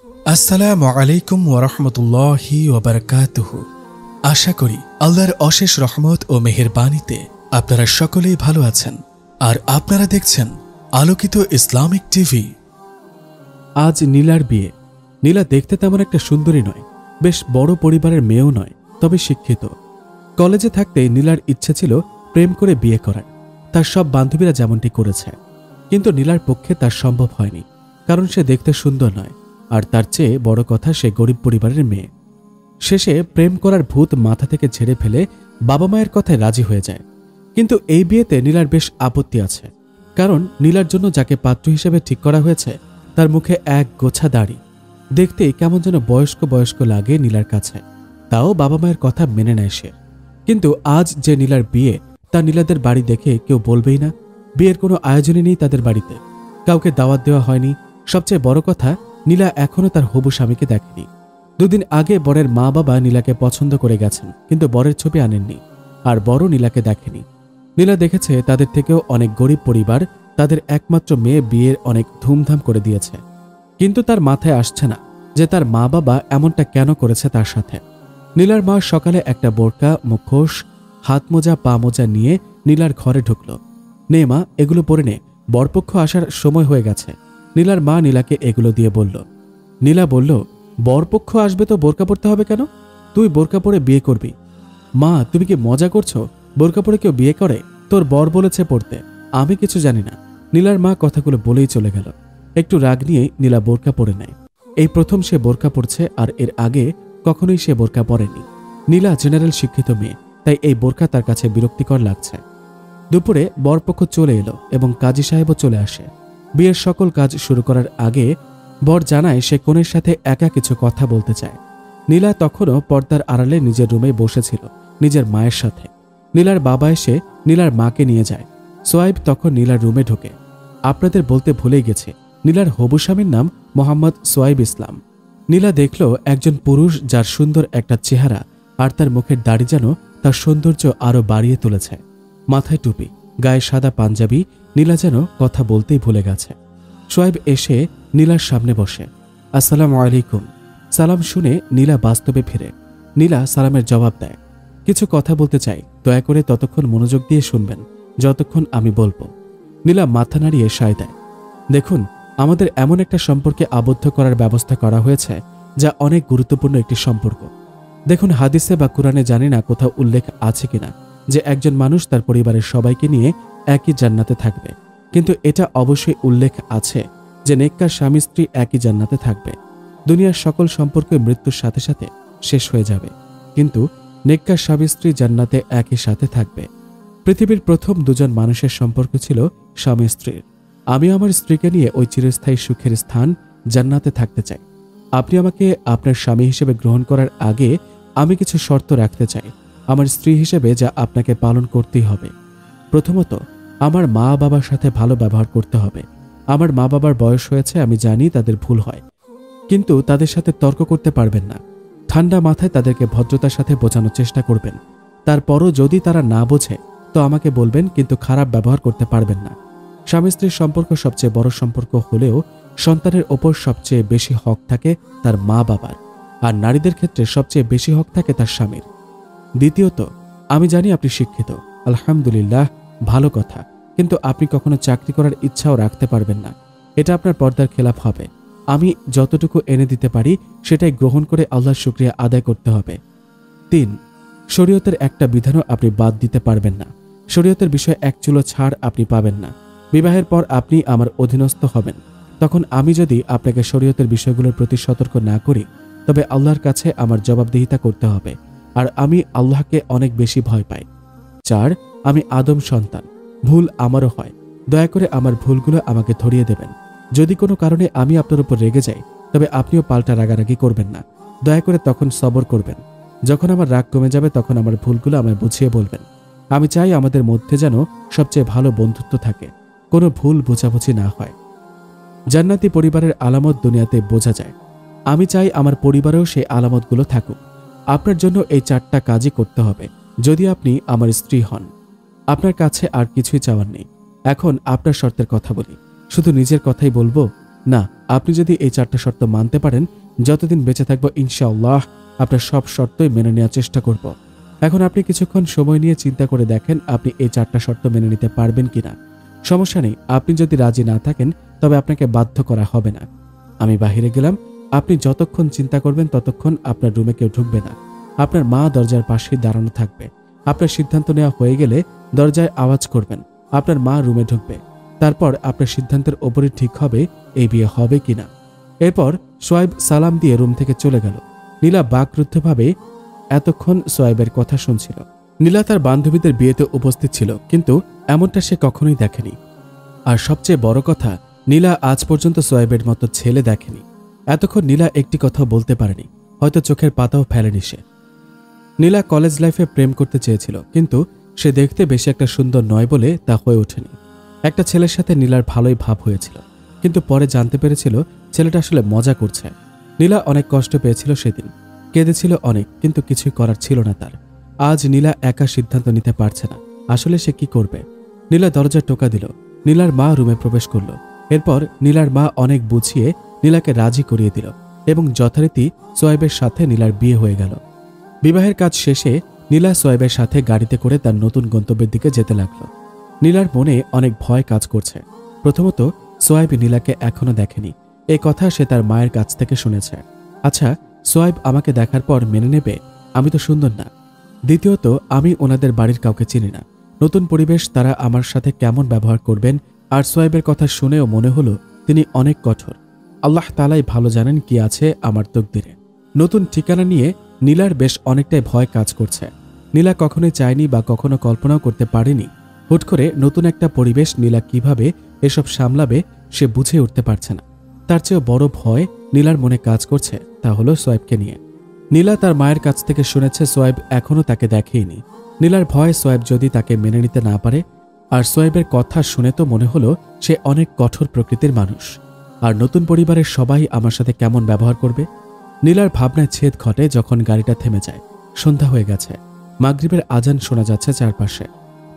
আসসালামু আলাইকুম ওয়ারাহমাতুল্লাহি ওয়াবারাকাতুহু। আশা করি আল্লাহর অশেষ রহমত ও মেহেরবানিতে আপনারা সকলেই ভালো আছেন আর আপনারা দেখছেন আলোকিত ইসলামিক টিভি। আজ নীলার বিয়ে। নীলা দেখতে তেমন একটা সুন্দরী নয়, বেশ বড় পরিবারের মেয়েও নয়, তবে শিক্ষিত। কলেজে থাকতেই নীলার ইচ্ছে ছিল প্রেম করে বিয়ে করার, তার সব বান্ধবীরা যেমনটি করেছে। কিন্তু নীলার পক্ষে তার সম্ভব হয়নি, কারণ সে দেখতে সুন্দর নয়, আর তার চেয়ে বড় কথা সে গরিব পরিবারের মেয়ে। শেষে প্রেম করার ভূত মাথা থেকে ঝেড়ে ফেলে বাবা মায়ের কথায় রাজি হয়ে যায়। কিন্তু এই বিয়েতে নীলার বেশ আপত্তি আছে, কারণ নীলার জন্য যাকে পাত্র হিসেবে ঠিক করা হয়েছে তার মুখে এক গোছা দাড়ি, দেখতেই কেমন যেন বয়স্ক বয়স্ক লাগে নীলার কাছে। তাও বাবা মায়ের কথা মেনে নেয় সে। কিন্তু আজ যে নীলার বিয়ে, তা নীলাদের বাড়ি দেখে কেউ বলবেই না। বিয়ের কোনো আয়োজনই নেই তাদের বাড়িতে, কাউকে দাওয়াত দেওয়া হয়নি। সবচেয়ে বড় কথা, নীলা এখনও তার হবু স্বামীকে দেখেনি। দুদিন আগে বরের মা বাবা নীলাকে পছন্দ করে গেছেন, কিন্তু বরের ছবি আনেননি, আর বড় নীলাকে দেখেনি। নীলা দেখেছে তাদের থেকেও অনেক গরিব পরিবার তাদের একমাত্র মেয়ে বিয়ের অনেক ধুমধাম করে দিয়েছে, কিন্তু তার মাথায় আসছে না যে তার মা বাবা এমনটা কেন করেছে তার সাথে। নীলার মা সকালে একটা বোরকা, মুখোশ, হাত মোজা, পা মোজা নিয়ে নীলার ঘরে ঢুকল। নে মা, এগুলো পরে নে, বরপক্ষ আসার সময় হয়ে গেছে। নীলার মা নীলাকে এগুলো দিয়ে বলল। নীলা বলল, বরপক্ষ আসবে তো বোরকা পরতে হবে কেন? তুই বোরকা পরে বিয়ে করবি? মা, তুমি কি মজা করছো? বোরকা পরে কেউ বিয়ে করে? তোর বর বলেছে পড়তে, আমি কিছু জানি না। নীলার মা কথাগুলো বলেই চলে গেল। একটু রাগ নিয়ে নীলা বোরকা পরে নেয়। এই প্রথম সে বোরকা পরছে, আর এর আগে কখনোই সে বোরকা পরেনি। নীলা জেনারেল শিক্ষিত মেয়ে, তাই এই বোরকা তার কাছে বিরক্তিকর লাগছে। দুপুরে বরপক্ষ চলে এলো এবং কাজী সাহেবও চলে আসে। বিয়ের সকল কাজ শুরু করার আগে বর জানায় সে কনের সাথে একা কিছু কথা বলতে চায়। নীলা তখনও পর্দার আড়ালে নিজের রুমে বসেছিল নিজের মায়ের সাথে। নীলার বাবা এসে নীলার মাকে নিয়ে যায়। সোয়াইব তখন নীলার রুমে ঢোকে। আপনাদের বলতে ভুলেই গেছে, নীলার হবু স্বামীর নাম মোহাম্মদ সোয়াইব ইসলাম। নীলা দেখল একজন পুরুষ যার সুন্দর একটা চেহারা আর তার মুখের দাড়ি যেন তার সৌন্দর্য আরো বাড়িয়ে তুলেছে। মাথায় টুপি, গায়ে সাদা পাঞ্জাবি, নীলা যেন কথা বলতেই ভুলে গেছে। সোয়াইব এসে নীলার সামনে বসে। আসসালামু আলাইকুম। সালাম শুনে নীলা বাস্তবে ফিরে। নীলা সালামের জবাব দেয়। কিছু কথা বলতে চাই, দয়া করে ততক্ষণ মনোযোগ দিয়ে শুনবেন যতক্ষণ আমি বলবো। নীলা মাথা নাড়িয়ে সায় দেয়। দেখুন, আমাদের এমন একটা সম্পর্কে আবদ্ধ করার ব্যবস্থা করা হয়েছে যা অনেক গুরুত্বপূর্ণ একটি সম্পর্ক। দেখুন, হাদিসে বা কুরআনে জানি না কোথাও উল্লেখ আছে কিনা যে একজন মানুষ তার পরিবারের সবাইকে নিয়ে একই জান্নাতে থাকবে, কিন্তু এটা অবশ্যই উল্লেখ আছে যে নেককার স্বামী স্ত্রী একই জান্নাতে থাকবে। দুনিয়ার সকল সম্পর্ক মৃত্যুর সাথে সাথে শেষ হয়ে যাবে, কিন্তু নেককার স্বামী স্ত্রী জান্নাতে একই সাথে থাকবে। পৃথিবীর প্রথম দুজন মানুষের সম্পর্ক ছিল স্বামী স্ত্রীর। আমি আমার স্ত্রীকে নিয়ে ওই চিরস্থায়ী সুখের স্থান জান্নাতে থাকতে চাই। আপনি আমাকে আপনার স্বামী হিসেবে গ্রহণ করার আগে আমি কিছু শর্ত রাখতে চাই আমার স্ত্রী হিসেবে, যা আপনাকে পালন করতেই হবে। প্রথমত, আমার মা বাবার সাথে ভালো ব্যবহার করতে হবে। আমার মা বাবার বয়স হয়েছে, আমি জানি তাদের ভুল হয়, কিন্তু তাদের সাথে তর্ক করতে পারবেন না। ঠান্ডা মাথায় তাদেরকে ভদ্রতার সাথে বোঝানোর চেষ্টা করবেন। তারপরও যদি তারা না বোঝে তো আমাকে বলবেন, কিন্তু খারাপ ব্যবহার করতে পারবেন না। স্বামী স্ত্রীর সম্পর্ক সবচেয়ে বড় সম্পর্ক হলেও সন্তানের ওপর সবচেয়ে বেশি হক থাকে তার মা বাবার, আর নারীদের ক্ষেত্রে সবচেয়ে বেশি হক থাকে তার স্বামীর। দ্বিতীয়ত, আমি জানি আপনি শিক্ষিত, আলহামদুলিল্লাহ, ভালো কথা, কিন্তু আপনি কখনো চাকরি করার ইচ্ছাও রাখতে পারবেন না। এটা আপনার পর্দার খেলাফ হবে। আমি যতটুকু এনে দিতে পারি সেটাই গ্রহণ করে আল্লাহর শুকরিয়া আদায় করতে হবে। 3, শরীয়তের একটা বিধানও আপনি বাদ দিতে পারবেন না। শরীয়তের বিষয়ে এক চুলো ছাড় আপনি পাবেন না। বিবাহের পর আপনি আমার অধীনস্থ হবেন। তখন আমি যদি আপনাকে শরীয়তের বিষয়গুলোর প্রতি সতর্ক না করি তবে আল্লাহর কাছে আমার জবাবদিহিতা করতে হবে, আর আমি আল্লাহকে অনেক বেশি ভয় পাই। 4, আমি আদম সন্তান, ভুল আমারও হয়। দয়া করে আমার ভুলগুলো আমাকে ধরিয়ে দেবেন। যদি কোনো কারণে আমি আপনার উপর রেগে যাই তবে আপনিও পাল্টা রাগারাগি করবেন না। দয়া করে তখন সবর করবেন। যখন আমার রাগ কমে যাবে তখন আমার ভুলগুলো আমায় বুঝিয়ে বলবেন। আমি চাই আমাদের মধ্যে যেন সবচেয়ে ভালো বন্ধুত্ব থাকে, কোনো ভুল বোঝাবুঝি না হয়। জান্নাতি পরিবারের আলামত দুনিয়াতে বোঝা যায়। আমি চাই আমার পরিবারেও সেই আলামতগুলো থাকুক। আপনার জন্য এই 4টা কাজই করতে হবে যদি আপনি আমার স্ত্রী হন। আপনার কাছে আর কিছুই চাওয়ার নেই। এখন আপনার শর্তের কথা বলি। শুধু নিজের কথাই বলবো? না, আপনি যদি এই 4টা শর্ত মানতে পারেন, যতদিন বেঁচে থাকবো ইনশাআল্লাহ আপনার সব শর্তই মেনে নেওয়ার চেষ্টা করব। এখন আপনি কিছুক্ষণ সময় নিয়ে চিন্তা করে দেখেন আপনি এই 4টা শর্ত মেনে নিতে পারবেন কিনা। সমস্যা নেই, আপনি যদি রাজি না থাকেন তবে আপনাকে বাধ্য করা হবে না। আমি বাহিরে গেলাম, আপনি যতক্ষণ চিন্তা করবেন ততক্ষণ আপনার রুমে কেউ ঢুকবে না। আপনার মা দরজার পাশেই দাঁড়ানো থাকবে। আপনার সিদ্ধান্ত নেওয়া হয়ে গেলে দরজায় আওয়াজ করবেন, আপনার মা রুমে ঢুকবে। তারপর আপনার সিদ্ধান্তের ওপরই ঠিক হবে এই বিয়ে হবে কিনা। এরপর সোয়াইব সালাম দিয়ে রুম থেকে চলে গেল। নীলা বাকরুদ্ধভাবে এতক্ষণ সোয়াইবের কথা শুনছিল। নীলা তার বান্ধবীদের বিয়েতে উপস্থিত ছিল, কিন্তু এমনটা সে কখনোই দেখেনি। আর সবচেয়ে বড় কথা, নীলা আজ পর্যন্ত সোয়াইবের মতো ছেলে দেখেনি। এতক্ষণ নীলা একটি কথাও বলতে পারেনি, হয়তো চোখের পাতাও ফেলেনি সে। নীলা কলেজ লাইফে প্রেম করতে চেয়েছিল, কিন্তু সে দেখতে বেশি একটা সুন্দর নয় বলে তা হয়ে ওঠেনি। একটা ছেলের সাথে নীলার ভালোই ভাব হয়েছিল, কিন্তু পরে জানতে পেরেছিল ছেলেটা আসলে মজা করছে। নীলা অনেক কষ্ট পেয়েছিল সেদিন, কেঁদেছিল অনেক, কিন্তু কিছুই করার ছিল না তার। আজ নীলা একা সিদ্ধান্ত নিতে পারছে না আসলে সে কি করবে। নীলা দরজা টোকা দিল। নীলার মা রুমে প্রবেশ করল। এরপর নীলার মা অনেক বুঝিয়ে নীলাকে রাজি করিয়ে দিল এবং যথারীতি সোয়াইবের সাথে নীলার বিয়ে হয়ে গেল। বিবাহের কাজ শেষে নীলা সোয়াইবের সাথে গাড়িতে করে তার নতুন গন্তব্যের দিকে যেতে লাগলো। নীলার মনে অনেক ভয় কাজ করছে। প্রথমত, সোয়াইব নীলাকে এখনো দেখেনি, এই কথা সে তার মায়ের কাছ থেকে শুনেছে। আচ্ছা, সোয়াইব আমাকে দেখার পর মেনে নেবে? আমি তো সুন্দর না। দ্বিতীয়ত, আমি ওনাদের বাড়ির কাউকে চিনি না, নতুন পরিবেশ, তারা আমার সাথে কেমন ব্যবহার করবেন। আর সোয়াইবের কথা শুনেও মনে হলো তিনি অনেক কঠোর। আল্লাহ তাআলাই ভালো জানেন কি আছে আমার তকদিরে। নতুন ঠিকানা নিয়ে নীলার বেশ অনেকটাই ভয় কাজ করছে। নীলা কখনোই চায়নি বা কখনো কল্পনাও করতে পারেনি হুট করে নতুন একটা পরিবেশ নীলা কিভাবে এসব সামলাবে সে বুঝে উঠতে পারছে না। তার চেয়েও বড় ভয় নীলার মনে কাজ করছে, তা হলো সোয়াইবকে নিয়ে। নীলা তার মায়ের কাছ থেকে শুনেছে সোয়াইব এখনও তাকে দেখেইনি। নীলার ভয় সোয়াইব যদি তাকে মেনে নিতে না পারে। আর সোয়াইবের কথা শুনে তো মনে হলো সে অনেক কঠোর প্রকৃতির মানুষ। আর নতুন পরিবারের সবাই আমার সাথে কেমন ব্যবহার করবে। নীলার ভাবনায় ছেদ ঘটে যখন গাড়িটা থেমে যায়। সন্ধ্যা হয়ে গেছে, মাগরিবের আজান শোনা যাচ্ছে চারপাশে।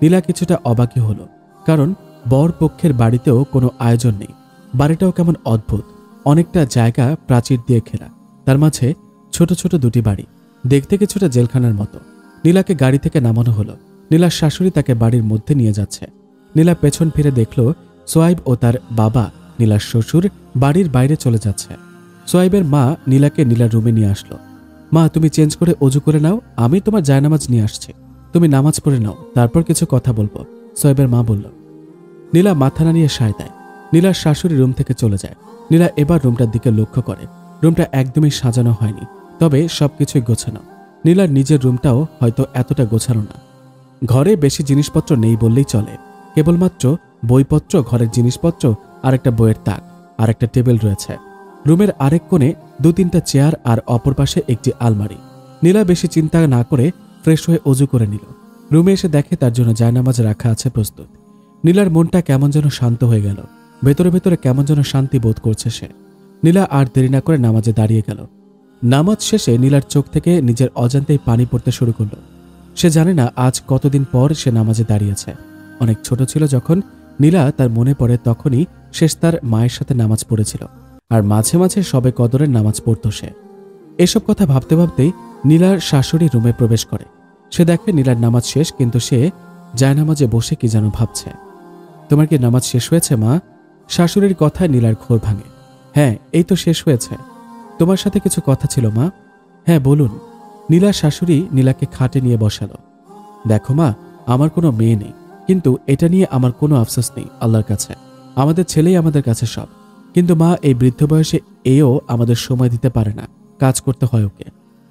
নীলা কিছুটা অবাকই হলো, কারণ বর পক্ষের বাড়িতেও কোনো আয়োজন নেই। বাড়িটাও কেমন অদ্ভুত, অনেকটা জায়গা প্রাচীর দিয়ে ঘেরা, তার মাঝে ছোট ছোট দুটি বাড়ি, দেখতে কিছুটা জেলখানার মতো। নীলাকে গাড়ি থেকে নামানো হলো। নীলার শাশুড়ি তাকে বাড়ির মধ্যে নিয়ে যাচ্ছে। নীলা পেছন ফিরে দেখল সোয়াইব ও তার বাবা নীলার শ্বশুর বাড়ির বাইরে চলে যাচ্ছে। সোয়াইবের মা নীলাকে নীলার রুমে নিয়ে আসলো। মা, তুমি চেঞ্জ করে অজু করে নাও, আমি তোমার জায়নামাজ নিয়ে আসছি, তুমি নামাজ পড়ে নাও, তারপর কিছু কথা বলবো, সোয়াইবের মা বলল। নীলা মাথা নাড়িয়ে সায় দেয়। নীলার শাশুড়ি রুম থেকে চলে যায়। নীলা এবার রুমটার দিকে লক্ষ্য করে। রুমটা একদমই সাজানো হয়নি, তবে সবকিছুই গোছানো। নীলার নিজের রুমটাও হয়তো এতটা গোছানো না। ঘরে বেশি জিনিসপত্র নেই বললেই চলে, কেবলমাত্র বইপত্র, ঘরের জিনিসপত্র, আর একটা বইয়ের তাক, আর একটা টেবিল রয়েছে। রুমের আরেক কোণে 2-3টা চেয়ার আর অপর পাশে একটি আলমারি। নীলা বেশি চিন্তা না করে ফ্রেশ হয়ে অজু করে নিল। রুমে এসে দেখে তার জন্য জায়নামাজ রাখা আছে প্রস্তুত। নীলার মনটা কেমন যেন শান্ত হয়ে গেল। ভেতরে ভেতরে কেমন যেন শান্তি বোধ করছে সে। নীলা আর দেরি না করে নামাজে দাঁড়িয়ে গেল। নামাজ শেষে নীলার চোখ থেকে নিজের অজান্তেই পানি পড়তে শুরু করল। সে জানে না আজ কতদিন পর সে নামাজে দাঁড়িয়েছে। অনেক ছোট ছিল যখন, নীলা তার মনে পড়ে তখনই শেষ তার মায়ের সাথে নামাজ পড়েছিল, আর মাঝে মাঝে সবে কদরের নামাজ পড়ত সে। এসব কথা ভাবতে ভাবতেই নীলার শাশুড়ি রুমে প্রবেশ করে। সে দেখে নীলার নামাজ শেষ, কিন্তু সে জায়নামাজে বসে কি যেন ভাবছে। তোমার কি নামাজ শেষ হয়েছে মা? শাশুড়ির কথায় নীলার ঘোর ভাঙে। হ্যাঁ, এই তো শেষ হয়েছে। তোমার সাথে কিছু কথা ছিল মা। হ্যাঁ বলুন। নীলার শাশুড়ি নীলাকে খাটে নিয়ে বসালো। দেখো মা, আমার কোনো মেয়ে নেই, কিন্তু এটা নিয়ে আমার কোনো আফসোস নেই আল্লাহর কাছে। আমাদের ছেলেই আমাদের কাছে সব। কিন্তু মা, এই বৃদ্ধ বয়সে এও আমাদের সময় দিতে পারে না, কাজ করতে হয় ওকে।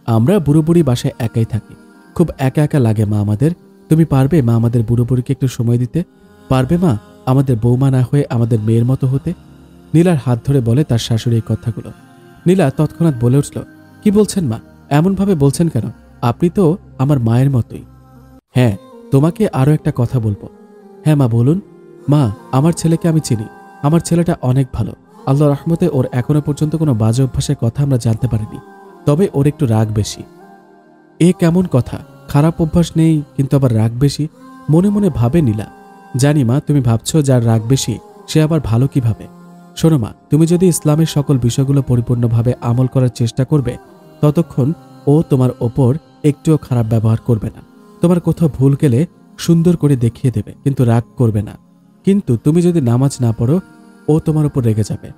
আমরা বুড়ো বুড়ি বাসায় একাই থাকি, খুব একা একা লাগে মা আমাদের। তুমি পারবে মা আমাদের বুড়ো বুড়িকে একটু সময় দিতে? পারবে মা আমাদের বৌমা না হয়ে আমাদের মেয়ের মতো হতে? নীলার হাত ধরে বলে তার শাশুড়ি এই কথাগুলো। নীলা তৎক্ষণাৎ বলে উঠল, কি বলছেন মা? এমনভাবে বলছেন কেন? আপনি তো আমার মায়ের মতোই। হ্যাঁ, তোমাকে আরও একটা কথা বলবো। হ্যাঁ মা বলুন। মা, আমার ছেলেকে আমি চিনি। আমার ছেলেটা অনেক ভালো, আল্লাহ রহমতে ওর এখনো পর্যন্ত কোনো বাজে অভ্যাসের কথা আমরা জানতে পারিনি। তবে ওর একটু রাগ বেশি। এ কেমন কথা? খারাপ অভ্যাস নেই, কিন্তু আবার রাগ বেশি? মনে মনে ভাবে নীলা। জানি মা, তুমি ভাবছো যার রাগ বেশি সে আবার ভালো কিভাবে। শোনো মা, তুমি যদি ইসলামের সকল বিষয়গুলো পরিপূর্ণভাবে আমল করার চেষ্টা করবে, ততক্ষণ ও তোমার ওপর একটুও খারাপ ব্যবহার করবে না। তোমার কোথাও ভুল গেলে সুন্দর করে দেখিয়ে দেবে, কিন্তু রাগ করবে না। কিন্তু তুমি যদি নামাজ না পড়ো, ও তোমার উপর রেগে যাবে।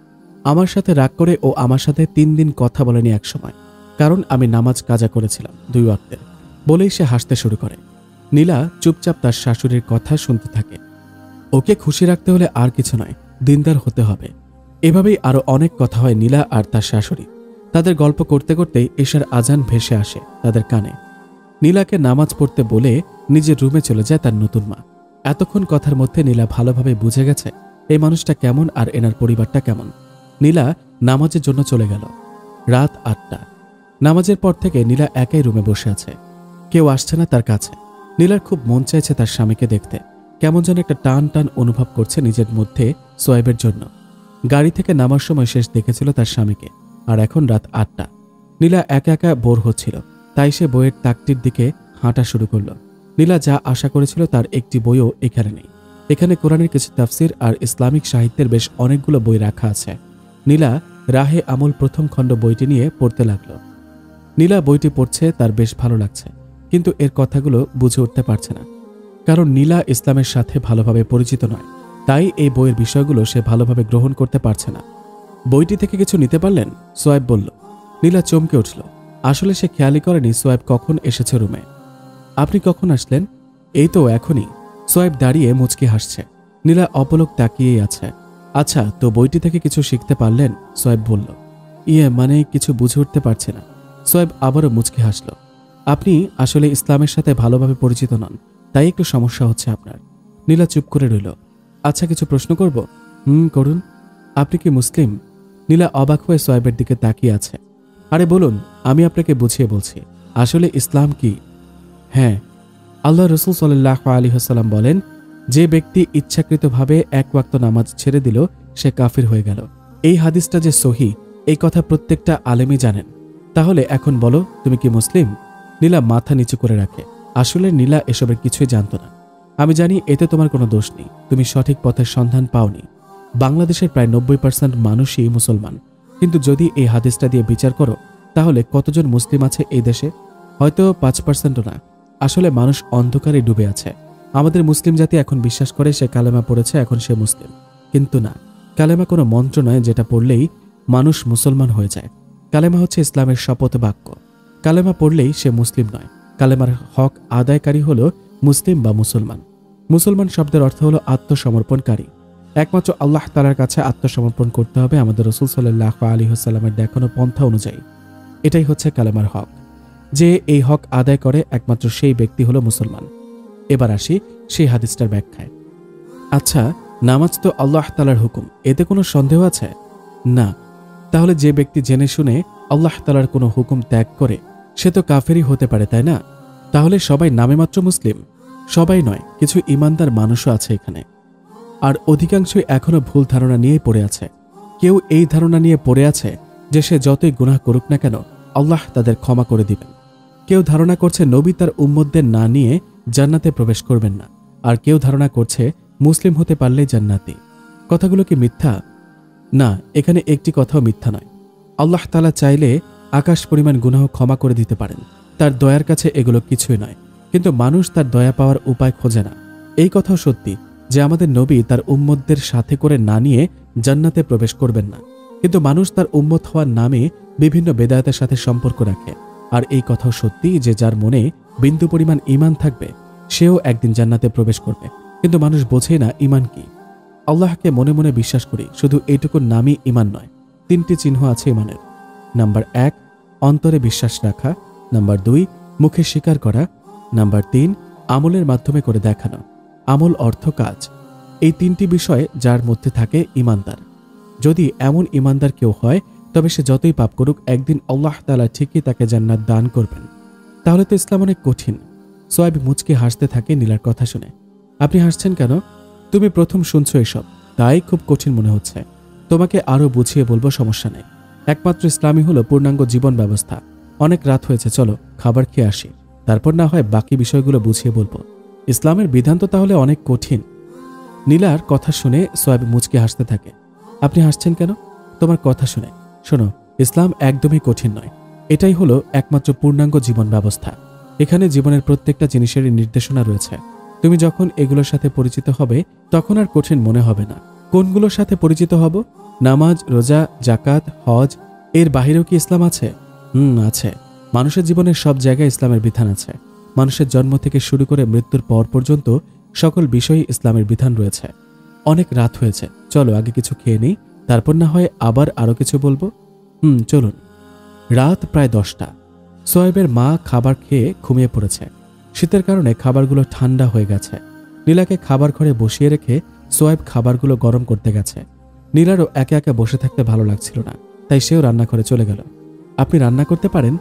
আমার সাথে রাগ করে ও আমার সাথে 3 দিন কথা বলেনি এক সময়, কারণ আমি নামাজ কাজা করেছিলাম 2 ওয়াক্তের। বলেই সে হাসতে শুরু করে। নীলা চুপচাপ তার শাশুড়ির কথা শুনতে থাকে। ওকে খুশি রাখতে হলে আর কিছু নয়, দিনদার হতে হবে। এভাবেই আরো অনেক কথা হয় নীলা আর তার শাশুড়ি। তাদের গল্প করতে করতেই এশার আজান ভেসে আসে তাদের কানে। নীলাকে নামাজ পড়তে বলে নিজের রুমে চলে যায় তার নতুন মা। এতক্ষণ কথার মধ্যে নীলা ভালোভাবে বুঝে গেছে এই মানুষটা কেমন আর এনার পরিবারটা কেমন। নীলা নামাজের জন্য চলে গেল। রাত 8টা। নামাজের পর থেকে নীলা একাই রুমে বসে আছে, কেউ আসছে না তার কাছে। নীলার খুব মন চাইছে তার স্বামীকে দেখতে। কেমন যেন একটা টান টান অনুভব করছে নিজের মধ্যে সোয়েবের জন্য। গাড়ি থেকে নামার সময় শেষ দেখেছিল তার স্বামীকে, আর এখন রাত 8টা। নীলা একা একা বোর হচ্ছিল, তাই সে বইয়ের তাকটির দিকে হাঁটা শুরু করল। নীলা যা আশা করেছিল তার একটি বইও এখানে নেই। এখানে কোরআনের কিছু তাফসির আর ইসলামিক সাহিত্যের বেশ অনেকগুলো বই রাখা আছে। নীলা রাহে আমল প্রথম খণ্ড বইটি নিয়ে পড়তে লাগল। নীলা বইটি পড়ছে, তার বেশ ভালো লাগছে, কিন্তু এর কথাগুলো বুঝে উঠতে পারছে না, কারণ নীলা ইসলামের সাথে ভালোভাবে পরিচিত নয়। তাই এই বইয়ের বিষয়গুলো সে ভালোভাবে গ্রহণ করতে পারছে না। বইটি থেকে কিছু নিতে পারলেন? সোয়েব বলল। নীলা চমকে উঠল। আসলে সে খেয়ালই করেনি সোয়েব কখন এসেছে রুমে। আপনি কখন আসলেন? এই তো এখনই। সোয়েব দাঁড়িয়ে মুচকি হাসছে। নীলা অপলক তাকিয়েই আছে। আচ্ছা, তো বইটি থেকে কিছু শিখতে পারলেন? সোয়েব বলল। মানে কিছু বুঝে উঠতে পারছে না। সোয়েব আবারও মুচকি হাসল। আপনি আসলে ইসলামের সাথে ভালোভাবে পরিচিত নন, তাই একটু সমস্যা হচ্ছে আপনার। নীলা চুপ করে রইল। আচ্ছা, কিছু প্রশ্ন করব? করুন। আপনি কি মুসলিম? নীলা অবাক হয়ে সোয়েবের দিকে তাকিয়ে আছে। আরে বলুন, আমি আপনাকে বুঝিয়ে বলছি। আসলে ইসলাম কি? হ্যাঁ, আল্লাহ রসুল সাল্লাল্লাহু আলাইহি ওয়াসাল্লাম বলেন, যে ব্যক্তি ইচ্ছাকৃতভাবে 1 ওয়াক্ত নামাজ ছেড়ে দিল সে কাফির হয়ে গেল। এই হাদিসটা যে সহি, এই কথা প্রত্যেকটা আলেমই জানেন। তাহলে এখন বলো, তুমি কি মুসলিম? নীলা মাথা নিচু করে রাখে। আসলে নীলা এসবের কিছুই জানত না। আমি জানি এতে তোমার কোনো দোষ নেই, তুমি সঠিক পথের সন্ধান পাওনি। বাংলাদেশের প্রায় 90% মানুষই মুসলমান, কিন্তু যদি এই হাদিসটা দিয়ে বিচার করো, তাহলে কতজন মুসলিম আছে এই দেশে? হয়তো 5%ও না। আসলে মানুষ অন্ধকারে ডুবে আছে। আমাদের মুসলিম জাতি এখন বিশ্বাস করে সে কালেমা পড়েছে, এখন সে মুসলিম। কিন্তু না, কালেমা কোনো মন্ত্র নয় যেটা পড়লেই মানুষ মুসলমান হয়ে যায়। কালেমা হচ্ছে ইসলামের শপথ বাক্য। কালেমা পড়লেই সে মুসলিম নয়। কালেমার হক আদায়কারী হলো মুসলিম বা মুসলমান। মুসলমান শব্দের অর্থ হলো আত্মসমর্পণকারী। একমাত্র আল্লাহ তাআলার কাছে আত্মসমর্পণ করতে হবে আমাদের রাসূল সাল্লাল্লাহু আলাইহি ওয়াসাল্লামের দেখানো পন্থা অনুযায়ী। এটাই হচ্ছে কালেমার হক। যে এই হক আদায় করে একমাত্র সেই ব্যক্তি হলো মুসলমান। এবার আসি সেই হাদিসটার ব্যাখ্যায়। আচ্ছা, নামাজ তো আল্লাহ তাআলার হুকুম, এতে কোনো সন্দেহ আছে? না। তাহলে যে ব্যক্তি জেনে শুনে আল্লাহ তাআলার কোনো হুকুম ত্যাগ করে সে তো কাফেরই হতে পারে, তাই না? তাহলে সবাই নামে মাত্র মুসলিম? সবাই নয়, কিছু ঈমানদার মানুষও আছে এখানে। আর অধিকাংশই এখনো ভুল ধারণা নিয়েই পড়ে আছে। কেউ এই ধারণা নিয়ে পড়ে আছে যে সে যতই গুনাহ করুক না কেন আল্লাহ তাদের ক্ষমা করে দিবেন। কেউ ধারণা করছে নবী তার উম্মতদের না নিয়ে জান্নাতে প্রবেশ করবেন না। আর কেউ ধারণা করছে মুসলিম হতে পারলেই জান্নাতি। কথাগুলো কি মিথ্যা? না, এখানে একটি কথাও মিথ্যা নয়। আল্লাহ তাআলা চাইলে আকাশ পরিমাণ গুনাহ ক্ষমা করে দিতে পারেন। তার দয়ার কাছে এগুলো কিছুই নয়। কিন্তু মানুষ তার দয়া পাওয়ার উপায় খোঁজে না। এই কথাও সত্যি যে আমাদের নবী তার উম্মতদের সাথে করে না নিয়ে জান্নাতে প্রবেশ করবেন না। কিন্তু মানুষ তার উম্মত হওয়ার নামে বিভিন্ন বেদায়েতের সাথে সম্পর্ক রাখে। আর এই কথাও সত্যি যে যার মনে বিন্দু পরিমাণ ঈমান থাকবে সেও একদিন জান্নাতে প্রবেশ করবে। কিন্তু মানুষ বোঝে না ঈমান কি। আল্লাহকে মনে মনে বিশ্বাস করি, শুধু এইটুকু নামই ঈমান নয়। 3টি চিহ্ন আছে ঈমানের। নাম্বার 1, অন্তরে বিশ্বাস রাখা। নাম্বার 2, মুখে স্বীকার করা। নাম্বার 3, আমলের মাধ্যমে করে দেখানো। আমল অর্থ কাজ। এই 3টি বিষয় যার মধ্যে থাকে ঈমানদার। যদি এমন ঈমানদার কেউ হয়, তবে সে যতই পাপ করুক একদিন আল্লাহ তাআলা ঠিকই তাকে জান্নাত দান করবেন। তাহলে তো ইসলাম অনেক কঠিন। সোয়েব মুচকি হাসতে থাকে নীলার কথা শুনে। আপনি হাসছেন কেন? তুমি প্রথম শুনছো এসব, তাই খুব কঠিন মনে হচ্ছে। তোমাকে আরো বুঝিয়ে বলবো, সমস্যা নেই। একমাত্র ইসলামই হলো পূর্ণাঙ্গ জীবন ব্যবস্থা। অনেক রাত হয়েছে, চলো খাবার খেয়ে আসি, তারপর না হয় বাকি বিষয়গুলো বুঝিয়ে বলবো। ইসলামের বিধান তো তাহলে অনেক কঠিন। নীলার কথা শুনে সোয়েব মুচকি হাসতে থাকে। আপনি হাসছেন কেন? তোমার কথা শুনে। শোনো, ইসলাম একদমই কঠিন নয়। এটাই হলো একমাত্র পূর্ণাঙ্গ জীবন ব্যবস্থা। এখানে জীবনের প্রত্যেকটা জিনিসেরই নির্দেশনা রয়েছে। তুমি যখন এগুলোর সাথে পরিচিত হবে তখন আর কঠিন মনে হবে না। কোনগুলোর সাথে পরিচিত হব? নামাজ, রোজা, জাকাত, হজ, এর বাহিরেও কি ইসলাম আছে? আছে। মানুষের জীবনের সব জায়গায় ইসলামের বিধান আছে। মানুষের জন্ম থেকে শুরু করে মৃত্যুর পর পর্যন্ত সকল বিষয়ই ইসলামের বিধান রয়েছে। অনেক রাত হয়েছে, চলো আগে কিছু খেয়ে নিই, তারপর না হয় আবার আরো কিছু বলবো। চলুন। রাত প্রায় 10টা। সোয়েবের মা খাবার খেয়ে ঘুমিয়ে পড়েছে। শীতের কারণে খাবারগুলো ঠান্ডা হয়ে গেছে। নীলাকে খাবার ঘরে বসিয়ে রেখে সোয়েব খাবারগুলো গরম করতে গেছে। নীলারও একে একে বসে থাকতে ভালো লাগছিল না, তাই সেও রান্নাঘরে চলে গেল। আপনি রান্না করতে পারেন?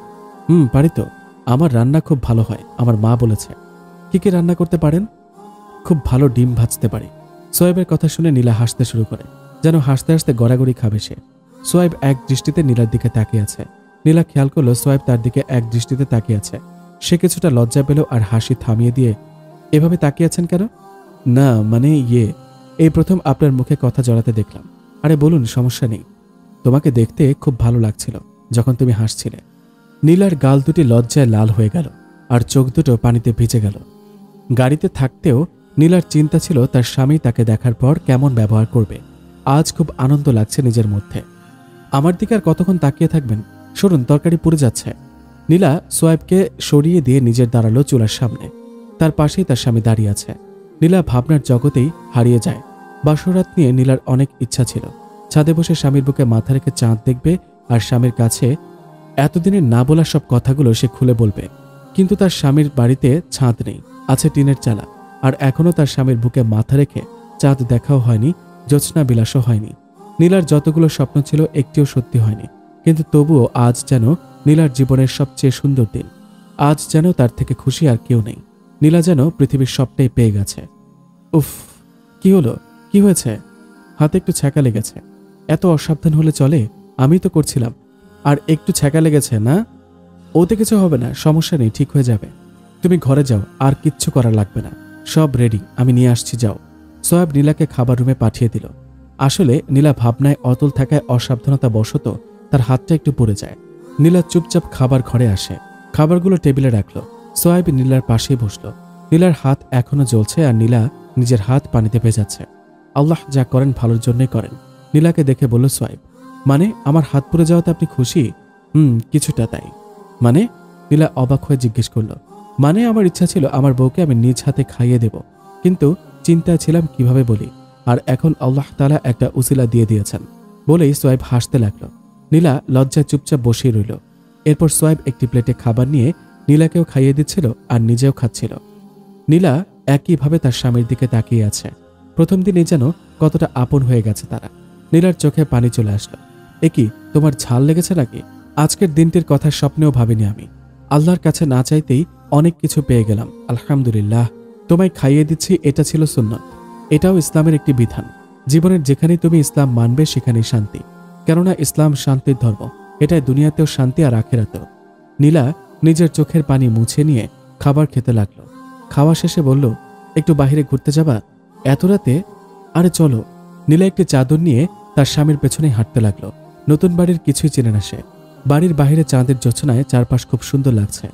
পারি তো। আমার রান্না খুব ভালো হয়, আমার মা বলেছে। কি কি রান্না করতে পারেন? খুব ভালো ডিম ভাজতে পারি। সোয়েবের কথা শুনে নীলা হাসতে শুরু করে, যেন হাসতে হাসতে গড়াগড়ি খাবে সে। সোয়েব এক দৃষ্টিতে নীলার দিকে তাকিয়ে আছে। নীলা খেয়াল করলো সোয়েব তার দিকে এক দৃষ্টিতে তাকিয়ে আছে। সে কিছুটা লজ্জা পেল আর হাসি থামিয়ে দিয়ে, এভাবে তাকিয়ে আছেন কেন? না মানে এই প্রথম আপনার মুখে কথা জড়াতে দেখলাম। আরে বলুন, সমস্যা নেই। তোমাকে দেখতে খুব ভালো লাগছিল যখন তুমি হাসছিলে। নীলার গাল দুটি লজ্জায় লাল হয়ে গেল আর চোখ দুটো পানিতে ভিজে গেল। গাড়িতে থাকতেও নীলার চিন্তা ছিল তার স্বামী তাকে দেখার পর কেমন ব্যবহার করবে। আজ খুব আনন্দ লাগছে নিজের মধ্যে। আমার দিকে আর কতক্ষণ তাকিয়ে থাকবেন? সরুন, তরকারি পুড়ে যাচ্ছে। নীলা সোয়েবকে সরিয়ে দিয়ে নিজের দাঁড়ালো চুলার সামনে। তার পাশেই তার স্বামী দাঁড়িয়ে আছে। নীলা ভাবনার জগতেই হারিয়ে যায়। বাসরাত নিয়ে নীলার অনেক ইচ্ছা ছিল। ছাদে বসে স্বামীর বুকে মাথা রেখে চাঁদ দেখবে আর স্বামীর কাছে এতদিনের না বলা সব কথাগুলো সে খুলে বলবে। কিন্তু তার স্বামীর বাড়িতে ছাদ নেই, আছে টিনের চালা। আর এখনো তার স্বামীর বুকে মাথা রেখে চাঁদ দেখাও হয়নি, জ্যোৎস্না বিলাসও হয়নি। নীলার যতগুলো স্বপ্ন ছিল একটিও সত্যি হয়নি। কিন্তু তবুও আজ যেন নীলার জীবনের সবচেয়ে সুন্দর দিন। আজ যেন তার থেকে খুশি আর কেউ নেই। নীলা যেন পৃথিবীর সবটাই পেয়ে গেছে। উফ, কি হলো? কি হয়েছে? হাতে একটু ছ্যাঁকা লেগেছে। এত অসাবধান হলে চলে? আমি তো করছিলাম। আর একটু ছ্যাঁকা লেগেছে না? ওতে কিছু হবে না, সমস্যা নেই, ঠিক হয়ে যাবে। তুমি ঘরে যাও, আর কিচ্ছু করা লাগবে না। সব রেডি, আমি নিয়ে আসছি, যাও। সোয়েব নীলাকে খাবার রুমে পাঠিয়ে দিল। আসলে নীলা ভাবনায় অতল থাকায় অসাবধানতা বশত তার হাতটা একটু পড়ে যায়। নীলা চুপচাপ খাবার ঘরে আসে, খাবারগুলো টেবিলে রাখল। সোয়েব নীলার পাশেই বসল। নীলার হাত এখনো জ্বলছে আর নীলা নিজের হাত পানিতে ভেজাচ্ছে। আল্লাহ যা করেন ভালোর জন্যই করেন। নীলাকে দেখে বলল সোয়েব, মানে আমার হাত পুড়ে যাওয়াতে আপনি খুশি? কিছুটা তাই। মানে? নীলা অবাক হয়ে জিজ্ঞেস করল। মানে আমার ইচ্ছা ছিল আমার বউকে আমি নিজ হাতে খাইয়ে দেব, কিন্তু চিন্তায় ছিলাম কিভাবে বলি। আর এখন আল্লাহ তাআলা একটা উসিলা দিয়ে দিয়েছেন। বলেই সোয়েব হাসতে লাগলো। নীলা লজ্জায় চুপচাপ বসেই রইল। এরপর সোয়েব একটি প্লেটে খাবার নিয়ে নীলাকেও খাইয়ে দিচ্ছিল আর নিজেও খাচ্ছিল। নীলা একইভাবে তার স্বামীর দিকে তাকিয়ে আছে। প্রথম দিনই যেন কতটা আপন হয়ে গেছে তারা। নীলার চোখে পানি চলে আসলো। কি, তোমার ঝাল লেগেছে নাকি? আজকের দিনটির কথা স্বপ্নেও ভাবিনি আমি। আল্লাহর কাছে না চাইতেই অনেক কিছু পেয়ে গেলাম, আলহামদুলিল্লাহ। তোমায় খাইয়ে দিচ্ছি, এটা ছিল সুন্নাত। এটাও ইসলামের একটি বিধান। জীবনের যেখানেই তুমি ইসলাম মানবে সেখানেই শান্তি, কেননা ইসলাম শান্তির ধর্ম। এটাই দুনিয়াতেও শান্তি আর আখিরাতেও। নীলা নিজের চোখের পানি মুছে নিয়ে খাবার খেতে লাগলো। খাওয়া শেষে বলল, একটু বাহিরে ঘুরতে যাবা এত রাতে? আরে চলো। নীলা একটি চাদর নিয়ে তার স্বামীর পেছনে হাঁটতে লাগলো। নতুন বাড়ির কিছুই চেনে না সে। বাড়ির বাহিরে চাঁদের জোছনায় চারপাশ খুব সুন্দর লাগছে।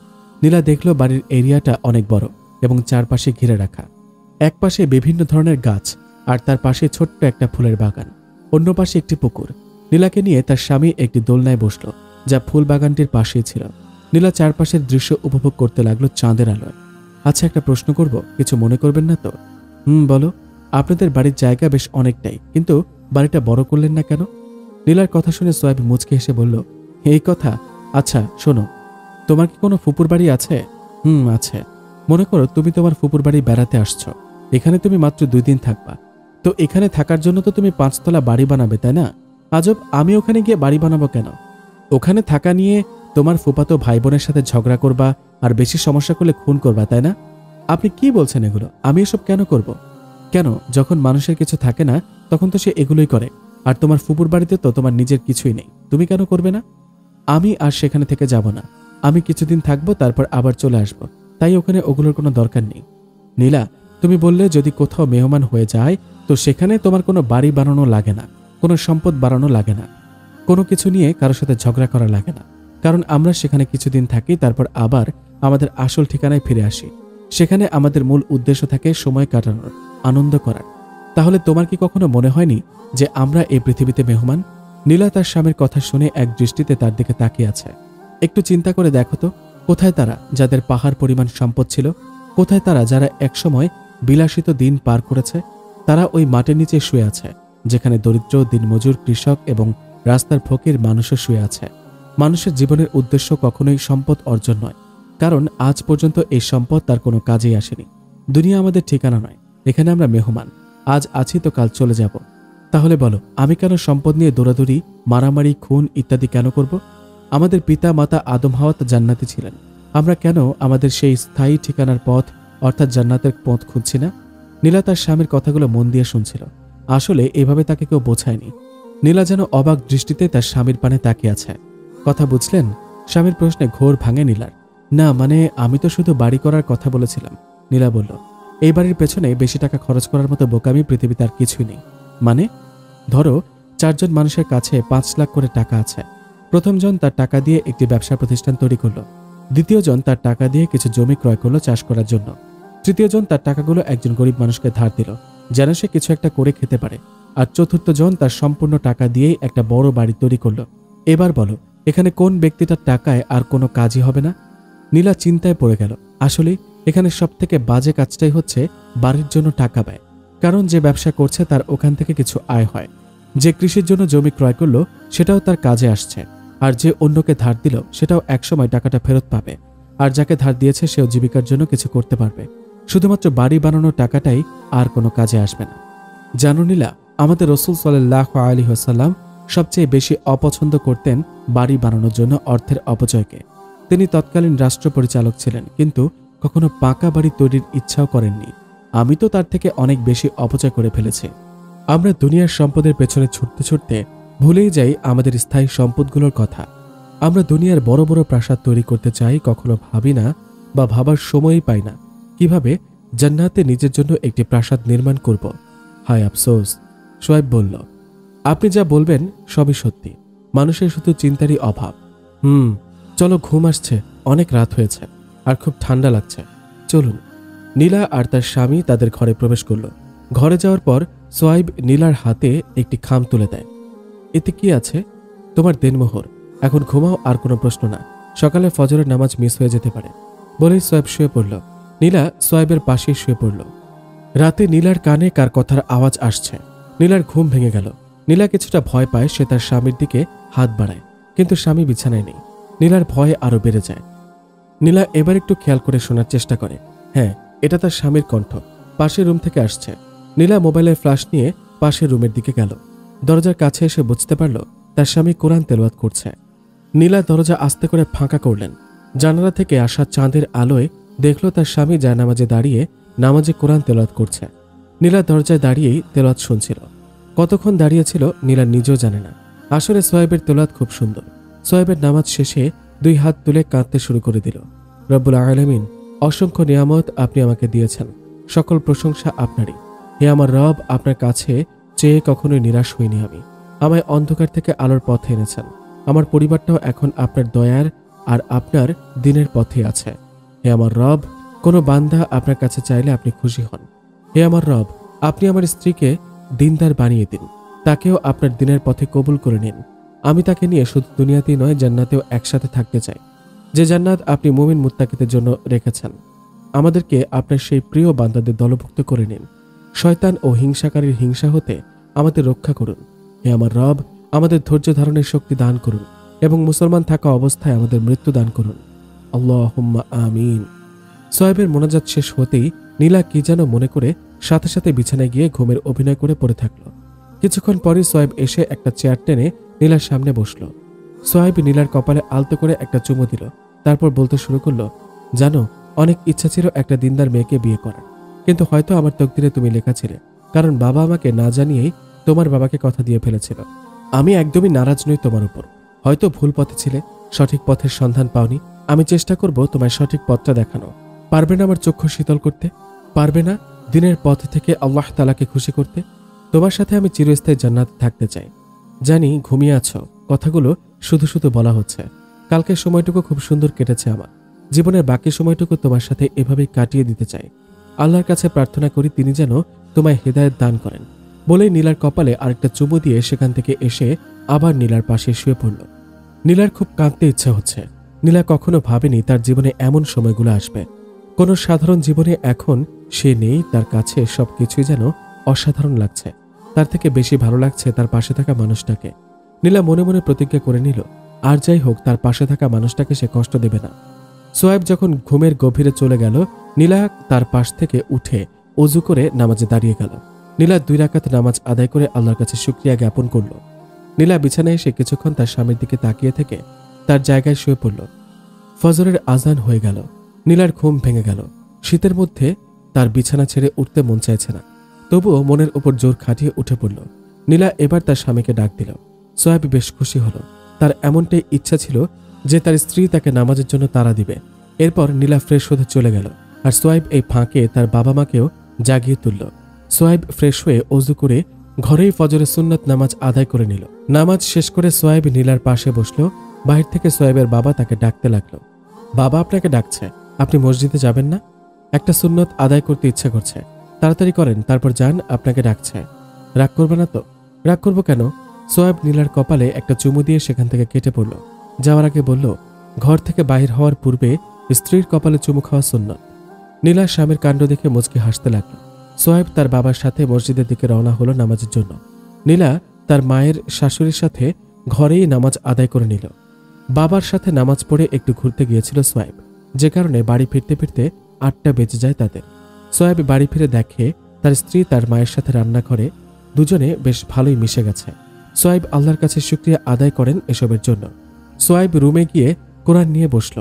নীলা দেখলো বাড়ির এরিয়াটা অনেক বড় এবং চারপাশে ঘিরে রাখা। এক পাশে বিভিন্ন ধরনের গাছ আর তার পাশে ছোট্ট একটা ফুলের বাগান। অন্য পাশে একটি পুকুর। নীলাকে নিয়ে তার স্বামী একটি দোলনায় বসলো, যা ফুল বাগানটির পাশেই ছিল। নীলা চারপাশের দৃশ্য উপভোগ করতে লাগলো চাঁদের আলোয়। আচ্ছা, একটা প্রশ্ন করব, কিছু মনে করবেন না তো? বলো। আপনাদের বাড়ির জায়গা বেশ অনেকটাই, কিন্তু বাড়িটা বড় করলেন না কেন? নীলার কথা শুনে সোয়েব মুচকে হেসে বলল, এই কথা? আচ্ছা শোনো, তোমার কি কোনো ফুপুর বাড়ি আছে? আছে। মনে করো তুমি তোমার ফুপুর বাড়ি বেড়াতে আসছো। এখানে তুমি মাত্র 2 দিন থাকবা। তো এখানে থাকার জন্য তো তুমি 5 তলা বাড়ি বানাবে, তাই না? আজব, আমি ওখানে গিয়ে বাড়ি বানাবো কেন? ওখানে থাকা নিয়ে তোমার ফুপাতো ভাই বোনের সাথে ঝগড়া করবা আর বেশি সমস্যা করলে খুন করবা, তাই না? আপনি কি বলছেন এগুলো? আমি এসব কেন করব? কেন? যখন মানুষের কিছু থাকে না তখন তো সে এগুলোই করে। আর তোমার ফুপুর বাড়িতে তো তোমার নিজের কিছুই নেই, তুমি কেন করবে না? আমি আর সেখানে থেকে যাব না। আমি কিছুদিন থাকবো, তারপর আবার চলে আসব। তাই ওখানে ওগুলোর কোনো দরকার নেই। নীলা, তুমি বললে যদি কোথাও মেহমান হয়ে যায় তো সেখানে তোমার কোনো বাড়ি বানানো লাগে না। কোনো সম্পদ বাড়ানো লাগে না, কোনো কিছু নিয়ে কারোর সাথে ঝগড়া করা লাগে না, কারণ আমরা সেখানে কিছুদিন থাকি, তারপর আবার আমাদের আসল ঠিকানায় ফিরে আসি। সেখানে আমাদের মূল উদ্দেশ্য থাকে সময় কাটানোর, আনন্দ করার। তাহলে তোমার কি কখনো মনে হয়নি যে আমরা এই পৃথিবীতে মেহমান? নীলা তার স্বামীর কথা শুনে এক দৃষ্টিতে তার দিকে তাকিয়ে আছে। একটু চিন্তা করে দেখো তো, কোথায় তারা যাদের পাহাড় পরিমাণ সম্পদ ছিল? কোথায় তারা যারা একসময় বিলাসিত দিন পার করেছে? তারা ওই মাটির নিচে শুয়ে আছে, যেখানে দরিদ্র, দিনমজুর, কৃষক এবং রাস্তার ফকির মানুষও শুয়ে আছে। মানুষের জীবনের উদ্দেশ্য কখনোই সম্পদ অর্জন নয়, কারণ আজ পর্যন্ত এই সম্পদ তার কোনো কাজেই আসেনি। দুনিয়া আমাদের ঠিকানা নয়, এখানে আমরা মেহমান। আজ আছি তো কাল চলে যাব। তাহলে বলো, আমি কেন সম্পদ নিয়ে দৌড়াদৌড়ি, মারামারি, খুন ইত্যাদি কেন করব? আমাদের পিতা মাতা আদম হাওয়া জান্নাতি ছিলেন। আমরা কেন আমাদের সেই স্থায়ী ঠিকানার পথ অর্থাৎ জান্নাতের পথ খুঁজছি না? নীলা তার স্বামীর কথাগুলো মন দিয়ে শুনছিল। আসলে এভাবে তাকে কেউ বোঝায়নি। নীলা যেন অবাক দৃষ্টিতে তার স্বামীর পানে তাকিয়ে আছে। কথা বুঝলেন? স্বামীর প্রশ্নে ঘোর ভাঙে নীলার। না মানে, আমি তো শুধু বাড়ি করার কথা বলেছিলাম। নীলা বলল, এই বাড়ির পেছনে বেশি টাকা খরচ করার মতো বোকামি পৃথিবীতে আর কিছুই নেই। মানে? ধরো 4 জন মানুষের কাছে 5 লাখ করে টাকা আছে। প্রথম জন তার টাকা দিয়ে একটি ব্যবসা প্রতিষ্ঠান তৈরি করলো। দ্বিতীয় জন তার টাকা দিয়ে কিছু জমি ক্রয় করলো চাষ করার জন্য। তৃতীয় জন তার টাকাগুলো একজন গরিব মানুষকে ধার দিল, যেন সে কিছু একটা করে খেতে পারে। আর চতুর্থ জন তার সম্পূর্ণ টাকা দিয়েই একটা বড় বাড়ি তৈরি করলো। এবার বলো, এখানে কোন ব্যক্তিটার টাকায় আর কোনো কাজই হবে না? নীলা চিন্তায় পড়ে গেল। আসলে এখানে সবথেকে বাজে কাজটাই হচ্ছে বাড়ির জন্য টাকা ব্যয়। কারণ যে ব্যবসা করছে তার ওখান থেকে কিছু আয় হয়। যে কৃষির জন্য জমি ক্রয় করলো সেটাও তার কাজে আসছে। আর যে অন্যকে ধার দিল সেটাও একসময় টাকাটা ফেরত পাবে। আর যাকে ধার দিয়েছে সেও জীবিকার জন্য কিছু করতে পারবে। শুধুমাত্র বাড়ি বানানোর টাকাটাই আর কোনো কাজে আসবে না। জানো নীলা, আমাদের রাসূল সাল্লাল্লাহু আলাইহি ওয়াসাল্লাম সবচেয়ে বেশি অপছন্দ করতেন বাড়ি বানানোর জন্য অর্থের অপচয়কে। তিনি তৎকালীন রাষ্ট্র পরিচালক ছিলেন, কিন্তু কখনো পাকা বাড়ি তৈরির ইচ্ছাও করেননি। আমি তো তার থেকে অনেক বেশি অপচয় করে ফেলেছি। আমরা দুনিয়ার সম্পদের পেছনে ছুটতে ছুটতে ভুলেই যাই আমাদের স্থায়ী সম্পদগুলোর কথা। আমরা দুনিয়ার বড় বড় প্রাসাদ তৈরি করতে চাই, কখনো ভাবি না বা ভাবার সময়ই পাই না কিভাবে জান্নাতে নিজের জন্য একটি প্রাসাদ নির্মাণ করব। হায় আফসোস। শোয়েব বলল, আপনি যা বলবেন সবই সত্যি। মানুষের শুধু চিন্তারই অভাব। চলো, ঘুম আসছে, অনেক রাত হয়েছে আর খুব ঠান্ডা লাগছে, চলুন। নীলা আর তার স্বামী তাদের ঘরে প্রবেশ করল। ঘরে যাওয়ার পর সোয়াইব নীলার হাতে একটি খাম তুলে দেয়। এতে কি আছে? তোমার দেনমোহর। এখন ঘুমাও, আর কোনো প্রশ্ন না। সকালে ফজরের নামাজ মিস হয়ে যেতে পারে। বলেই সোয়াইব শুয়ে পড়ল। নীলা সোয়াইবের পাশেই শুয়ে পড়ল। রাতে নীলার কানে কার কথার আওয়াজ আসছে। নীলার ঘুম ভেঙে গেল। নীলা কিছুটা ভয় পায়। সে তার স্বামীর দিকে হাত বাড়ায়, কিন্তু স্বামী বিছানায় নেই। নীলার ভয় আরো বেড়ে যায়। নীলা এবার একটু খেয়াল করে শোনার চেষ্টা করে। হ্যাঁ, এটা তার স্বামীর কণ্ঠ, পাশের রুম থেকে আসছে। নীলা মোবাইলের ফ্ল্যাশ নিয়ে পাশের রুমের দিকে গেল। দরজার কাছে এসে বুঝতে পারল তার স্বামী কোরআন তেলাওয়াত করছে। নীলা দরজা আস্তে করে ফাঁকা করলেন। জানালা থেকে আসা চাঁদের আলোয় দেখল তার স্বামী জায়নামাজে দাঁড়িয়ে নামাজে কোরআন তেলাওয়াত করছে। নীলা দরজায় দাঁড়িয়েই তেলাওয়াত শুনছিল। কতক্ষণ দাঁড়িয়েছিল নীলা নিজেও জানে না। আসলে সোয়াইবের তেলাওয়াত খুব সুন্দর। সোয়াইবের নামাজ শেষে 2 হাত তুলে কাঁদতে শুরু করে দিল। রব্বুল আলামিন, অসংখ্য নিয়ামত আপনি আমাকে দিয়েছেন, সকল প্রশংসা আপনারই। হে আমার রব, আপনার কাছে চেয়ে কখনোই নিরাশ হইনি আমি। আমায় অন্ধকার থেকে আলোর পথে এনেছেন। আমার পরিবারটাও এখন আপনার দয়ার আর আপনার দিনের পথে আছে। হে আমার রব, কোনো বান্দা আপনার কাছে চাইলে আপনি খুশি হন। হে আমার রব, আপনি আমার স্ত্রীকে দিনদার বানিয়ে দিন, তাকেও আপনার দিনের পথে কবুল করে নিন। আমি তাকে নিয়ে শুধু দুনিয়াতেই নয়, জান্নাতেও একসাথে থাকতে চাই, যে জান্নাত আপনি মুমিন মুত্তাকিদের জন্য রেখেছেন। আমাদেরকে আপনার সেই প্রিয় বান্দাদের দলভুক্ত করে নিন। শয়তান ও হিংসাকারীর হিংসা হতে আমাদের রক্ষা করুন। হে আমার রব, আমাদের ধৈর্য ধারণের শক্তি দান করুন এবং মুসলমান থাকা অবস্থায় আমাদের মৃত্যু দান করুন। আল্লাহুম্মা আমিন। সোয়াইবের মোনাজাত শেষ হতেই নীলা কি যেন মনে করে সাথে সাথে বিছানায় গিয়ে ঘুমের অভিনয় করে পড়ে থাকল। কিছুক্ষণ পরই সোয়াইব এসে একটা চেয়ার টেনে নীলার সামনে বসল। সোয়াইব নীলার কপালে আলতো করে একটা চুমু দিল। তারপর বলতে শুরু করলো, জানো, অনেক ইচ্ছা ছিল একটা দিনদার মেয়েকে বিয়ে করার, কিন্তু হয়তো আমার তকদিরে তুমি লেখা ছিলে, কারণ বাবা আমাকে না জানিয়েই তোমার বাবাকে কথা দিয়ে ফেলেছিল। আমি একদমই নারাজ নই তোমার উপর। হয়তো ভুল পথে ছিলে, সঠিক পথের সন্ধান পাওনি। আমি চেষ্টা করব তোমায় সঠিক পথটা দেখানো। পারবে না আমার চক্ষু শীতল করতে? পারবে না দিনের পথ থেকে আল্লাহ তাআলাকে খুশি করতে? তোমার সাথে আমি চিরস্থায়ী জান্নাতে থাকতে চাই। জানি ঘুমিয়ে আছো, কথাগুলো শুধু শুধু বলা হচ্ছে। কালকের সময়টুকু খুব সুন্দর কেটেছে আমার। জীবনের বাকি সময়টুকু তোমার সাথে এভাবেই কাটিয়ে দিতে চাই। আল্লাহর কাছে প্রার্থনা করি তিনি যেন তোমায় হেদায়েত দান করেন। বলেই নীলার কপালে আরেকটা চুমু দিয়ে সেখান থেকে এসে আবার নীলার পাশে শুয়ে পড়ল। নীলার খুব কাঁদতে ইচ্ছা হচ্ছে। নীলা কখনো ভাবেনি তার জীবনে এমন সময়গুলো আসবে। কোনো সাধারণ জীবনে এখন সে নেই, তার কাছে সবকিছুই যেন অসাধারণ লাগছে। তার থেকে বেশি ভালো লাগছে তার পাশে থাকা মানুষটাকে। নীলা মনে মনে প্রতিজ্ঞা করে নিল, আর যাই হোক তার পাশে থাকা মানুষটাকে সে কষ্ট দেবে না। সোয়েব যখন ঘুমের গভীরে চলে গেল, নীলা তার পাশ থেকে উঠে অজু করে নামাজে দাঁড়িয়ে গেল। নীলা 2 রাকাত নামাজ আদায় করে আল্লাহর কাছে শুকরিয়া জ্ঞাপন করল। নীলা বিছানায় এসে কিছুক্ষণ তার স্বামীর দিকে তাকিয়ে থেকে তার জায়গায় শুয়ে পড়ল। ফজরের আজান হয়ে গেল। নীলার ঘুম ভেঙে গেল। শীতের মধ্যে তার বিছানা ছেড়ে উঠতে মন চাইছে না, তবুও মনের উপর জোর খাটিয়ে উঠে পড়ল। নীলা এবার তার স্বামীকে ডাক দিল। সোয়েব বেশ খুশি হলো। তার এমনটাই ইচ্ছা ছিল যে তার স্ত্রী তাকে নামাজের জন্য তাড়া দিবে। এরপর নীলা ফ্রেশ হতে চলে গেল, আর সোয়েব এই ফাঁকে তার বাবা মাকেও জাগিয়ে তুলল। সোয়েব ফ্রেশ হয়ে অজু করে ঘরেই ফজরের সুন্নত নামাজ আদায় করে নিল। নামাজ শেষ করে সোয়েব নীলার পাশে বসলো। বাহির থেকে সোয়েবের বাবা তাকে ডাকতে লাগলো। বাবা আপনাকে ডাকছে, আপনি মসজিদে যাবেন না? একটা সুন্নত আদায় করতে ইচ্ছা করছে, তাড়াতাড়ি করেন, তারপর যান, আপনাকে ডাকছে। রাগ করবে না তো? রাগ করবো কেন? সোয়েব নীলার কপালে একটা চুমু দিয়ে সেখান থেকে কেটে পড়ল। যাওয়ার আগে বলল, ঘর থেকে বাহির হওয়ার পূর্বে স্ত্রীর কপালে চুমু খাওয়া সুন্নত। নীলা স্বামীর কাণ্ড দেখে মুচকি হাসতে লাগল। সোয়েব তার বাবার সাথে মসজিদের দিকে রওনা হলো নামাজের জন্য। নীলা তার মায়ের শাশুড়ির সাথে ঘরেই নামাজ আদায় করে নিল। বাবার সাথে নামাজ পড়ে একটু ঘুরতে গিয়েছিল সোয়েব, যে কারণে বাড়ি ফিরতে ফিরতে 8টা বেজে যায় তাদের। সোয়েব বাড়ি ফিরে দেখে তার স্ত্রী তার মায়ের সাথে রান্না করে। দুজনে বেশ ভালোই মিশে গেছে। সোয়েব আল্লাহর কাছে শুকরিয়া আদায় করেন এসবের জন্য। সোয়েব রুমে গিয়ে কোরআন নিয়ে বসল।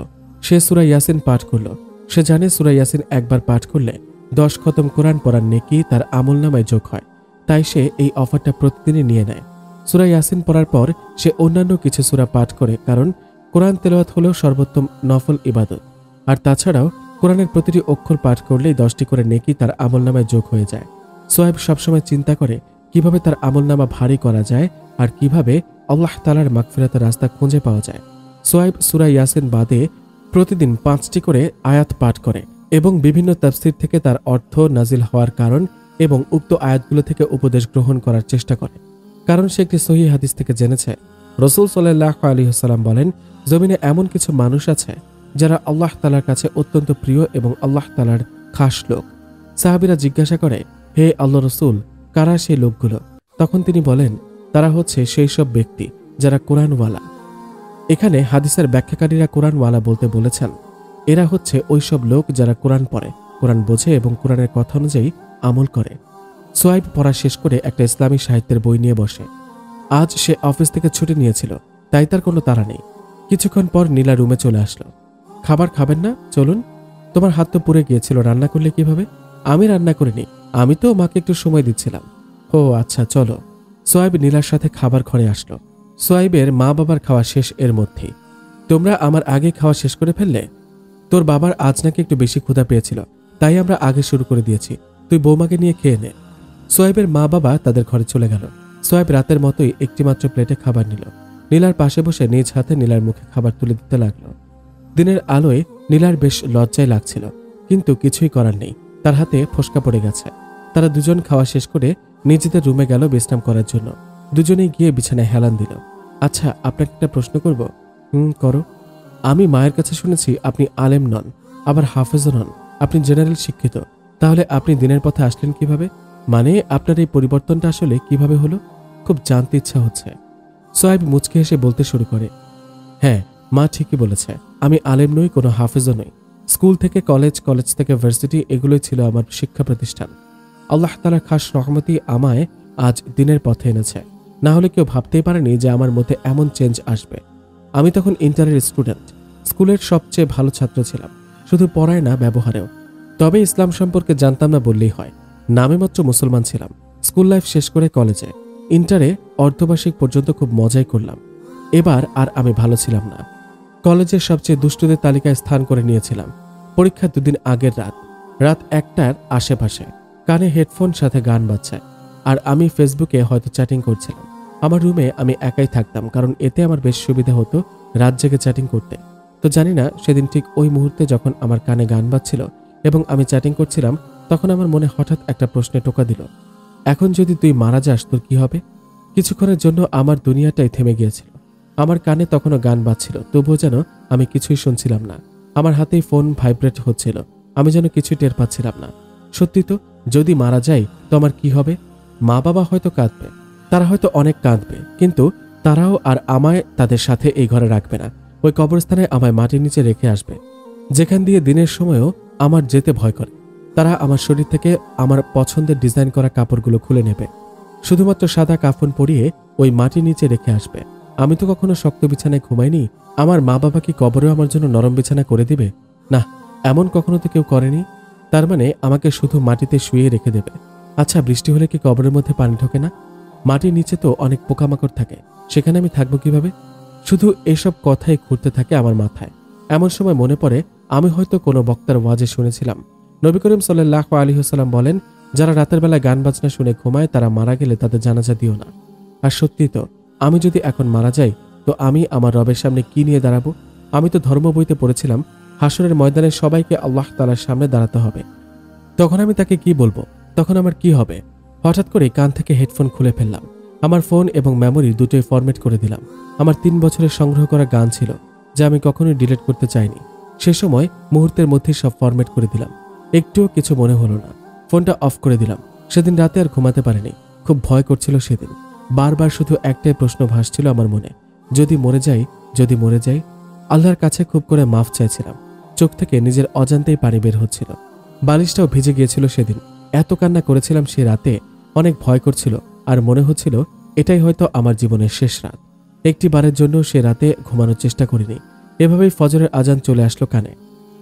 সে সূরা ইয়াসিন পাঠ করল। সে জানে সূরা ইয়াসিন একবার পাঠ করলে 10 খতম কোরআন পড়ার নেকি তার আমলনামায় যোগ হয়। তাই সে এই অফারটা প্রতিদিনই নিয়ে নেয়। সূরা ইয়াসিন পড়ার পর সে অন্যান্য কিছু সূরা পাঠ করে, কারণ কোরআন তেলাওয়াত হলো সর্বোত্তম নফল ইবাদত। আর তাছাড়াও কোরআনের প্রতিটি অক্ষর পাঠ করলেই 10টি করে নেকি তার আমলনামায় যোগ হয়ে যায়। সোয়েব সবসময় চিন্তা করে কিভাবে তার আমলনামা ভারী করা যায় আর কিভাবে আল্লাহ তাআলার মাগফিরাতের রাস্তা খুঁজে পাওয়া যায়। সোয়েব সূরা ইয়াসিন বাদে প্রতিদিন 5টি করে আয়াত পাঠ করে এবং বিভিন্ন তাফসীর থেকে তার অর্থ, নাজিল হওয়ার কারণ এবং উক্ত আয়াতগুলো থেকে উপদেশ গ্রহণ করার চেষ্টা করে। কারণ সে একটি সহিহ হাদিস থেকে জেনেছে, রাসূল সাল্লাল্লাহু আলাইহি ওয়াসাল্লাম বলেন, জমিনে এমন কিছু মানুষ আছে যারা আল্লাহ তাআলার কাছে অত্যন্ত প্রিয় এবং আল্লাহ তাআলার খাস লোক। সাহাবীরা জিজ্ঞাসা করে, হে আল্লাহর রাসূল, কারা সেই লোকগুলো? তখন তিনি বলেন, তারা হচ্ছে সেই সব ব্যক্তি যারা কোরআনওয়ালা। এখানে হাদিসের ব্যাখ্যাকারীরা কোরআনওয়ালা বলতে বলেছেন, এরা হচ্ছে ওইসব লোক যারা কোরআন পড়ে, কোরআন বোঝে এবং কোরআনের কথা অনুযায়ী আমল করে। সোয়েব পড়া শেষ করে একটা ইসলামী সাহিত্যের বই নিয়ে বসে। আজ সে অফিস থেকে ছুটি নিয়েছিল, তাই তার কোনো তাড়া নেই। কিছুক্ষণ পর নীলা রুমে চলে আসলো। খাবার খাবেন না? চলুন। তোমার হাত তো পুড়ে গিয়েছিল, রান্না করলে কিভাবে? আমি রান্না করিনি, আমি তো মাকে একটু সময় দিচ্ছিলাম। ও আচ্ছা, চলো। সোয়েব নীলার সাথে খাবার ঘরে আসলো। সোয়েবের মা বাবার খাওয়া শেষ এর মধ্যেই। তোমরা আমার আগে খাওয়া শেষ করে ফেললে? তোর বাবার আজ নাকি একটু বেশি ক্ষুধা পেয়েছিল, তাই আমরা আগে শুরু করে দিয়েছি, তুই বৌমাকে নিয়ে খেয়ে নে। সোয়েবের মা বাবা তাদের ঘরে চলে গেল। সোয়েব রাতের মতোই একটিমাত্র প্লেটে খাবার নিল। নীলার পাশে বসে নিজ হাতে নীলার মুখে খাবার তুলে দিতে লাগলো। দিনের আলোয় নীলার বেশ লজ্জায় লাগছিল, কিন্তু কিছুই করার নেই, তার হাতে ফোসকা পড়ে গেছে। তারা দুজন খাওয়া শেষ করে নিজেদের রুমে গেল বিশ্রাম করার জন্য। দুজনেই গিয়ে বিছানায় হেলান দিল। আচ্ছা, আপনাকে একটা প্রশ্ন করব? করো। আমি মায়ের কাছে শুনেছি আপনি আলেম নন, আবার হাফেজও নন, আপনি জেনারেল শিক্ষিত, তাহলে আপনি দিনের পথে আসলেন কিভাবে? মানে আপনার এই পরিবর্তনটা আসলে কিভাবে হলো? খুব জানতে ইচ্ছা হচ্ছে। সোয়েব মুচকি হেসে বলতে শুরু করে, হ্যাঁ, মা ঠিকই বলেছে, আমি আলেম নই, কোনো হাফেজও নই। স্কুল থেকে কলেজ, কলেজ থেকে ভার্সিটি, এগুলোই ছিল আমার শিক্ষা প্রতিষ্ঠান। আল্লাহ তাআলার খাস রহমতই আমায় আজ দিনের পথে এনেছে। না হলে কেউ ভাবতেই পারেনি যে আমার মধ্যে এমন চেঞ্জ আসবে। আমি তখন ইন্টারের স্টুডেন্ট, স্কুলের সবচেয়ে ভালো ছাত্র ছিলাম, শুধু পড়ায় না, ব্যবহারেও। তবে ইসলাম সম্পর্কে জানতাম না বললেই হয়, নামে মাত্র মুসলমান ছিলাম। স্কুল লাইফ শেষ করে কলেজে, ইন্টারে অর্ধবার্ষিক পর্যন্ত খুব মজাই করলাম। এবার আর আমি ভালো ছিলাম না। কলেজের সবচেয়ে দুষ্টুদের তালিকায় স্থান করে নিয়েছিলাম। পরীক্ষা 2 দিন আগের রাত 1টার আশেপাশে কানে হেডফোন, সাথে গান বাজছে। আর আমি ফেসবুকে হয়তো চ্যাটিং করছিলাম। আমার রুমে আমি একাই থাকতাম, কারণ এতে আমার বেশ সুবিধা হতো রাত জেগে চ্যাটিং করতে। তো জানি না সেদিন ঠিক ওই মুহূর্তে যখন আমার কানে গান বাজছিল এবং আমি চ্যাটিং করছিলাম, তখন আমার মনে হঠাৎ একটা প্রশ্নে টোকা দিল, এখন যদি তুই মারা যাস তোর কি হবে? কিছুক্ষণের জন্য আমার দুনিয়াটাই থেমে গিয়েছিল। আমার কানে তখনও গান বাজছিল, তবুও যেন আমি কিছুই শুনছিলাম না। আমার হাতেই ফোন ভাইব্রেট হচ্ছিল, আমি যেন কিছু টের পাচ্ছিলাম না। সত্যি তো, যদি মারা যাই তো আমার কি হবে? মা বাবা হয়তো কাঁদবে, তারা হয়তো অনেক কাঁদবে, কিন্তু তারাও আর আমায় তাদের সাথে এই ঘরে রাখবে না। ওই কবরস্থানে আমায় মাটির নিচে রেখে আসবে, যেখান দিয়ে দিনের সময়ও আমার যেতে ভয় করে। তারা আমার শরীর থেকে আমার পছন্দের ডিজাইন করা কাপড়গুলো খুলে নেবে, শুধুমাত্র সাদা কাফন পরিয়ে ওই মাটির নিচে রেখে আসবে। আমি তো কখনো শক্ত বিছানায় ঘুমাইনি। আমার মা বাবা কি কবরেও আমার জন্য নরম বিছানা করে দিবে? না, এমন কখনো তো কেউ করেনি। তার মানে আমাকে শুধু মাটিতে শুয়ে রেখে দেবে। আচ্ছা, বৃষ্টি হলে কি কবরের মধ্যে পানি ঢোকে না? মাটির নিচে তো অনেক পোকামাকড় থাকে, সেখানে আমি থাকবো কিভাবে? শুধু এসব কথাই ঘুরতে থাকে আমার মাথায়। এমন সময় মনে পড়ে, আমি হয়তো কোনো বক্তার ওয়াজে শুনেছিলাম, নবী করিম সাল্লাল্লাহু আলাইহি ওয়াসাল্লাম বলেন, যারা রাতের বেলা গান বাজনা শুনে ঘুমায় তারা মারা গেলে তাদের জানাজা দিও না। আর সত্যি তো, আমি যদি এখন মারা যাই তো আমি আমার রবের সামনে কি নিয়ে দাঁড়াবো? আমি তো ধর্ম বইতে পড়েছিলাম হাসরের ময়দানে সবাইকে আল্লাহ তাআলার সামনে দাঁড়াতে হবে। তখন আমি তাকে কি বলবো? তখন আমার কি হবে? হঠাৎ করে কান থেকে হেডফোন খুলে ফেললাম। আমার ফোন এবং মেমোরি দুটোই ফরম্যাট করে দিলাম। আমার 3 বছরের সংগ্রহ করা গান ছিল, যা আমি কখনোই ডিলিট করতে চাইনি। সে সময় মুহূর্তের মধ্যে সব ফরম্যাট করে দিলাম। একটুও কিছু মনে হলো না। ফোনটা অফ করে দিলাম। সেদিন রাতে আর ঘুমাতে পারিনি, খুব ভয় করছিল সেদিন। বারবার শুধু একটাই প্রশ্ন ভাসছিল আমার মনে, যদি মরে যাই, যদি মরে যাই। আল্লাহর কাছে খুব করে মাফ চাইছিলাম। চোখ থেকে নিজের অজান্তেই পানি বের হচ্ছিল। বালিশটাও ভিজে গিয়েছিল সেদিন। এত কান্না করেছিলাম সে রাতে, অনেক ভয় করছিল আর মনে হচ্ছিল এটাই হয়তো আমার জীবনের শেষ রাত। একটি বারের জন্য সে রাতে ঘুমানোর চেষ্টা করিনি। এভাবেই ফজরের আজান চলে আসলো কানে।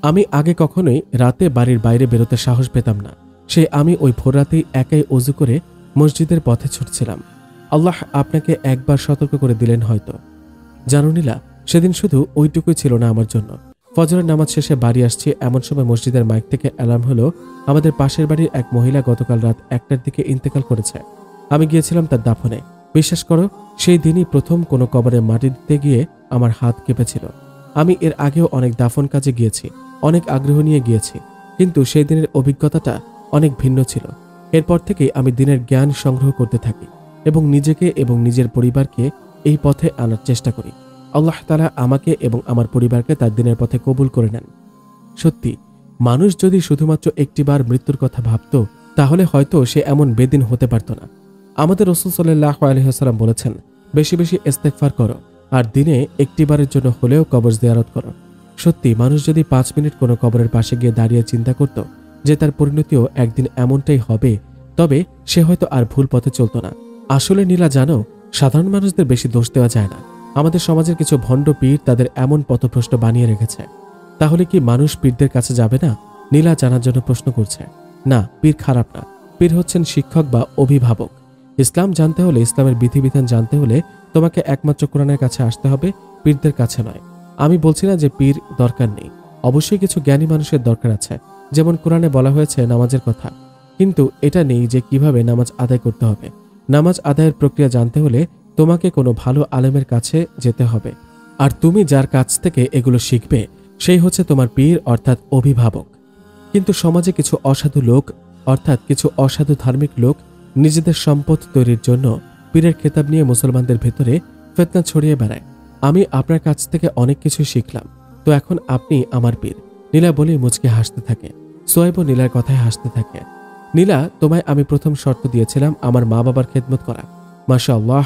আমি আগে কখনোই রাতে বাড়ির বাইরে বেরোতে সাহস পেতাম না। আমি ওই ভোর রাতেই একাই অজু করে মসজিদের পথে ছুটছিলাম। আল্লাহ আপনাকে একবার সতর্ক করে দিলেন হয়তো। জানো নীলা, সেদিন শুধু ওইটুকুই ছিল না আমার জন্য। ফজরের নামাজ শেষে বাড়ি আসছি, এমন সময় মসজিদের মাইক থেকে অ্যালার্ম হলো, আমাদের পাশের বাড়ির এক মহিলা গতকাল রাত 1টার দিকে ইন্তেকাল করেছে। আমি গিয়েছিলাম তার দাফনে। বিশ্বাস করো, সেই দিনই প্রথম কোনো কবরে মাটি দিতে গিয়ে আমার হাত কেঁপেছিল। আমি এর আগেও অনেক দাফন কাজে গিয়েছি, অনেক আগ্রহ নিয়ে গিয়েছি, কিন্তু সেই দিনের অভিজ্ঞতাটা অনেক ভিন্ন ছিল। এরপর থেকেই আমি দিনের জ্ঞান সংগ্রহ করতে থাকি এবং নিজেকে এবং নিজের পরিবারকে এই পথে আনার চেষ্টা করি। আল্লাহ তাআলা আমাকে এবং আমার পরিবারকে তার দিনের পথে কবুল করে নেন। সত্যি, মানুষ যদি শুধুমাত্র একটিবার মৃত্যুর কথা ভাবত, তাহলে হয়তো সে এমন বেদিন হতে পারত না। আমাদের রাসূল সাল্লাল্লাহু আলাইহি ওয়াসাল্লাম বলেছেন, বেশি বেশি ইস্তেগফার করো আর দিনে একটিবারের জন্য হলেও কবর জিয়ারত করো। সত্যি, মানুষ যদি 5 মিনিট কোনো কবরের পাশে গিয়ে দাঁড়িয়ে চিন্তা করত যে তার পরিণতিও একদিন এমনটাই হবে, তবে সে হয়তো আর ভুল পথে চলত না। আসলে নীলা জানো, সাধারণ মানুষদের বেশি দোষ দেওয়া যায় না। আমাদের সমাজের কিছু ভণ্ড পীর তাদের এমন পথভ্রষ্ট বানিয়ে রেখেছে। তাহলে কি মানুষ পীরদের কাছে যাবে না? নীলা জানার জন্য প্রশ্ন করছে। না, পীর খারাপ না। পীর হচ্ছেন শিক্ষক বা অভিভাবক। ইসলাম জানতে হলে, ইসলামের বিধিবিধান জানতে হলে তোমাকে একমাত্র কোরআনের কাছে আসতে হবে, পীরদের কাছে নয়। আমি বলছি না যে পীর দরকার নেই, অবশ্যই কিছু জ্ঞানী মানুষের দরকার আছে। যেমন কোরআনে বলা হয়েছে নামাজের কথা, কিন্তু এটা নেই যে কিভাবে নামাজ আদায় করতে হবে। নামাজ আদায়ের প্রক্রিয়া জানতে হলে তোমাকে কোনো ভালো আলেমের কাছে যেতে হবে, আর তুমি যার কাছ থেকে এগুলো শিখবে সেই হচ্ছে তোমার পীর অর্থাৎ অভিভাবক। কিন্তু সমাজে কিছু অসাধু লোক অর্থাৎ কিছু অসাধু ধার্মিক লোক নিজেদের সম্পদ তৈরির জন্য পীরের খেতাব নিয়ে মুসলমানদের ভেতরে ফিতনা ছড়িয়ে বেড়ায়। আমি আপনার কাছ থেকে অনেক কিছু শিখলাম, তো এখন আপনি আমার পীর। নীলা বলে মুচকে হাসতে থাকে। সোয়েবও নীলার কথায় হাসতে থাকে। নীলা, তোমায় আমি প্রথম শর্ত দিয়েছিলাম আমার মা বাবার খেদমত করা। মাশাআল্লাহ,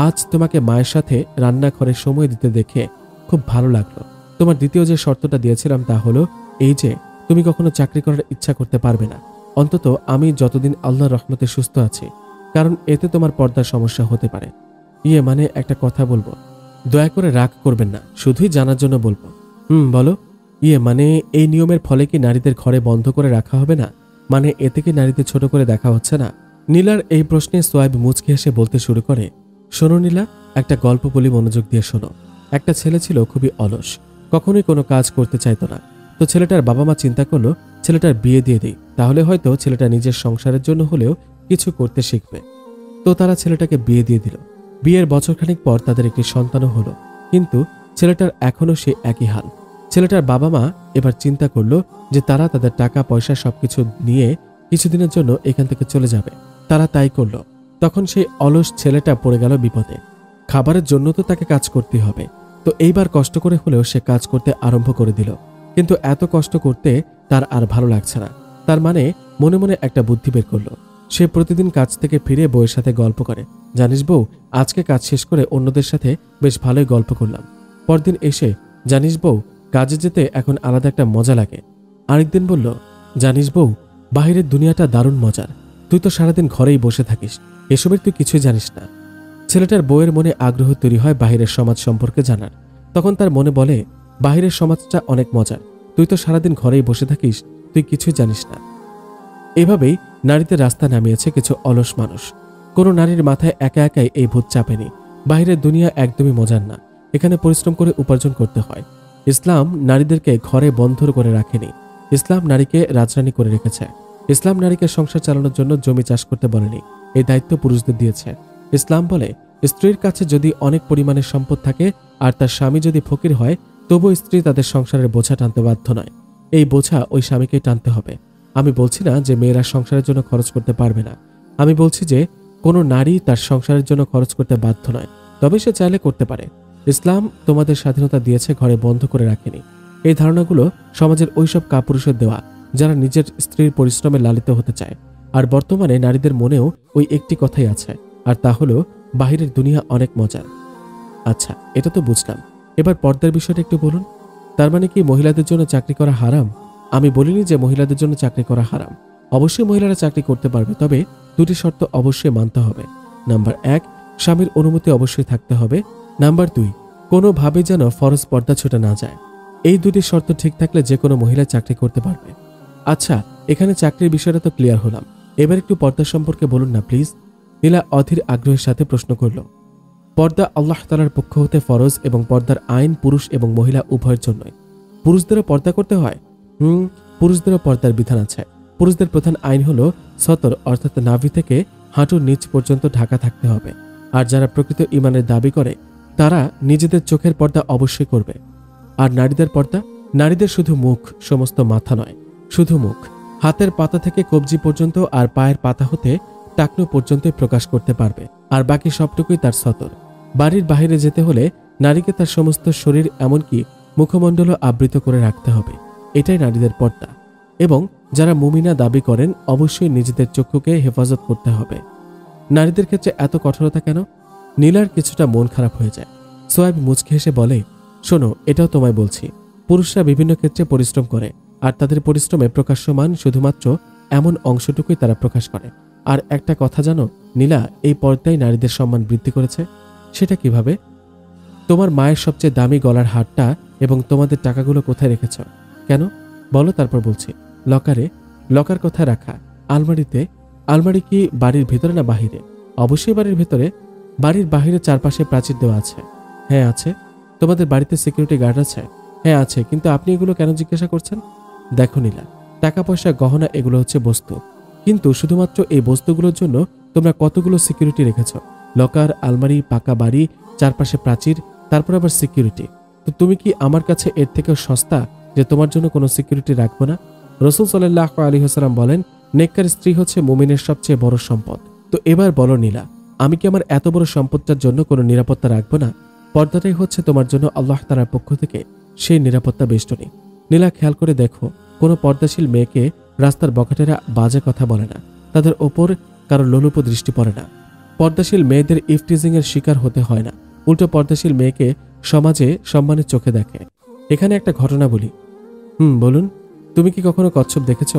আজ তোমাকে মায়ের সাথে রান্নাঘরে সময় দিতে দেখে খুব ভালো লাগলো। তোমার দ্বিতীয় যে শর্তটা দিয়েছিলাম তা হলো এই যে তুমি কখনো চাকরি করার ইচ্ছা করতে পারবে না, অন্তত আমি যতদিন আল্লাহর রহমতে সুস্থ আছি, কারণ এতে তোমার পর্দার সমস্যা হতে পারে। মানে একটা কথা বলবো, দয়া করে রাগ করবেন না, শুধুই জানার জন্য বলবো। বলো। মানে এই নিয়মের ফলে কি নারীদের ঘরে বন্ধ করে রাখা হবে না? মানে এতে কি নারীদের ছোট করে দেখা হচ্ছে না? নীলার এই প্রশ্নে সোয়েব মুচকি হেসে বলতে শুরু করে, শোনো নীলা, একটা গল্প বলি, মনোযোগ দিয়ে শোনো। একটা ছেলে ছিল খুবই অলস, কখনোই কোনো কাজ করতে চাইতো না। তো ছেলেটার বাবা মা চিন্তা করলো ছেলেটার বিয়ে দিয়ে দিই, তাহলে হয়তো ছেলেটা নিজের সংসারের জন্য হলেও কিছু করতে শিখবে। তো তারা ছেলেটাকে বিয়ে দিয়ে দিল। বিয়ের বছরখানেক পর তাদের একটি সন্তানও হলো, কিন্তু ছেলেটার এখনও সে একই হাল। ছেলেটার বাবা মা এবার চিন্তা করলো যে তারা তাদের টাকা পয়সা সবকিছু নিয়ে কিছুদিনের জন্য এখান থেকে চলে যাবে। তারা তাই করলো। তখন সেই অলস ছেলেটা পড়ে গেল বিপদে। খাবারের জন্য তো তাকে কাজ করতে হবে, তো এইবার কষ্ট করে হলেও সে কাজ করতে আরম্ভ করে দিল। কিন্তু এত কষ্ট করতে তার আর ভালো লাগছে না। তার মানে মনে মনে একটা বুদ্ধি বের করলো। সে প্রতিদিন কাজ থেকে ফিরে বউয়ের সাথে গল্প করে, জানিস বউ, আজকে কাজ শেষ করে অন্যদের সাথে বেশ ভালোই গল্প করলাম। পরদিন এসে, জানিস বউ, কাজে যেতে এখন আলাদা একটা মজা লাগে। আরেকদিন বলল, জানিস বউ, বাহিরের দুনিয়াটা দারুণ মজার। তুই তো সারাদিন ঘরেই বসে থাকিস, এসবের তুই কিছুই জানিস না। ছেলেটার বউয়ের মনে আগ্রহ তৈরি হয় বাহিরের সমাজ সম্পর্কে জানার। তখন তার মনে বলে, বাহিরের সমাজটা অনেক মজার, তুই তো সারাদিন ঘরেই বসে থাকিস, তুই কিছুই জানিস না। এভাবেই নারীদের রাস্তা নামিয়েছে কিছু অলস মানুষ। কোনো নারীর মাথায় একা একাই এই ভূত চাপেনি। বাহিরের দুনিয়া একদমই মজার না, এখানে পরিশ্রম করে উপার্জন করতে হয়। ইসলাম নারীদেরকে ঘরে বন্ধ করে রাখেনি। ইসলাম নারীকে রাজরানী করে রেখেছে। ইসলাম নারীকে সংসার চালানোর জন্য জমি চাষ করতে বলেনি, এই দায়িত্ব পুরুষদের দিয়েছে। ইসলাম বলে, স্ত্রীর কাছে যদি অনেক পরিমাণের সম্পদ থাকে আর তার স্বামী যদি ফকির হয়, তবুও স্ত্রী তাদের সংসারের বোঝা টানতে বাধ্য নয়। এই বোঝা ওই স্বামীকেই টানতে হবে। আমি বলছি না যে মেয়েরা সংসারের জন্য খরচ করতে পারবে না। আমি বলছি যে কোনো নারী তার সংসারের জন্য খরচ করতে বাধ্য নয়, তবে সে চাইলে করতে পারে। ইসলাম তোমাদের স্বাধীনতা দিয়েছে, ঘরে বন্ধ করে রাখেনি। এই ধারণাগুলো সমাজের ওইসব কাপুরুষের দেওয়া যারা নিজের স্ত্রীর পরিশ্রমে লালিত হতে চায়। আর বর্তমানে নারীদের মনেও ওই একটি কথাই আছে, আর তা হলো বাহিরের দুনিয়া অনেক মজার। আচ্ছা, এটা তো বুঝলাম, এবার পর্দার বিষয়টা একটু বলুন। তার মানে কি মহিলাদের জন্য চাকরি করা হারাম? আমি বলিনি যে মহিলাদের জন্য চাকরি করা হারাম। অবশ্যই মহিলারা চাকরি করতে পারবে, তবে দুটি শর্ত অবশ্যই মানতে হবে। নাম্বার 1, স্বামীর অনুমতি অবশ্যই থাকতে হবে। নাম্বার 2, কোনোভাবে যেন ফরজ পর্দা ছুটে না যায়। এই দুটি শর্ত ঠিক থাকলে যে কোনো মহিলা চাকরি করতে পারবে। আচ্ছা, এখানে চাকরির বিষয়টা তো ক্লিয়ার হলাম, এবার একটু পর্দা সম্পর্কে বলুন না প্লিজ। নীলা অধীর আগ্রহের সাথে প্রশ্ন করল। পর্দা আল্লাহ তাআলার পক্ষ হতে ফরজ, এবং পর্দার আইন পুরুষ এবং মহিলা উভয়ের জন্যই। পুরুষদেরও পর্দা করতে হয়? পুরুষদেরও পর্দার বিধান আছে। পুরুষদের প্রধান আইন হলো সতর, অর্থাৎ নাভি থেকে হাঁটুর নিচ পর্যন্ত ঢাকা থাকতে হবে। আর যারা প্রকৃত ঈমানের দাবি করে তারা নিজেদের চোখের পর্দা অবশ্যই করবে। আর নারীদের পর্দা? নারীদের শুধু মুখ, সমস্ত মাথা নয়, শুধু মুখ। হাতের পাতা থেকে কবজি পর্যন্ত আর পায়ের পাতা হতে টাকনু পর্যন্তই প্রকাশ করতে পারবে, আর বাকি সবটুকুই তার সতর। বাড়ির বাইরে যেতে হলে নারীকে তার সমস্ত শরীর, এমনকি মুখমণ্ডলও আবৃত করে রাখতে হবে। এটাই নারীদের পর্দা। এবং যারা মুমিনা দাবি করেন অবশ্যই নিজেদের চক্ষুকে হেফাজত করতে হবে। নারীদের ক্ষেত্রে এত কঠোরতা কেন? নীলার কিছুটা মন খারাপ হয়ে যায়। সোয়াইব মুচকি হেসে বলে, শোনো, এটাও তোমায় বলছি, পুরুষরা বিভিন্ন ক্ষেত্রে পরিশ্রম করে, আর তাদের পরিশ্রমে প্রকাশ্যমান শুধুমাত্র এমন অংশটুকুই তারা প্রকাশ করে। আর একটা কথা জানো নীলা, এই পর্দাই নারীদের সম্মান বৃদ্ধি করেছে। সেটা কিভাবে? তোমার মায়ের সবচেয়ে দামি গলার হারটা এবং তোমাদের টাকাগুলো কোথায় রেখেছ? কেন বলো, তারপর বলছি। লকারে। লকার কোথায় রাখা? আলমারিতে। আলমারি কি বাড়ির ভেতরে না বাহিরে? অবশ্যই বাড়ির ভেতরে। বাড়ির বাহিরে চারপাশে প্রাচীর দেওয়া আছে? হ্যাঁ আছে। তোমাদের বাড়িতে সিকিউরিটি গার্ড আছে? হ্যাঁ আছে। কিন্তু আপনি এগুলো কেন জিজ্ঞাসা করছেন? দেখো নীলা, টাকা পয়সা, গহনা এগুলো হচ্ছে বস্তু, কিন্তু শুধুমাত্র এই বস্তুগুলোর জন্য তোমরা কতগুলো সিকিউরিটি রেখেছ? লকার, আলমারি, পাকা বাড়ি, চারপাশে প্রাচীর, তারপর আবার সিকিউরিটি। তো তুমি কি আমার কাছে এর থেকেও সস্তা যে তোমার জন্য কোনো সিকিউরিটি রাখবো না? রাসূল সাল্লাল্লাহু আলাইহি ওয়াসাল্লাম বলেন, নেককার স্ত্রী হচ্ছে মুমিনের সবচেয়ে বড় সম্পদ। তো এবার বলো নীলা, আমি কি আমার এত বড় সম্পদটার জন্য কোনো নিরাপত্তা রাখবো না? পর্দাটাই হচ্ছে তোমার জন্য আল্লাহ তাআলার পক্ষ থেকে সেই নিরাপত্তা বেষ্টনী। নীলা, খেয়াল করে দেখো, কোনো পর্দাশীল মেয়েকে রাস্তার বখাটেরা বাজে কথা বলে না, তাদের ওপর কারো লোলুপ দৃষ্টি পড়ে না। পর্দাশীল মেয়েদের ইফটিজিং এর শিকার হতে হয় না, উল্টো পর্দাশীল মেয়েকে সমাজে সম্মানের চোখে দেখে। এখানে একটা ঘটনা বলি। বলুন। তুমি কি কখনো কচ্ছপ দেখেছ?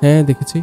হ্যাঁ দেখেছি।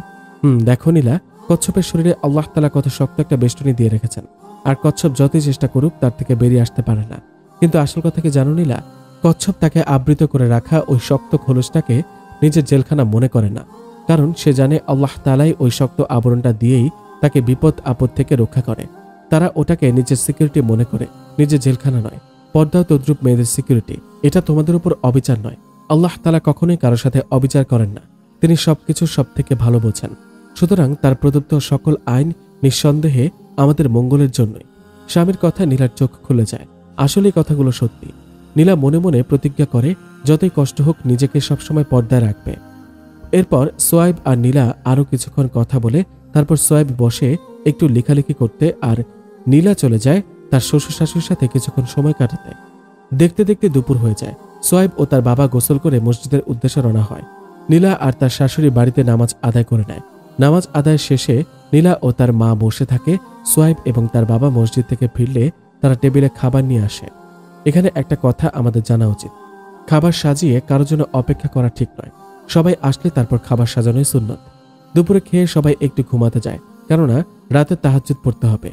দেখো নীলা, কচ্ছপের শরীরে আল্লাহ তাআলা কত শক্ত একটা বেষ্টনী দিয়ে রেখেছেন, আর কচ্ছপ যতই চেষ্টা করুক তার থেকে বেরিয়ে আসতে পারে না। কিন্তু আসল কথা কি জানো নীলা, কচ্ছপ তাকে আবৃত করে রাখা ওই শক্ত খোলসটাকে নিজের জেলখানা মনে করে না, কারণ সে জানে আল্লাহ তাআলাই ওই শক্ত আবরণটা দিয়েই তাকে বিপদ আপদ থেকে রক্ষা করে। তারা ওটাকে নিজের সিকিউরিটি মনে করে, নিজের জেলখানা নয়। পর্দাও তদ্রুপ মেয়েদের সিকিউরিটি। এটা তোমাদের উপর অবিচার নয়। আল্লাহ তাআলা কখনোই কারোর সাথে অবিচার করেন না, তিনি সবকিছু সব থেকে ভালো বোঝেন। সুতরাং তার প্রদত্ত সকল আইন নিঃসন্দেহে আমাদের মঙ্গলের জন্যই। স্বামীর কথা নীলার চোখ খুলে যায়। আসলে কথাগুলো সত্যি। নীলা মনে মনে প্রতিজ্ঞা করে যতই কষ্ট হোক নিজেকে সবসময় পর্দায় রাখবে। এরপর সোয়াইব আর নীলা আরও কিছুক্ষণ কথা বলে তারপর সোয়াইব বসে একটু লেখালেখি করতে আর নীলা চলে যায় তার শ্বশুর শাশুড়ির সাথে কিছুক্ষণ সময় কাটাতে। দেখতে দেখতে দুপুর হয়ে যায়। সোয়াইব ও তার বাবা গোসল করে মসজিদের উদ্দেশ্যে রওনা হয়। নীলা আর তার শাশুড়ি বাড়িতে নামাজ আদায় করে নেয়। নামাজ আদায় শেষে নীলা ও তার মা বসে থাকে। সোয়াইব এবং তার বাবা মসজিদ থেকে ফিরলে তারা টেবিলে খাবার নিয়ে আসে। এখানে একটা কথা আমাদের জানা উচিত, খাবার সাজিয়ে কারোর জন্য অপেক্ষা করা ঠিক নয়। সবাই আসলে তারপর খাবার সাজানোই সুন্নত। দুপুরে খেয়ে সবাই একটু ঘুমাতে যায়, কেননা রাতে তাহাজ্জুদ পড়তে হবে।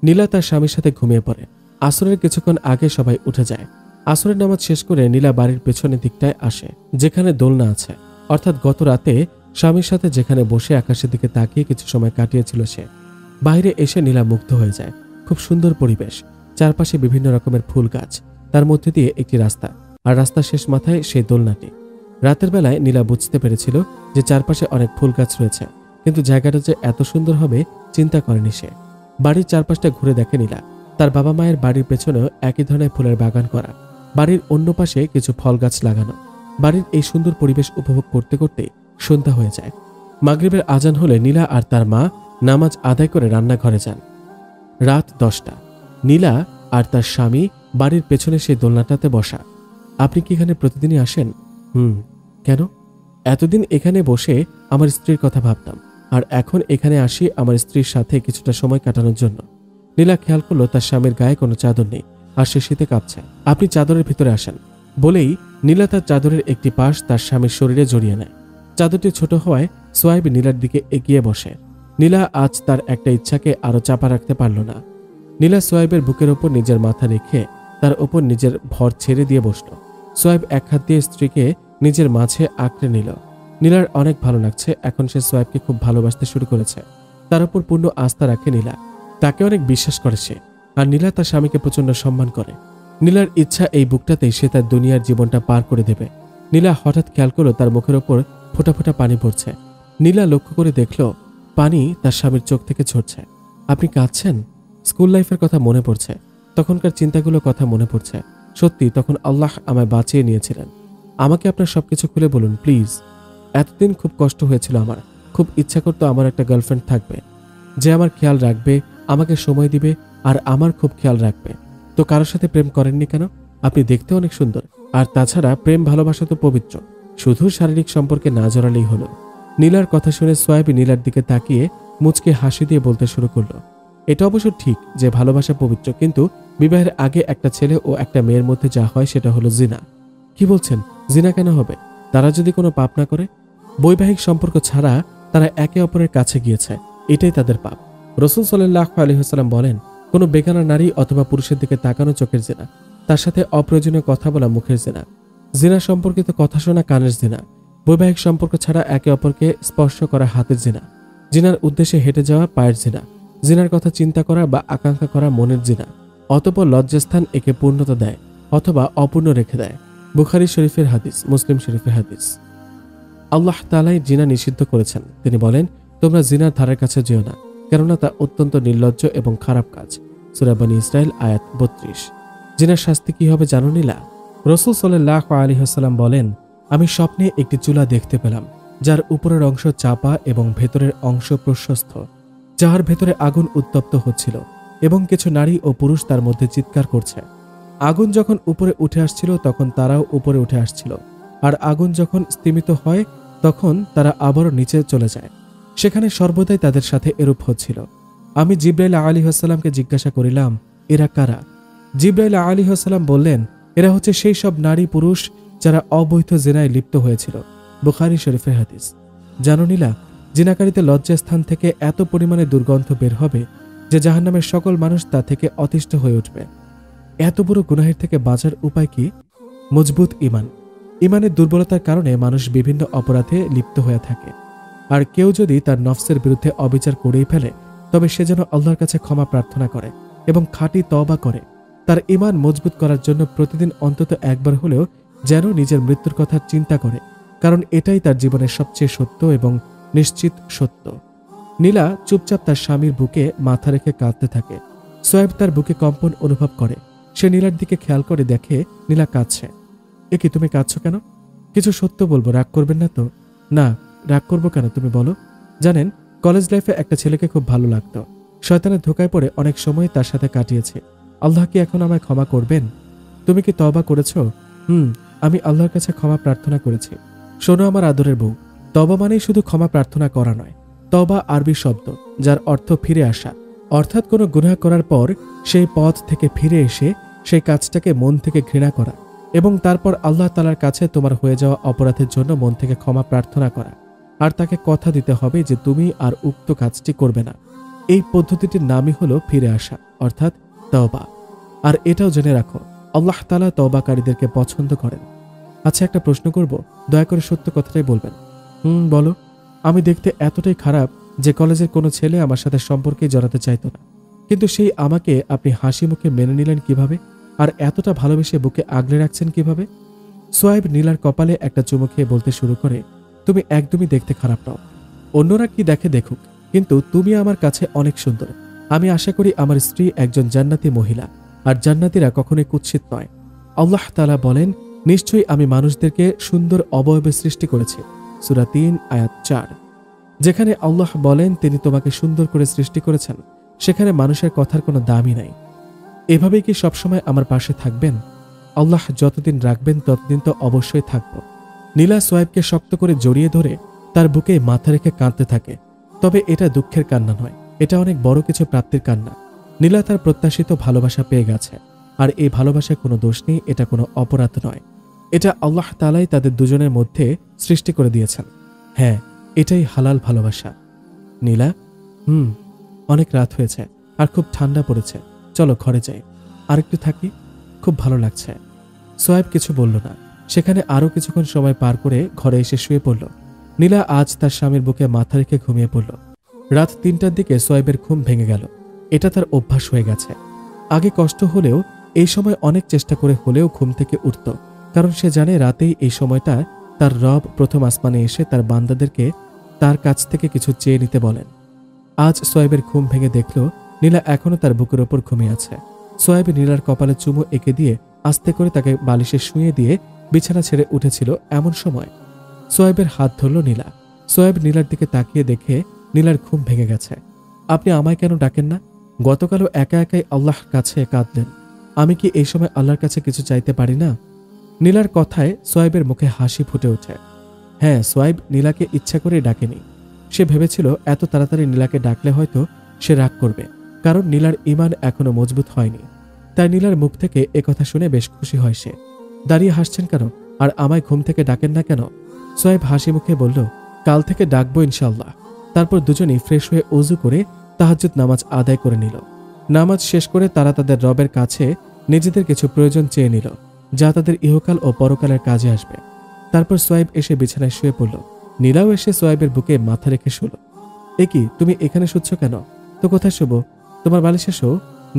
নীলা তার স্বামীর সাথে ঘুমিয়ে পড়ে। আসরের কিছুক্ষণ আগে সবাই উঠে যায়। আসরের নামাজ শেষ করে নীলা বাড়ির পেছনের দিকটায় আসে, যেখানে দোলনা আছে। অর্থাৎ গত রাতে স্বামীর সাথে যেখানে বসে আকাশের দিকে তাকিয়ে কিছু সময় কাটিয়েছিল সে। বাইরে এসে নীলা মুগ্ধ হয়ে যায়। খুব সুন্দর পরিবেশ, চারপাশে বিভিন্ন রকমের ফুল গাছ, তার মধ্যে দিয়ে একটি রাস্তা, আর রাস্তার শেষ মাথায় সেই দোলনাটি। রাতের বেলায় নীলা বুঝতে পেরেছিল যে চারপাশে অনেক ফুল গাছ রয়েছে, কিন্তু জায়গাটা যে এত সুন্দর হবে চিন্তা করেনি সে। বাড়ির চারপাশটা ঘুরে দেখে নীলা। তার বাবা মায়ের বাড়ির পেছনেও একই ধরনের ফুলের বাগান করা, বাড়ির অন্য পাশে কিছু ফল গাছ লাগানো। বাড়ির এই সুন্দর পরিবেশ উপভোগ করতে করতে সন্ধ্যা হয়ে যায়। মাগরিবের আজান হলে নীলা আর তার মা নামাজ আদায় করে রান্নাঘরে যান। রাত 10টা। নীলা আর তার স্বামী বাড়ির পেছনে সেই দোলনাটাতে বসা। আপনি কি এখানে প্রতিদিনই আসেন? কেন? এতদিন এখানে বসে আমার স্ত্রীর কথা ভাবতাম, আর এখন এখানে আসি আমার স্ত্রীর সাথে কিছুটা সময় কাটানোর জন্য। নীলা খেয়াল করলো তার স্বামীর গায়ে কোনো চাদর নেই, আর সে শীতে কাঁপছে। আপনি চাদরের ভিতরে আসেন বলেই নীলা তার চাদরের একটি পাশ তার স্বামীর শরীরে জড়িয়ে নেয়। চাদরটি ছোট হওয়ায় সোয়াইব নীলার দিকে এগিয়ে বসে। নীলা আজ তার একটা ইচ্ছাকে আরো চাপা রাখতে পারল না। নীলা সোয়াইবের বুকের ওপর নিজের মাথা রেখে তার ওপর নিজের ভর ছেড়ে দিয়ে বসল। সোয়াইব এক হাত দিয়ে স্ত্রীকে নিজের মাঝে আঁকড়ে নিল। নীলার অনেক ভালো লাগছে। এখন সে সোয়াইবকে খুব ভালোবাসতে শুরু করেছে। তার উপর পূর্ণ আস্থা রাখে নীলা। তাকে অনেক বিশ্বাস করে সে, আর নীলা তার স্বামীকে প্রচন্ড সম্মান করে। নীলার ইচ্ছা এই বুকটাতেই সে তার দুনিয়ার জীবনটা পার করে দেবে। নীলা হঠাৎ খেয়াল করলো তার মুখের ওপর ফোঁটা ফোঁটা পানি পড়ছে। নীলা লক্ষ্য করে দেখল পানি তার স্বামীর চোখ থেকে ঝরছে। আপনি কাঁদছেন? স্কুল লাইফের কথা মনে পড়ছে, তখনকার চিন্তাগুলোর কথা মনে পড়ছে। সত্যি তখন আল্লাহ আমায় বাঁচিয়ে নিয়েছিলেন। আমাকে আপনার সবকিছু খুলে বলুন প্লিজ। এতদিন খুব কষ্ট হয়েছিল আমার, খুব ইচ্ছা করতো আমার একটা গার্লফ্রেন্ড থাকবে, যে আমার খেয়াল রাখবে, আমাকে সময় দিবে, আর আমার খুব খেয়াল রাখবে। তো কারোর সাথে প্রেম করেননি কেন? আপনি দেখতে অনেক সুন্দর, আর তাছাড়া প্রেম ভালোবাসা তো পবিত্র, শুধু শারীরিক সম্পর্কে না জড়ালেই হলো। নীলার কথা শুনে সোয়াইব নীলার দিকে তাকিয়ে মুচকে হাসি দিয়ে বলতে শুরু করলো, এটা অবশ্য ঠিক যে ভালোবাসা পবিত্র, কিন্তু বিবাহের আগে একটা ছেলে ও একটা মেয়ের মধ্যে যা হয় সেটা হলো জিনা। কি বলছেন? জিনা কেন হবে? তারা যদি কোনো পাপ না করে? বৈবাহিক সম্পর্ক ছাড়া তারা একে অপরের কাছে গিয়েছে, এটাই তাদের পাপ। রাসূল সাল্লাল্লাহু আলাইহি ওয়াসাল্লাম বলেন, কোনো বেগানা নারী অথবা পুরুষের দিকে তাকানো চোখের জিনা, তার সাথে অপ্রয়োজনীয় কথা বলা মুখের জিনা, জিনা সম্পর্কিত কথা শোনা কানের জিনা, বৈবাহিক সম্পর্ক ছাড়া একে অপরকে স্পর্শ করা হাতের জিনা, জিনার উদ্দেশ্যে হেঁটে যাওয়া পায়ের জিনা, জিনার কথা চিন্তা করা বা আকাঙ্ক্ষা করা মনের জিনা। অতঃপর লজ্জাস্থান একে পূর্ণতা দেয় অথবা অপূর্ণ রেখে দেয়। বুখারী শরীফের হাদিস, মুসলিম শরীফের হাদিস। আল্লাহ তাআলাই জিনা নিষিদ্ধ করেছেন। তিনি বলেন, তোমরা জিনার ধারের কাছে যেও না, কেননা তা অত্যন্ত নির্লজ্জ এবং খারাপ কাজ। সূরা বনী ইসরাইল আয়াত 32। জিনার শাস্তি কি হবে জানো নীলা? রাসূল সাল্লাল্লাহু আলাইহি ওয়াসাল্লাম বলেন, আমি স্বপ্নে একটি চুলা দেখতে পেলাম, যার উপরের অংশ চাপা এবং ভেতরের অংশ প্রশস্ত, যার ভেতরে আগুন উত্তপ্ত হচ্ছিল এবং কিছু নারী ও পুরুষ তার মধ্যে চিৎকার করছে। আগুন যখন উপরে উঠে আসছিল তখন তারাও উপরে উঠে আসছিল, আর আগুন যখন স্তিমিত হয় তখন তারা আবারও নিচে চলে যায়। সেখানে সর্বদাই তাদের সাথে এরূপ হচ্ছিল। আমি জিবরাইল আলাইহিস সালামকে জিজ্ঞাসা করিলাম, এরা কারা? জিবরাইল আলাইহিস সালাম বললেন, এরা হচ্ছে সেই সব নারী পুরুষ যারা অবৈধ জিনায় লিপ্ত হয়েছিল। বুখারী শরীফের হাদিস। জানো নীলা, জিনাকারীতে লজ্জাস্থান থেকে এত পরিমাণে দুর্গন্ধ বের হবে যে জাহান্নামের সকল মানুষ তা থেকে অতিষ্ঠ হয়ে উঠবে। এত বড় গুনাহের থেকে বাঁচার উপায় কি? মজবুত ঈমান। ঈমানের দুর্বলতার কারণে মানুষ বিভিন্ন অপরাধে লিপ্ত হয়ে থাকে। আর কেউ যদি তার নফসের বিরুদ্ধে অবিচার করেই ফেলে, তবে সে যেন আল্লাহর কাছে ক্ষমা প্রার্থনা করে এবং খাঁটি তওবা করে। তার ঈমান মজবুত করার জন্য প্রতিদিন অন্তত একবার হলেও যেন নিজের মৃত্যুর কথা চিন্তা করে, কারণ এটাই তার জীবনের সবচেয়ে সত্য এবং নিশ্চিত সত্য। নীলা চুপচাপ তার স্বামীর বুকে মাথা রেখে কাঁদতে থাকে। সোয়েব তার বুকে কম্পন অনুভব করে। সে নীলার দিকে খেয়াল করে দেখে নীলা কাঁদছে। এ কি, তুমি কাঁদছো কেন? কিছু সত্য বলবো, রাগ করবেন না তো? না, রাগ করবো কেন তুমি বলো। জানেন, কলেজ লাইফে একটা ছেলেকে খুব ভালো লাগতো। শয়তানের ধোকায় পড়ে অনেক সময় তার সাথে কাটিয়েছে। আল্লাহ কি এখন আমায় ক্ষমা করবেন? তুমি কি তওবা করেছো? আমি আল্লাহর কাছে ক্ষমা প্রার্থনা করেছি। শোনো আমার আদরের বউ, তওবা মানেই শুধু ক্ষমা প্রার্থনা করা নয়। তওবা আরবি শব্দ, যার অর্থ ফিরে আসা। অর্থাৎ কোনো গুনাহ করার পর সেই পথ থেকে ফিরে এসে সেই কাজটাকে মন থেকে ঘৃণা করা এবং তারপর আল্লাহ তাআলার কাছে তোমার হয়ে যাওয়া অপরাধের জন্য মন থেকে ক্ষমা প্রার্থনা করা, আর তাকে কথা দিতে হবে যে তুমি আর উক্ত কাজটি করবে না। এই পদ্ধতিটির নামই হলো ফিরে আসা, অর্থাৎ তওবা। আর এটাও জেনে রাখো, আল্লাহ তাআলা তওবাকারীদেরকে পছন্দ করেন। আচ্ছা, একটা প্রশ্ন করব, দয়া করে সত্য কথাটাই বলবেন। বলো। আমি দেখতে এতটাই খারাপ যে কলেজের কোনো ছেলে আমার সাথে সম্পর্কে জড়াতে চাইতো না, কিন্তু সেই আমাকে আপনি হাসি মুখে মেনে নিলেন কিভাবে, আর এতটা ভালোবেসে বুকে আগলে রাখছেন কিভাবে? সোয়াইব নীলার কপালে একটা চুমু খেয়ে বলতে শুরু করে, তুমি একদমই দেখতে খারাপ নও। অন্যরা কি দেখে দেখুক, কিন্তু তুমি আমার কাছে অনেক সুন্দর। আমি আশা করি আমার স্ত্রী একজন জান্নাতি মহিলা, আর জান্নাতীরা কখনোই কুৎসিত নয়। আল্লাহ তাআলা বলেন, নিশ্চয়ই আমি মানুষদেরকে সুন্দর অবয়বে সৃষ্টি করেছি। সূরা ৩ আয়াত ৪। যেখানে আল্লাহ বলেন তিনি তোমাকে সুন্দর করে সৃষ্টি করেছেন, সেখানে মানুষের কথার কোনো দামই নাই। এভাবেই কি সবসময় আমার পাশে থাকবেন? আল্লাহ যতদিন রাখবেন ততদিন তো অবশ্যই থাকব। নীলা সোয়াইবকে শক্ত করে জড়িয়ে ধরে তার বুকে মাথা রেখে কাঁদতে থাকে। তবে এটা দুঃখের কান্না নয়, এটা অনেক বড় কিছু প্রাপ্তির কান্না। নীলা তার প্রত্যাশিত ভালোবাসা পেয়ে গেছে, আর এই ভালোবাসায় কোনো দোষ নেই, এটা কোনো অপরাধ নয়। এটা আল্লাহ তাআলাই তাদের দুজনের মধ্যে সৃষ্টি করে দিয়েছেন। হ্যাঁ, এটাই হালাল ভালোবাসা। নীলা, অনেক রাত হয়েছে আর খুব ঠান্ডা পড়েছে, চলো ঘরে যাই, আরেকটু থাকি, খুব ভালো লাগছে। সোয়াইব কিছু বলল না। সেখানে আরো কিছুক্ষণ সময় পার করে ঘরে এসে শুয়ে পড়ল। নীলা আজ তার স্বামীর বুকে মাথা রেখে ঘুমিয়ে পড়ল। রাত ৩টার দিকে সোয়াইবের ঘুম ভেঙে গেল। এটা তার অভ্যাস হয়ে গেছে। আগে কষ্ট হলেও এই সময় অনেক চেষ্টা করে হলেও ঘুম থেকে উঠত, কারণ সে জানে রাতেই এই সময়টা তার রব প্রথম আসমানে এসে তার বান্দাদেরকে তার কাছ থেকে কিছু চেয়ে নিতে বলেন। আজ সোয়াইবের ঘুম ভেঙে দেখল নীলা এখনো তার বুকের ওপর ঘুমিয়ে আছে। সোয়াইব নীলার কপালে চুমু এঁকে দিয়ে আস্তে করে তাকে বালিশে শুয়ে দিয়ে বিছানা ছেড়ে উঠেছিল। এমন সময় সোয়াইবের হাত ধরল নীলা। সোয়াইব নীলার দিকে তাকিয়ে দেখে নীলার ঘুম ভেঙে গেছে। আপনি আমায় কেন ডাকেন না? গতকালও একা একাই আল্লাহর কাছে কাঁদলেন। আমি কি এই সময় আল্লাহর কাছে কিছু চাইতে পারি না? নীলার কথায় সোয়াইবের মুখে হাসি ফুটে ওঠে। হ্যাঁ, সোয়াইব নীলাকে ইচ্ছা করে ডাকেনি। সে ভেবেছিল এত তাড়াতাড়ি নীলাকে ডাকলে হয়তো সে রাগ করবে, কারণ নীলার ঈমান এখনো মজবুত হয়নি। তাই নীলার মুখ থেকে একথা শুনে বেশ খুশি হয় সে। দাঁড়িয়ে হাসছেন কেন, আর আমায় ঘুম থেকে ডাকেন না কেন? সোয়াইব হাসি মুখে বলল, কাল থেকে ডাকবো ইনশাআল্লাহ। তারপর দুজনেই ফ্রেশ হয়ে ওযু করে তাহাজ্জুদ নামাজ আদায় করে নিল। নামাজ শেষ করে তারা তাদের রবের কাছে নিজেদের কিছু প্রয়োজন চেয়ে নিল, যা তাদের ইহকাল ও পরকালের কাজে আসবে। তারপর সোয়াইব এসে বিছানায় শুয়ে পড়ল। নীলাও এসে সোয়াইবের বুকে মাথা রেখে শুল। এ কি, তুমি এখানে শুচ্ছ কেন? তো কোথায় শুব? তোমার বালিশে শো।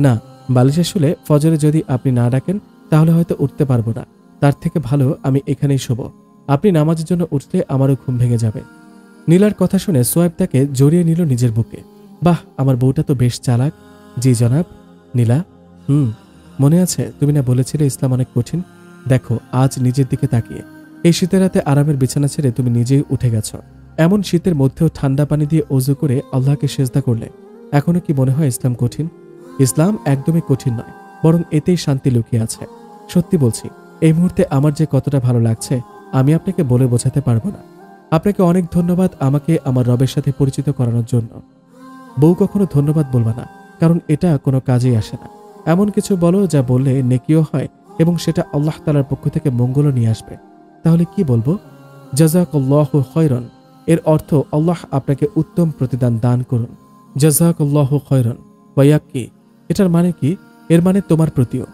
না, বালিশে শুলে ফজরে যদি আপনি না ডাকেন তাহলে হয়তো উঠতে পারবো না। তার থেকে ভালো আমি এখানেই শোবো। আপনি নামাজের জন্য উঠলে আমারও ঘুম ভেঙে যাবে। নীলার কথা শুনে সোয়াইব তাকে জড়িয়ে নিল নিজের বুকে। বাহ, আমার বউটা তো বেশ চালাক। জি জনাব। নীলা, মনে আছে তুমি না বলেছিলে ইসলাম অনেক কঠিন? দেখো, আজ নিজের দিকে তাকিয়ে এই শীতের রাতে আরামের বিছানা ছেড়ে তুমি নিজেই উঠে গেছ। এমন শীতের মধ্যেও ঠান্ডা পানি দিয়ে ওযু করে আল্লাহকে সেজদা করলে। এখনো কি মনে হয় ইসলাম কঠিন? ইসলাম একদমই কঠিন নয়, বরং এতেই শান্তি লুকিয়ে আছে। সত্যি বলছি, এই মুহূর্তে আমার যে কতটা ভালো লাগছে আমি আপনাকে বলে বোঝাতে পারবো না। আপনাকে অনেক ধন্যবাদ আমাকে আমার রবের সাথে পরিচিত করানোর জন্য। বউ কখনো ধন্যবাদ বলবা না, কারণ এটা কোনো কাজেই আসে না। এমন কিছু বলো যা বললে নেকিও হয় এবং সেটা আল্লাহ তাআলার পক্ষ থেকে মঙ্গলও নিয়ে আসবে। তাহলে কি বলবো? জাযাকাল্লাহু খায়রান। এর অর্থ আল্লাহ আপনাকে উত্তম প্রতিদান দান করুন। জাযাকাল্লাহু খায়রান ওয়া ইয়াক্কি। এটার মানে কি? এর মানে তোমার প্রতিও।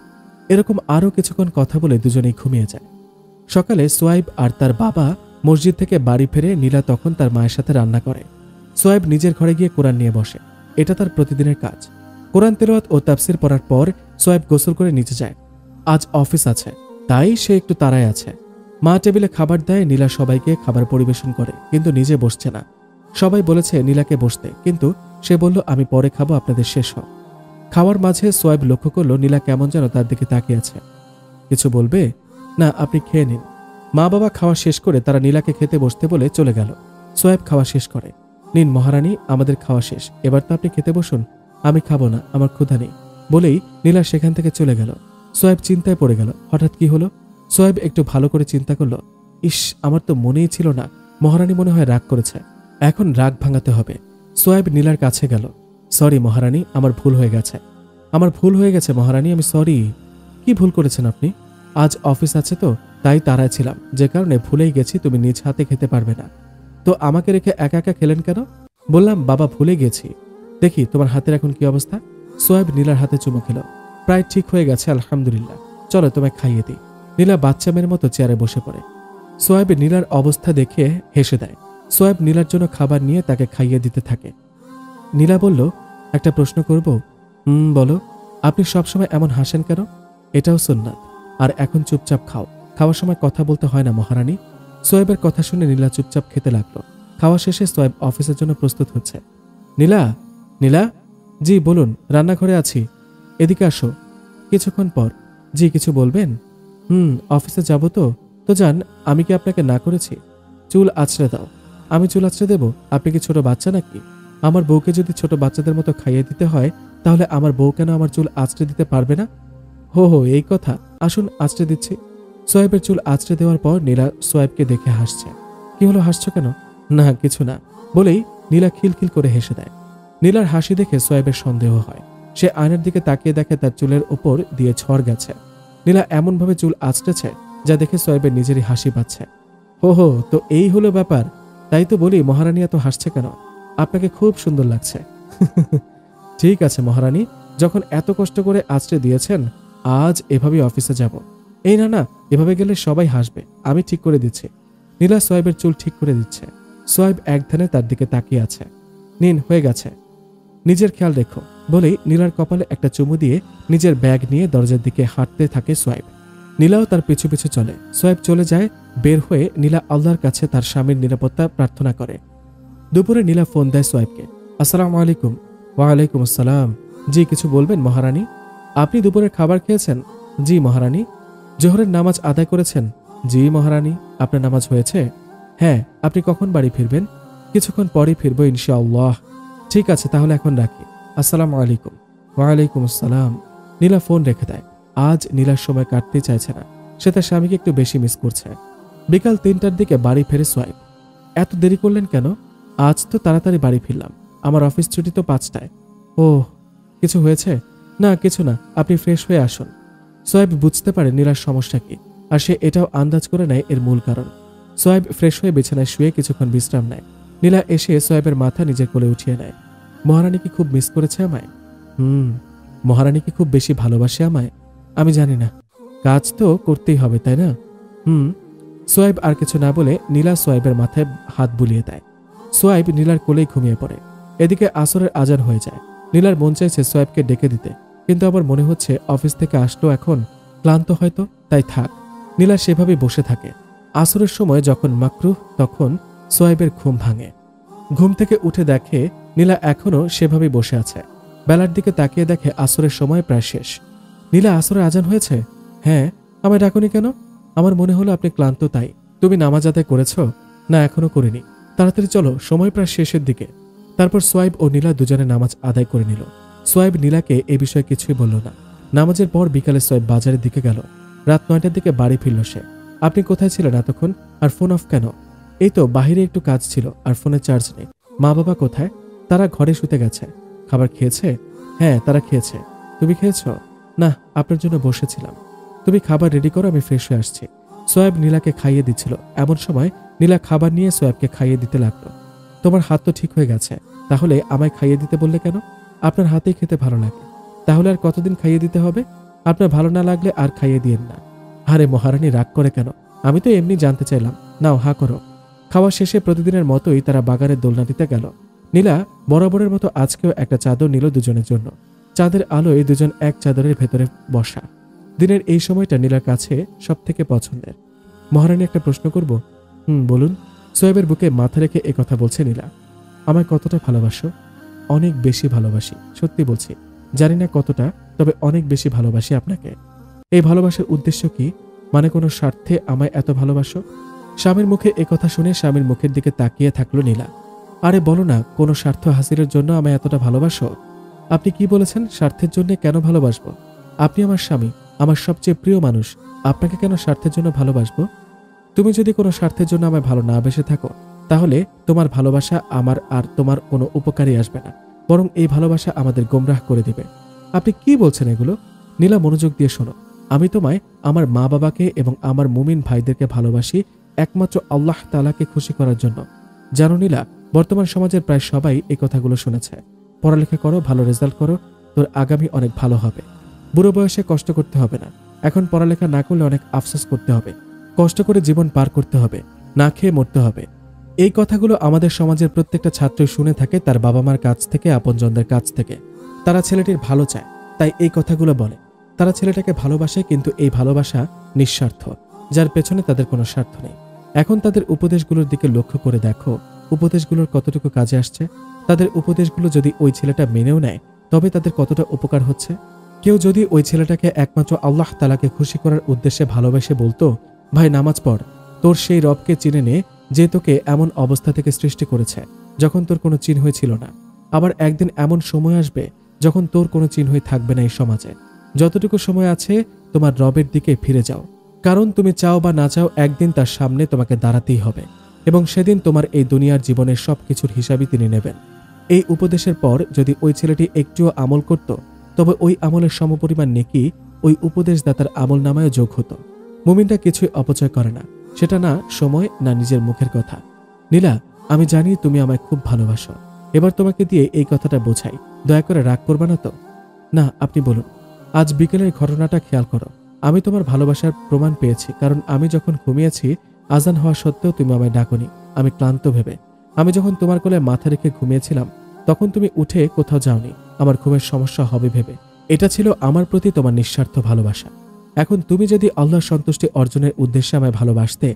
এরকম আরো কিছুক্ষণ কথা বলে দুজনেই ঘুমিয়ে যায়। সকালে সোয়াইব আর তার বাবা মসজিদ থেকে বাড়ি ফিরে নীলা তখন তার মায়ের সাথে রান্না করে। সোয়াইব নিজের ঘরে গিয়ে কোরআন নিয়ে বসে। এটা তার প্রতিদিনের কাজ। কোরআন তেলাওয়াত ও তাফসীর পড়ার পর সোয়াইব গোসল করে নিচে যায়। আজ অফিস আছে, তাই সে একটু তাড়ায় আছে। মা টেবিলে খাবার দেয়, নীলা সবাইকে খাবার পরিবেশন করে, কিন্তু নিজে বসছে না। সবাই বলেছে নীলাকে বসতে, কিন্তু সে বলল আমি পরে খাবো, আপনাদের শেষ হোক। খাওয়ার মাঝে সোয়েব লক্ষ্য করল নীলা কেমন যেন তার দিকে তাকিয়ে আছে। কিছু বলবে? না, আপনি খেয়ে নিন। মা বাবা খাওয়া শেষ করে তারা নীলাকে খেতে বসতে বলে চলে গেল। সোয়েব খাওয়া শেষ করে, নিন মহারানী, আমাদের খাওয়া শেষ, এবার তো আপনি খেতে বসুন। আমি খাবো না, আমার ক্ষুধা নেই বলেই নীলা সেখান থেকে চলে গেল। সোয়েব চিন্তায় পড়ে গেল, হঠাৎ কি হলো? সোয়েব একটু ভালো করে চিন্তা করলো, ইস, আমার তো মনেই ছিল না, মহারানী মনে হয় রাগ করেছে, এখন রাগ ভাঙাতে হবে। সোয়েব নীলার কাছে গেল। সরি মহারানী, আমার ভুল হয়ে গেছে, আমার ভুল হয়ে গেছে মহারানী, আমি সরি। কি ভুল করেছেন আপনি? আজ অফিস আছে তো তাই তাড়ায় ছিলাম, যে কারণে ভুলেই গেছি তুমি নিজ হাতে খেতে পারবে না। তো আমাকে রেখে একা একা খেলেন কেন? বললাম বাবা ভুলে গেছি। দেখি তোমার হাতের এখন কি অবস্থা? সোয়েব নীলার হাতে চুমু খেল। প্রায় ঠিক হয়ে গেছে আলহামদুলিল্লাহ, চলো তোমায় খাইয়ে দিই। নীলা বাচ্চা মেয়ের মতো চেয়ারে বসে পড়ে। সোয়েব নীলার অবস্থা দেখে হেসে দেয়। সোয়েব নীলার জন্য খাবার নিয়ে তাকে খাইয়ে দিতে থাকে। নীলা বলল, একটা প্রশ্ন করব? বলো। আপনি সবসময় এমন হাসেন কেন? এটাও সুন্নাত, আর এখন চুপচাপ খাও, খাওয়ার সময় কথা বলতে হয় না মহারানী। সোয়েবের কথা শুনে নীলা চুপচাপ খেতে লাগলো। খাওয়া শেষে সোয়েব অফিসের জন্য প্রস্তুত হচ্ছে। নীলা, নীলা। জি বলুন, রান্নাঘরে আছি, এদিকে আসো। কিছুক্ষণ পর, জি কিছু বলবেন? অফিসে যাব তো। তো যান, আমি কি আপনাকে না করেছি? চুল আঁচড়ে দাও। আমি চুল আঁচড়ে দেব? আপনি কি ছোট বাচ্চা নাকি? আমার বউকে যদি ছোট বাচ্চাদের মতো খাইয়ে দিতে হয়, তাহলে আমার বউ কেন আমার চুল আঁচড়ে দিতে পারবে না? হো হো, এই কথা, আসুন আঁচড়ে দিচ্ছি। সোয়েবের চুল আঁচড়ে দেওয়ার পর নীলা সোয়েবকে দেখে হাসছে। কি হলো, হাসছো কেন? না কিছু না বলেই নীলা খিলখিল করে হেসে দেয়। নীলার হাসি দেখে সোয়েবের সন্দেহ হয়। সে আয়নার দিকে তাকিয়ে দেখে তার চুলের উপর দিয়ে ঝড় গেছে। নীলা এমনভাবে চুল আঁচড়েছে যা দেখে সোয়েবের নিজেরই হাসি পাচ্ছে। হো হো, তো এই হলো ব্যাপার। তাই তো বলি মহারানী এত হাসছে কেন? আপনাকে খুব সুন্দর লাগছে। ঠিক আছে মহারানী, যখন এত কষ্ট করে আঁচড়ে দিয়েছেন, আজ এভাবেই অফিসে যাব। এই না না, এভাবে গেলে সবাই হাসবে, আমি ঠিক করে দিচ্ছি। নীলা সোয়েবের চুল ঠিক করে দিচ্ছে। সোয়েব এক ধ্যানে তার দিকে তাকিয়ে আছে। নিন, হয়ে গেছে, নিজের খেয়াল রেখো বলেই নীলার কপালে একটা চুমু দিয়ে নিজের ব্যাগ নিয়ে দরজার দিকে হাঁটতে থাকে সোয়েব। নীলাও তার পিছু পিছু চলে। সোয়েব চলে যায়। বের হয়ে নীলা আল্লাহর কাছে তার স্বামীর নিরাপত্তা প্রার্থনা করে। দুপুরে নীলা ফোন দেয় সোয়েবকে। আসসালামু আলাইকুম। ওয়ালাইকুম আসসালাম। জি কিছু বলবেন মহারানী? আপনি দুপুরের খাবার খেয়েছেন? জি মহারানী। জোহরের নামাজ আদায় করেছেন? জি মহারানী। আপনার নামাজ হয়েছে? হ্যাঁ। আপনি কখন বাড়ি ফিরবেন? কিছুক্ষণ পরেই ফিরবো ইনশাআল্লাহ। ঠিক আছে, তাহলে এখন রাখি। আসসালামু আলাইকুম। ওয়ালাইকুম আসসালাম। নীলা ফোন রেখে দেয়। আজ নীলার সময় কাটতে চাইছে না, সে তার স্বামীকে একটু বেশি মিস করছে। বিকাল ৩টার দিকে বাড়ি ফেরে সোয়েব। এত দেরি করলেন কেন? আজ তো তাড়াতাড়ি বাড়ি ফিরলাম, আমার অফিস ছুটি তো ৫টায়। ওহ, কিছু হয়েছে? না কিছু না, আপনি ফ্রেশ হয়ে আসুন। সোয়েব বুঝতে পারে নীলার সমস্যা কি, আর সে এটাও আন্দাজ করে নেয় এর মূল কারণ। সোয়েব ফ্রেশ হয়ে বিছানায় শুয়ে কিছুক্ষণ বিশ্রাম নেয়। নীলা এসে সোয়েবের মাথা নিজের কোলে উঠিয়ে নেয়। মহারানী কি খুব মিস করেছে আমায়? মহারানী কি খুব বেশি ভালোবাসে আমায়? আমি জানি না, কাজ তো করতেই হবে তাই না? সোয়েব আর কিছু না বলে নীলা সোয়েবের মাথায় হাত বুলিয়ে দেয়। সোয়েব নীলার কোলেই ঘুমিয়ে পড়ে। এদিকে আসরের আজান হয়ে যায়। নীলার মন চাইছে সোয়েবকে ডেকে দিতে, কিন্তু আবার মনে হচ্ছে অফিস থেকে আসলো এখন, ক্লান্ত হয়তো, তাই থাক। নীলা সেভাবেই বসে থাকে। আসরের সময় যখন মাকরুহ, তখন সোয়েবের ঘুম ভাঙে। ঘুম থেকে উঠে দেখে নীলা এখনো সেভাবেই বসে আছে। বেলার দিকে তাকিয়ে দেখে আসরের সময় প্রায় শেষ। নীলা, আসরের আজান হয়েছে? হ্যাঁ। আমায় ডাকুনি কেন? আমার মনে হলো আপনি ক্লান্ত তাই। তুমি নামাজ আদায় করেছ? না এখনো করিনি। তাড়াতাড়ি চলো, সময় প্রায় শেষের দিকে। তারপর সোয়েব ও নীলা দুজনে নামাজ আদায় করে নিল। সোয়েব নীলাকে এ বিষয়ে কিছুই বলল না। নামাজের পর বিকালে সোয়েব বাজারের দিকে গেল। রাত ৯টার দিকে বাড়ি ফিরল সে। আপনি কোথায় ছিলেন এতক্ষণ, আর ফোন অফ কেন? এই তো বাহিরে একটু কাজ ছিল, আর ফোনে চার্জ নেই। মা বাবা কোথায়? তারা ঘরে শুতে গেছে। খাবার খেয়েছে? হ্যাঁ, তারা খেয়েছে। তুমি খেয়েছ? না, আপনার জন্য বসেছিলাম। তুমি খাবার রেডি করো, আমি ফ্রেশ হয়ে আসছি। সোয়েব নীলাকে খাইয়ে দিচ্ছিল। এমন সময় নীলা খাবার নিয়ে সোয়েবকে খাইয়ে দিতে লাগলো। তোমার হাত তো ঠিক হয়ে গেছে, তাহলে আমায় খাইয়ে দিতে বললে কেন? আপনার হাতেই খেতে ভালো লাগে। তাহলে আর কতদিন খাইয়ে দিতে হবে? আপনার ভালো না লাগলে আর খাইয়ে দিয়েন না। আরে মহারানী রাগ করে কেন? আমি তো এমনি জানতে চাইলাম। নাও, হা করো। খাওয়া শেষে প্রতিদিনের মতোই তারা বাগানের দোলনাটিতে গেল। নীলা বরাবরের মতো আজকেও একটা চাদর নিল দুজনের জন্য। চাঁদের আলোয় দুজন এক চাদরের ভেতরে বসা। দিনের এই সময়টা নীলার কাছে সব থেকে পছন্দের। মহারানী, একটা প্রশ্ন করব? বলুন। সোয়েবের বুকে মাথা রেখে একথা বলছে নীলা। আমায় কতটা ভালোবাসো? অনেক বেশি ভালোবাসি, সত্যি বলছি। জানি না কতটা, তবে অনেক বেশি ভালোবাসি আপনাকে। এই ভালোবাসার উদ্দেশ্য কি? মানে কোনো স্বার্থে আমায় এত ভালোবাসো? স্বামীর মুখে একথা শুনে স্বামীর মুখের দিকে তাকিয়ে থাকলো নীলা। আরে বলো না, কোনো স্বার্থ হাসিলের জন্য আমায় এতটা ভালোবাসো? আপনি কি বলেছেন? স্বার্থের জন্য কেন ভালোবাসবো? আপনি আমার স্বামী, আমার সবচেয়ে প্রিয় মানুষ। আপনাকে কেন স্বার্থের জন্য ভালোবাসবো? তুমি যদি কোনো স্বার্থের জন্য আমায় ভালো না বেসে থাকো, তাহলে তোমার ভালোবাসা আমার আর তোমার কোনো উপকারই আসবে না, বরং এই ভালোবাসা আমাদের গোমরাহ করে দিবে। আপনি কি বলছেন এগুলো? নীলা, মনোযোগ দিয়ে শোনো। আমি তোমায় আমার মা বাবাকে এবং আমার মুমিন ভাইদেরকে ভালোবাসি একমাত্র আল্লাহ তাআলাকে খুশি করার জন্য। জানো নীলা, বর্তমান সমাজের প্রায় সবাই এই কথাগুলো শুনেছে। পড়ালেখা করো, ভালো রেজাল্ট করো, তোর আগামী অনেক ভালো হবে। বুড়ো বয়সে কষ্ট করতে হবে না। এখন পড়ালেখা না করলে অনেক আফসোস করতে হবে। কষ্ট করে জীবন পার করতে হবে, না খেয়ে মরতে হবে। এই কথাগুলো আমাদের সমাজের প্রত্যেকটা ছাত্রই শুনে থাকে তার বাবা মার কাছ থেকে, আপনজনদের কাছ থেকে। তারা ছেলেটির ভালো চায়, তাই এই কথাগুলো বলে। তারা ছেলেটাকে ভালোবাসে, কিন্তু এই ভালোবাসা নিঃস্বার্থ, যার পেছনে তাদের কোনো স্বার্থ নেই। এখন তাদের উপদেশগুলোর দিকে লক্ষ্য করে দেখো, উপদেশগুলোর কতটুকু কাজে আসছে। তাদের উপদেশগুলো যদি ওই ছেলেটা মেনেও নেয়, তবে তাদের কতটা উপকার হচ্ছে। কেউ যদি ওই ছেলেটাকে একমাত্র আল্লাহ তাআলাকে খুশি করার উদ্দেশ্যে ভালোবেসে বলতো, ভাই নামাজ পড়, তোর সেই রবকে চিনে নে যে তোকে এমন অবস্থা থেকে সৃষ্টি করেছে যখন তোর কোনো চিহ্নই ছিল না। আবার একদিন এমন সময় আসবে যখন তোর কোনো চিহ্নই থাকবে না এই সমাজে। যতটুকু সময় আছে তোমার রবের দিকে ফিরে যাও, কারণ তুমি চাও বা না চাও একদিন তার সামনে তোমাকে দাঁড়াতেই হবে, এবং সেদিন তোমার এই দুনিয়ার জীবনের সবকিছুর হিসাবই তিনি নেবেন। এই উপদেশের পর যদি ওই ছেলেটি একটুও আমল করত, তবে ওই আমলের সমপরিমাণ নেকি ওই উপদেশদাতার আমল নামায় যোগ হতো। মুমিনরা কিছুই অপচয় করে না, সেটা না সময়, না নিজের মুখের কথা। নীলা, আমি জানি তুমি আমায় খুব ভালোবাসো। এবার তোমাকে দিয়ে এই কথাটা বোঝাই, দয়া করে রাগ করবা না তো? না, আপনি বলুন। আজ বিকেলের ঘটনাটা খেয়াল করো। আমি তোমার ভালোবাসার প্রমাণ পেয়েছি, কারণ আমি যখন ঘুমিয়েছি আজান হওয়া সত্ত্বেও তুমি আমায় ডাকোনি, আমি ক্লান্ত ভেবে। আমি যখন তোমার কোলে মাথা রেখে ঘুমিয়েছিলাম, তখন তুমি উঠে কোথাও যাওনি আমার ঘুমের সমস্যা হবে ভেবে। এটা ছিল আমার প্রতি তোমার নিঃস্বার্থ ভালোবাসা। এখন তুমি যদি আল্লাহর সন্তুষ্টি অর্জনের উদ্দেশ্যে আমায় ভালোবাসতে,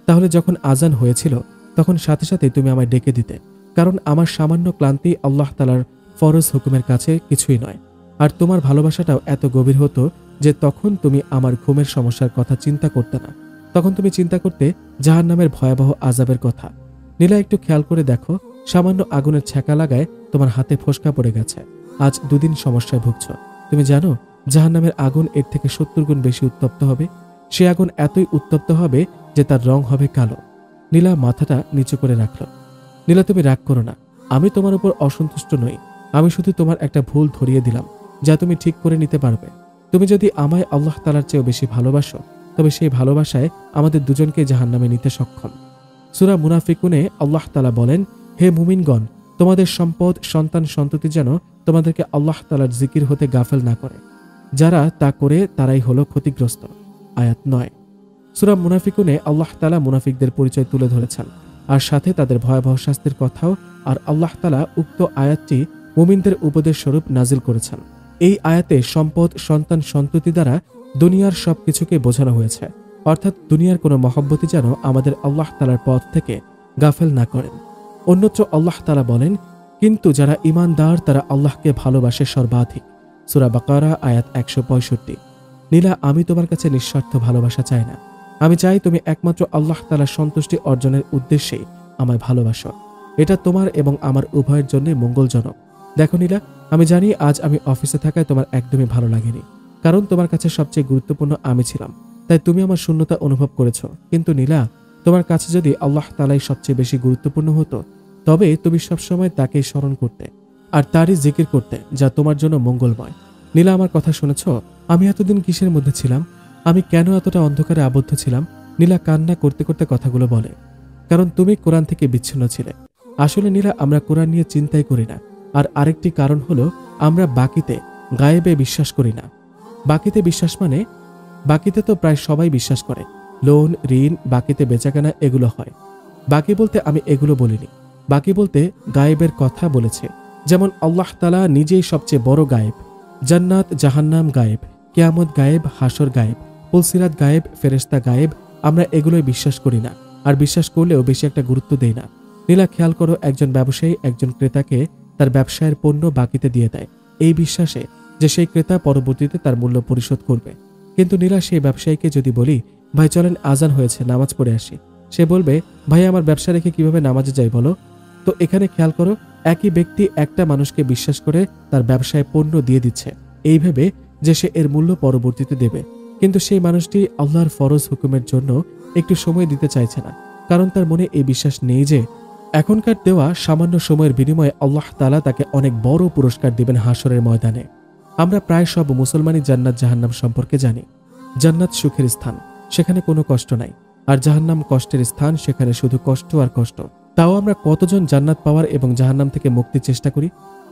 তাহলে যখন আজান হয়েছিল তখন সাথে সাথে তুমি আমায় ডেকে দিতে, কারণ আমার সামান্য ক্লান্তি আল্লাহ তাআলার ফরজ হুকুমের কাছে কিছুই নয়। আর তোমার ভালোবাসাটাও এত গভীর হতো যে তখন তুমি আমার ঘুমের সমস্যার কথা চিন্তা করতে না, তখন তুমি চিন্তা করতে জাহান্নামের ভয়াবহ আযাবের কথা। নীলা, একটু খেয়াল করে দেখো, সামান্য আগুনের ছ্যাঁকা লাগায় তোমার হাতে ফোসকা পড়ে গেছে। আজ 2 দিন সমস্যায় ভুগছ। তুমি জানো জাহান্নামের আগুন এর থেকে 70 গুণ বেশি উত্তপ্ত হবে। সে আগুন এতই উত্তপ্ত হবে যে তার রং হবে কালো। নীলা মাথাটা নিচু করে রাখল। নীলা, তুমি রাগ করো না। আমি তোমার উপর অসন্তুষ্ট নই। আমি শুধু তোমার একটা ভুল ধরিয়ে দিলাম, যা তুমি ঠিক করে নিতে পারবে। তুমি যদি আমায় আল্লাহ তাআলার চেয়েও বেশি ভালোবাসো, তবে সেই ভালোবাসায় আমাদের দুজনকে জাহান্নামে নিতে সক্ষম। সূরা মুনাফিকুনে আল্লাহ তাআলা বলেন, হে মুমিনগণ, তোমাদের সম্পদ, সন্তান, সন্ততি যেন তোমাদেরকে আল্লাহ তাআলার জিকির হতে গাফেল না করে। যারা তা করে তারাই হলো ক্ষতিগ্রস্ত। আয়াত 9। সূরা মুনাফিকুনে আল্লাহ তাআলা মুনাফিকদের পরিচয় তুলে ধরেছেন, আর সাথে তাদের ভয়াবহ শাস্তির কথাও। আর আল্লাহ তাআলা উক্ত আয়াতটি মুমিনদের উপদেশ স্বরূপ নাজিল করেছেন। এই আয়াতে সম্পদ, সন্তান, সন্ততি দ্বারা দুনিয়ার সবকিছুকে বোঝানো হয়েছে, অর্থাৎ দুনিয়ার কোনো মহব্বতই যেন আমাদের আল্লাহ তাআলার পথ থেকে গাফেল না করেন। অন্যত্র আল্লাহ তাআলা বলেন, কিন্তু যারা ঈমানদার তারা আল্লাহকে ভালোবাসে সর্বাধিক। সূরা বাকারা আয়াত 165। নীলা, আমি তোমার কাছে নিঃস্বার্থ ভালোবাসা চাই না। আমি চাই তুমি একমাত্র আল্লাহ তাআলার সন্তুষ্টি অর্জনের উদ্দেশ্যেই আমায় ভালোবাসো। এটা তোমার এবং আমার উভয়ের জন্য মঙ্গলজনক। দেখো নীলা, আমি জানি আজ আমি অফিসে থাকায় তোমার একদমই ভালো লাগেনি, কারণ তোমার কাছে সবচেয়ে গুরুত্বপূর্ণ আমি ছিলাম, তাই তুমি আমার শূন্যতা অনুভব করেছো। কিন্তু নীলা, তোমার কাছে যদি আল্লাহ তাআলাই সবচেয়ে বেশি গুরুত্বপূর্ণ হতো, তবে তুমি সবসময় তাকেই স্মরণ করতে আর তারই জিকির করতে, যা তোমার জন্য মঙ্গলময়। নীলা, আমার কথা শুনেছ? আমি এতদিন কিসের মধ্যে ছিলাম? আমি কেন এতটা অন্ধকারে আবদ্ধ ছিলাম? নীলা কান্না করতে করতে কথাগুলো বলে, কারণ তুমি কোরআন থেকে বিচ্ছিন্ন ছিলে। আসলে নীলা, আমরা কোরআন নিয়ে চিন্তাই করি না। আর আরেকটি কারণ হলো আমরা বাকিতে, গায়েবে বিশ্বাস করি না। বাকিতে বিশ্বাস মানে, বাকিতে তো প্রায় সবাই বিশ্বাস করে। লোন, ঋণ, বাকিতে বেচাকেনা এগুলো হয়। বাকি বলতে আমি এগুলো বলিনি। বাকি বলতে গায়েবের কথা বলেছে, যেমন আল্লাহ তাআলা নিজেই সবচেয়ে বড় গায়েব। জান্নাত, জাহান্নাম গায়েব, কিয়ামত গায়েব, হাসর গায়েব, পুলসিরাত গায়েব, ফেরেশতা গায়েব। আমরা এগুলোই বিশ্বাস করি না, আর বিশ্বাস করলেও বেশি একটা গুরুত্ব দেই না। নীলা, খেয়াল করো, একজন ব্যবসায়ী একজন ক্রেতাকে তার ব্যবসায়ের পণ্য বাকিতে দিয়ে দেয় এই বিশ্বাসে যে সেই ক্রেতা পরবর্তীতে তার মূল্য পরিশোধ করবে। কিন্তু নীলা, সেই ব্যবসায়ীকে যদি বলি, ভাই চলেন আজান হয়েছে, নামাজ পড়ে আসি, সে বলবে, ভাই আমার ব্যবসা রেখে কিভাবে নামাজে যাই বলো? তো এখানে খেয়াল করো, একই ব্যক্তি একটা মানুষকে বিশ্বাস করে তার ব্যবসায় পণ্য দিয়ে দিচ্ছে এই ভেবে যে সে এর মূল্য পরবর্তীতে দেবে, কিন্তু সেই মানুষটি আল্লাহর ফরজ হুকুমের জন্য একটু সময় দিতে চাইছে না, কারণ তার মনে এই বিশ্বাস নেই যে এখনকার দেওয়া সামান্য সময়ের বিনিময়ে আল্লাহ তাআলা তাকে অনেক বড় পুরস্কার দিবেন হাসরের ময়দানে। আমরা প্রায় সব মুসলমানই জান্নাত জাহান্নাম সম্পর্কে জানি। জান্নাত সুখের স্থান, সেখানে কোনো কষ্ট নাই, আর জাহান্নাম কষ্টের স্থান, সেখানে শুধু কষ্ট আর কষ্ট। তাও আমরা কতজন জান্নাত পাওয়ার এবং জাহান্নাম থেকে মুক্তির চেষ্টা করি?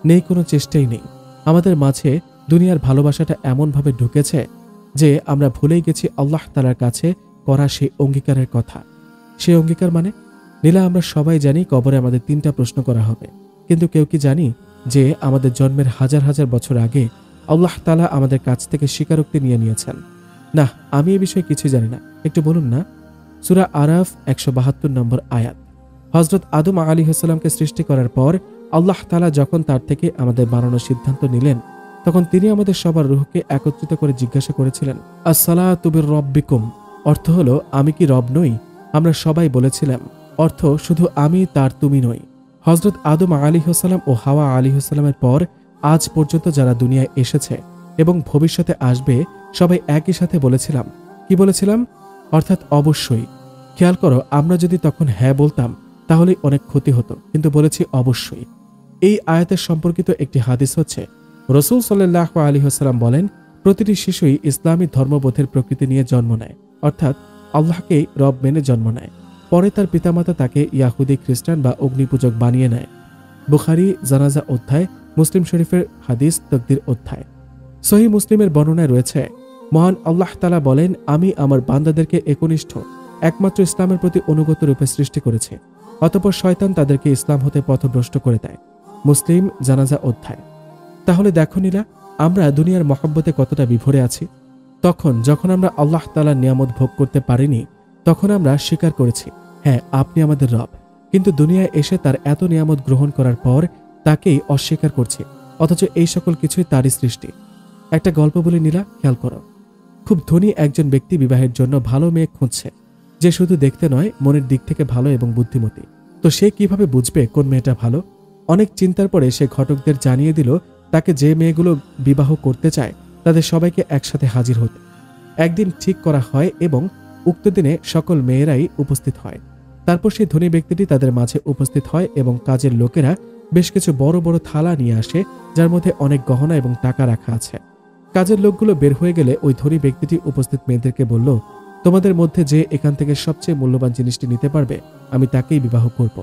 নেই, কোনো চেষ্টাই নেই। আমাদের মাঝে দুনিয়ার ভালোবাসাটা এমনভাবে ঢুকেছে যে আমরা ভুলেই গেছি আল্লাহ তাআলার কাছে করা সেই অঙ্গীকারের কথা। সেই অঙ্গীকার মানে? নীলা, আমরা সবাই জানি কবরে আমাদের 3টা প্রশ্ন করা হবে, কিন্তু কেউ কি জানি যে আমাদের জন্মের হাজার হাজার বছর আগে আল্লাহ তাআলা আমাদের কাছ থেকে স্বীকারোক্তি নিয়েছেন? না, আমি এ বিষয়ে কিছু জানি না। একটু বলুন না। সূরা আরাফ 172 নম্বর আয়াত। হযরত আদম আলাইহিস সালামকে সৃষ্টি করার পর আল্লাহ তাআলা যখন তার থেকে আমাদের বানানোর সিদ্ধান্ত নিলেন, তখন তিনি আমাদের সবার রূহকে একত্রিত করে জিজ্ঞাসা করেছিলেন, আসসালাতু বিরব্বিকুম, অর্থ হলো আমি কি রব নই? আমরা সবাই বলেছিলাম, অর্থ শুধু আমি, তার তুমি নই। হযরত আদম আলাইহিস সালাম ও হাওয়া আলাইহিস সালামের পর আজ পর্যন্ত যারা দুনিয়ায় এসেছে এবং ভবিষ্যতে আসবে, সবাই একই সাথে বলেছিলাম। কি বলেছিলাম? অর্থাৎ অবশ্যই। খেয়াল করো, আমরা যদি তখন হ্যাঁ বলতাম তাহলে অনেক ক্ষতি হতো, কিন্তু বলেছি অবশ্যই। এই আয়াতের সম্পর্কিত একটি হাদিস হচ্ছে, রাসূল সাল্লাল্লাহু আলাইহি ওয়াসাল্লাম বলেন, প্রতিটি শিশুই ইসলামী ধর্মবোধের প্রকৃতি নিয়ে জন্ম নেয়, অর্থাৎ আল্লাহকেই রব মেনে জন্ম নেয়। পরে তার পিতামাতা তাকে ইয়াহুদি, খ্রিস্টান বা অগ্নিপূজক বানিয়ে নেয়। বুখারী জানাজা অধ্যায়, মুসলিম শরীফের হাদিস তাকদীর অধ্যায়। সহিহ মুসলিমের বর্ণনায় রয়েছে, মহান আল্লাহ তাআলা বলেন, আমি আমার বান্দাদেরকে একনিষ্ঠ একমাত্র ইসলামের প্রতি অনুগত রূপে সৃষ্টি করেছি, অতঃপর শয়তান তাদেরকে ইসলাম হতে পথভ্রষ্ট করে দেয়। মুসলিম জানাজা অধ্যায়। তাহলে দেখো নীলা, আমরা দুনিয়ার মহব্বতে কতটা বিভোরে আছি। তখন যখন আমরা আল্লাহ তাআলার নিয়ামত ভোগ করতে পারিনি, তখন আমরা স্বীকার করেছি, হ্যাঁ আপনি আমাদের রব, কিন্তু দুনিয়ায় এসে তার এত নিয়ামত গ্রহণ করার পর তাকেই অস্বীকার করছি, অথচ এই সকল কিছুই তারই সৃষ্টি। একটা গল্প বলে নীলা, খেয়াল করো। খুব ধনী একজন ব্যক্তি বিবাহের জন্য ভালো মেয়ে খুঁজছে, যে শুধু দেখতে নয়, মনের দিক থেকে ভালো এবং বুদ্ধিমতী। তো সে কিভাবে বুঝবে কোন মেয়েটা ভালো? অনেক চিন্তার পরে সে ঘটকদের জানিয়ে দিল তাকে যে মেয়েগুলো বিবাহ করতে চায় তাদের সবাইকে একসাথে হাজির হতে। একদিন ঠিক করা হয় এবং উক্ত দিনে সকল মেয়েরাই উপস্থিত হয়। তারপর সেই ধনী ব্যক্তিটি তাদের মাঝে উপস্থিত হয় এবং কাজের লোকেরা বেশ কিছু বড় বড় থালা নিয়ে আসে, যার মধ্যে অনেক গহনা এবং টাকা রাখা আছে। কাজের লোকগুলো বের হয়ে গেলে ওই ধনী ব্যক্তিটি উপস্থিত মেয়েদেরকে বলল, তোমাদের মধ্যে যে এখান থেকে সবচেয়ে মূল্যবান জিনিসটি নিতে পারবে, আমি তাকেই বিবাহ করব।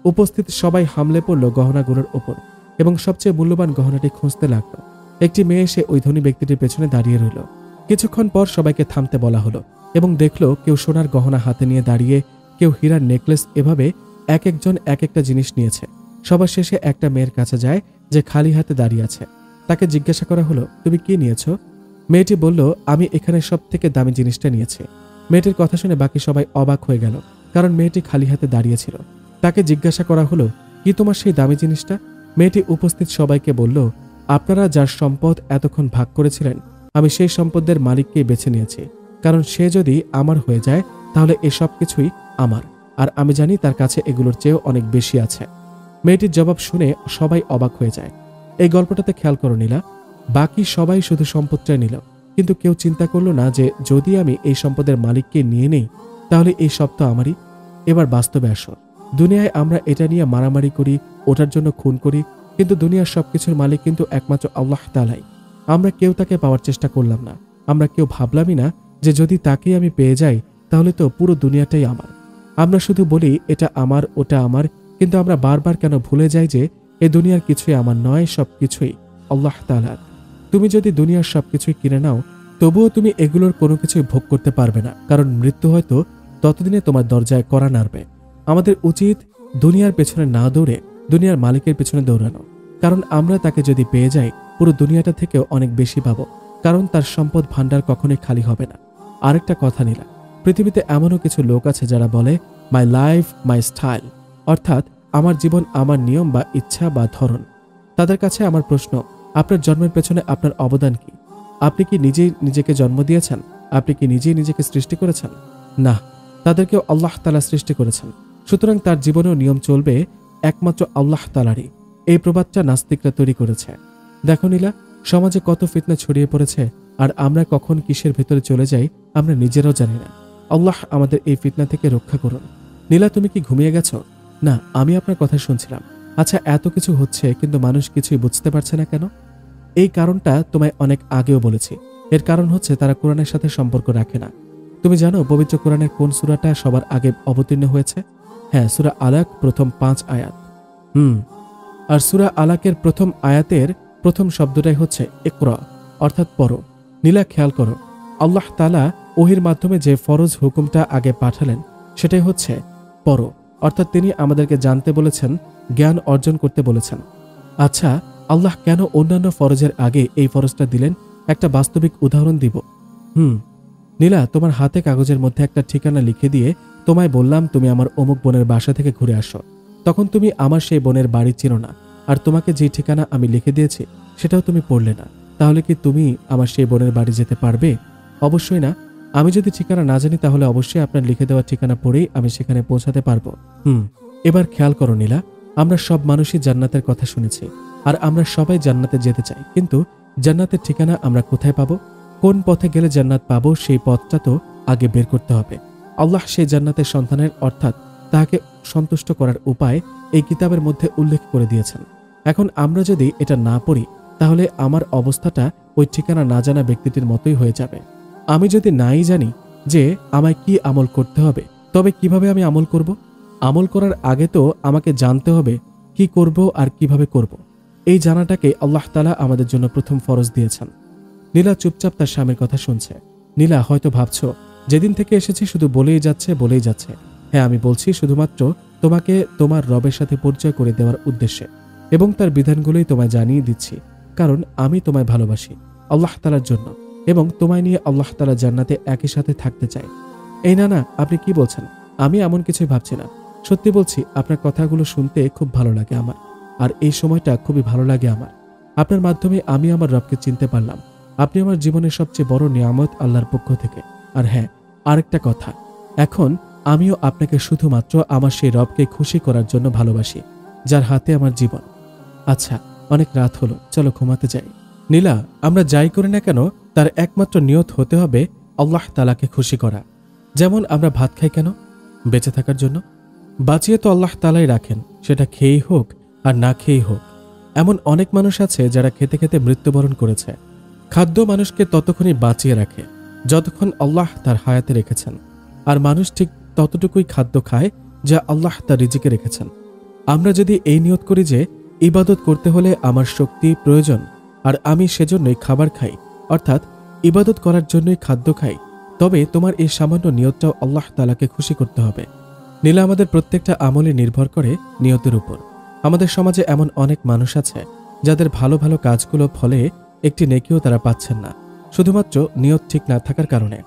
উপস্থিত সবাই হামলে পড়ল গহনাগুলোর ওপর এবং সবচেয়ে মূল্যবান গহনাটি খুঁজতে লাগলো। একটি মেয়ে এসে ওই ধনী ব্যক্তিটির পেছনে দাঁড়িয়ে রইল। কিছুক্ষণ পর সবাইকে থামতে বলা হলো এবং দেখলো কেউ সোনার গহনা হাতে নিয়ে দাঁড়িয়ে, কেউ হীরার নেকলেস, এভাবে এক একজন এক একটা জিনিস নিয়েছে। সবার শেষে একটা মেয়ের কাছে যায় যে খালি হাতে দাঁড়িয়ে আছে। তাকে জিজ্ঞাসা করা হলো, তুমি কি নিয়েছ? মেয়েটি বলল, আমি এখানে সব থেকে দামি জিনিসটা নিয়েছি। মেয়েটির কথা শুনে বাকি সবাই অবাক হয়ে গেল, কারণ মেয়েটি খালি হাতে দাঁড়িয়েছিল। তাকে জিজ্ঞাসা করা হলো, কি তোমার সেই দামি জিনিসটা? মেয়েটি উপস্থিত সবাইকে বলল, আপনারা যার সম্পদ এতক্ষণ ভাগ করেছিলেন, আমি সেই সম্পদের মালিককেই বেছে নিয়েছি, কারণ সে যদি আমার হয়ে যায় তাহলে এসব কিছুই আমার, আর আমি জানি তার কাছে এগুলোর চেয়েও অনেক বেশি আছে। মেয়েটির জবাব শুনে সবাই অবাক হয়ে যায়। এই গল্পটাতে খেয়াল করো নীলা, বাকি সবাই শুধু সম্পদটা নিল, কিন্তু কেউ চিন্তা করলো না যে যদি আমি এই সম্পদের মালিককে নিয়ে নেই তাহলে এই সব তো আমারই। এবার বাস্তবে আসো। দুনিয়ায় আমরা এটা নিয়ে মারামারি করি, ওটার জন্য খুন করি, কিন্তু দুনিয়ার সবকিছুর মালিক কিন্তু একমাত্র আল্লাহ তাআলাই। আমরা কেউ তাকে পাওয়ার চেষ্টা করলাম না। আমরা কেউ ভাবলামই না যে যদি তাকেই আমি পেয়ে যাই তাহলে তো পুরো দুনিয়াটাই আমার। আমরা শুধু বলি এটা আমার, ওটা আমার, কিন্তু আমরা বারবার কেন ভুলে যাই যে এই দুনিয়ার কিছুই আমার নয়, সবকিছুই আল্লাহ তাআলার। তুমি যদি দুনিয়ার সবকিছুই কিনে নাও, তবুও তুমি এগুলোর কোনো কিছুই ভোগ করতে পারবে না, কারণ মৃত্যু হয়তো ততদিনে তোমার দরজায় কড়া নাড়বে। আমাদের উচিত দুনিয়ার পেছনে না দৌড়ে দুনিয়ার মালিকের পেছনে দৌড়ানো, কারণ আমরা তাকে যদি পেয়ে যাই পুরো দুনিয়াটা থেকেও অনেক বেশি পাবো, কারণ তার সম্পদ ভান্ডার কখনোই খালি হবে না। আরেকটা কথা নিলাম, পৃথিবীতে এমনও কিছু লোক আছে যারা বলে মাই লাইফ মাই স্টাইল, অর্থাৎ আমার জীবন আমার নিয়ম বা ইচ্ছা বা ধরন। তাদের কাছে আমার প্রশ্ন, আপনার জন্মের পেছনে আপনার অবদান কি? আপনি কি নিজেই নিজেকে জন্ম দিয়েছেন? আপনি কি নিজেই নিজেকে সৃষ্টি করেছেন? না, তাদেরকেও আল্লাহ তাআলা সৃষ্টি করেছেন। সুতরাং তার জীবনেও নিয়ম চলবে একমাত্র আল্লাহ তাআলারই। এই প্রবাদটা নাস্তিকরা তৈরি করেছে। দেখো নীলা, সমাজে কত ফিতনা ছড়িয়ে পড়েছে, আর আমরা কখন কিসের ভেতরে চলে যাই আমরা নিজেরাও জানি না। আল্লাহ আমাদের এই ফিতনা থেকে রক্ষা করুন। নীলা, তুমি কি ঘুমিয়ে গেছো? না, আমি আপনার কথা শুনছিলাম। আচ্ছা, এত কিছু হচ্ছে কিন্তু মানুষ কিছুই বুঝতে পারছে না কেন? এই কারণটা তোমায় অনেক আগেও বলেছি। এর কারণ হচ্ছে তারা কোরআনের সাথে সম্পর্ক রাখে না। তুমি জানো পবিত্র কোরআনের কোন সূরাটা সবার আগে অবতীর্ণ হয়েছে? হ্যাঁ, সূরা আলাক প্রথম 5 আয়াত। আর সূরা আলাকের প্রথম আয়াতের প্রথম শব্দটাই হচ্ছে ইকরা, অর্থাৎ পড়ো। নীলা, খেয়াল করো, আল্লাহ তাআলা ওহির মাধ্যমে যে ফরজ হুকুমটা আগে পাঠালেন সেটাই হচ্ছে পড়ো, অর্থাৎ তিনি আমাদেরকে জানতে বলেছেন, জ্ঞান অর্জন করতে বলেছেন। আচ্ছা, আল্লাহ কেন অন্যান্য ফরজের আগে এই ফরজটা দিলেন? একটা বাস্তবিক উদাহরণ দিব। নীলা, তোমার হাতে কাগজের মধ্যে একটা ঠিকানা লিখে দিয়ে তোমায় বললাম তুমি আমার অমুক বোনের বাসা থেকে ঘুরে আসো। তখন তুমি আমার সেই বোনের বাড়ি চিনো না, আর তোমাকে যে ঠিকানা আমি লিখে দিয়েছি সেটাও তুমি পড়লে না। তাহলে কি তুমি আমার সেই বোনের বাড়ি যেতে পারবে? অবশ্যই না। আমি যদি ঠিকানা না জানি তাহলে অবশ্যই আপনার লিখে দেওয়া ঠিকানা পড়েই আমি সেখানে পৌঁছাতে পারবো। এবার খেয়াল করো নীলা, আমরা সব মানুষই জান্নাতের কথা শুনেছি, আর আমরা সবাই জান্নাতে যেতে চাই, কিন্তু জান্নাতের ঠিকানা আমরা কোথায় পাবো? কোন পথে গেলে জান্নাত পাবো সেই পথটা তো আগে বের করতে হবে। আল্লাহ সেই জান্নাতের সন্তানের অর্থাৎ তাকে সন্তুষ্ট করার উপায় এই কিতাবের মধ্যে উল্লেখ করে দিয়েছেন। এখন আমরা যদি এটা না পড়ি তাহলে আমার অবস্থাটা ওই ঠিকানা না জানা ব্যক্তিটির মতোই হয়ে যাবে। আমি যদি নাই জানি যে আমায় কি আমল করতে হবে, তবে কিভাবে আমি আমল করব? আমল করার আগে তো আমাকে জানতে হবে কি করব আর কিভাবে করব। এই জানাটাকে আল্লাহ তাআলা আমাদের জন্য প্রথম ফরজ দিয়েছেন। নীলা চুপচাপ তার স্বামীর কথা শুনছে। নীলা, হয়তো ভাবছো যেদিন থেকে এসেছি শুধু বলেই যাচ্ছে। হ্যাঁ, আমি বলছি শুধুমাত্র তোমাকে তোমার রবের সাথে পরিচয় করে দেওয়ার উদ্দেশ্যে, এবং তার বিধানগুলোই তোমায় জানিয়ে দিচ্ছি, কারণ আমি তোমায় ভালোবাসি আল্লাহ তাআলার জন্য, এবং তোমায় নিয়ে আল্লাহ তাআলা জান্নাতে একই সাথে থাকতে চাই। এই না, আপনি কি বলছেন? আমি এমন কিছুই ভাবছি না। সত্যি বলছি, আপনার কথাগুলো শুনতে খুব ভালো লাগে আমার, আর এই সময়টা খুবই ভালো লাগে আমার। আপনার মাধ্যমে আমি আমার রবকে চিনতে পারলাম। আপনি আমার জীবনের সবচেয়ে বড় নিয়ামত আল্লাহর পক্ষ থেকে। আর হ্যাঁ, আরেকটা কথা, এখন আমিও আপনাকে শুধুমাত্র আমার সেই রবকে খুশি করার জন্য ভালোবাসি, যার হাতে আমার জীবন। আচ্ছা, অনেক রাত হলো, চলো ঘুমাতে যাই। নীলা, আমরা যাই করি না কেন তার একমাত্র নিয়ত হতে হবে আল্লাহ তাআলাকে খুশি করা। যেমন আমরা ভাত খাই কেন? বেঁচে থাকার জন্য। বাঁচিয়ে তো আল্লাহ তাআলাই রাখেন, সেটা খেয়েই হোক আর না খেয়েই হোক। এমন অনেক মানুষ আছে যারা খেতে খেতে মৃত্যুবরণ করেছে। খাদ্য মানুষকে ততক্ষণই বাঁচিয়ে রাখে যতক্ষণ আল্লাহ তার হায়াতে রেখেছেন, আর মানুষ ঠিক ততটুকুই খাদ্য খায় যা আল্লাহ তার রিজিকে রেখেছেন। আমরা যদি এই নিয়ত করি যে ইবাদত করতে হলে আমার শক্তি প্রয়োজন, আর আমি সেজন্যই খাবার খাই, অর্থাৎ ইবাদত করার জন্যই খাদ্য খাই, তবে তোমার এই সামান্য নিয়তটাও আল্লাহ তাআলাকে খুশি করতে হবে। নীলা, আমাদের প্রত্যেকটা আমলে নির্ভর করে নিয়তের উপর। আমাদের সমাজে এমন অনেক মানুষ আছে যাদের ভালো ভালো কাজগুলো ফলে একটি নেকিও তারা পাচ্ছেন না, শুধুমাত্র নিয়ত ঠিক না থাকার কারণে।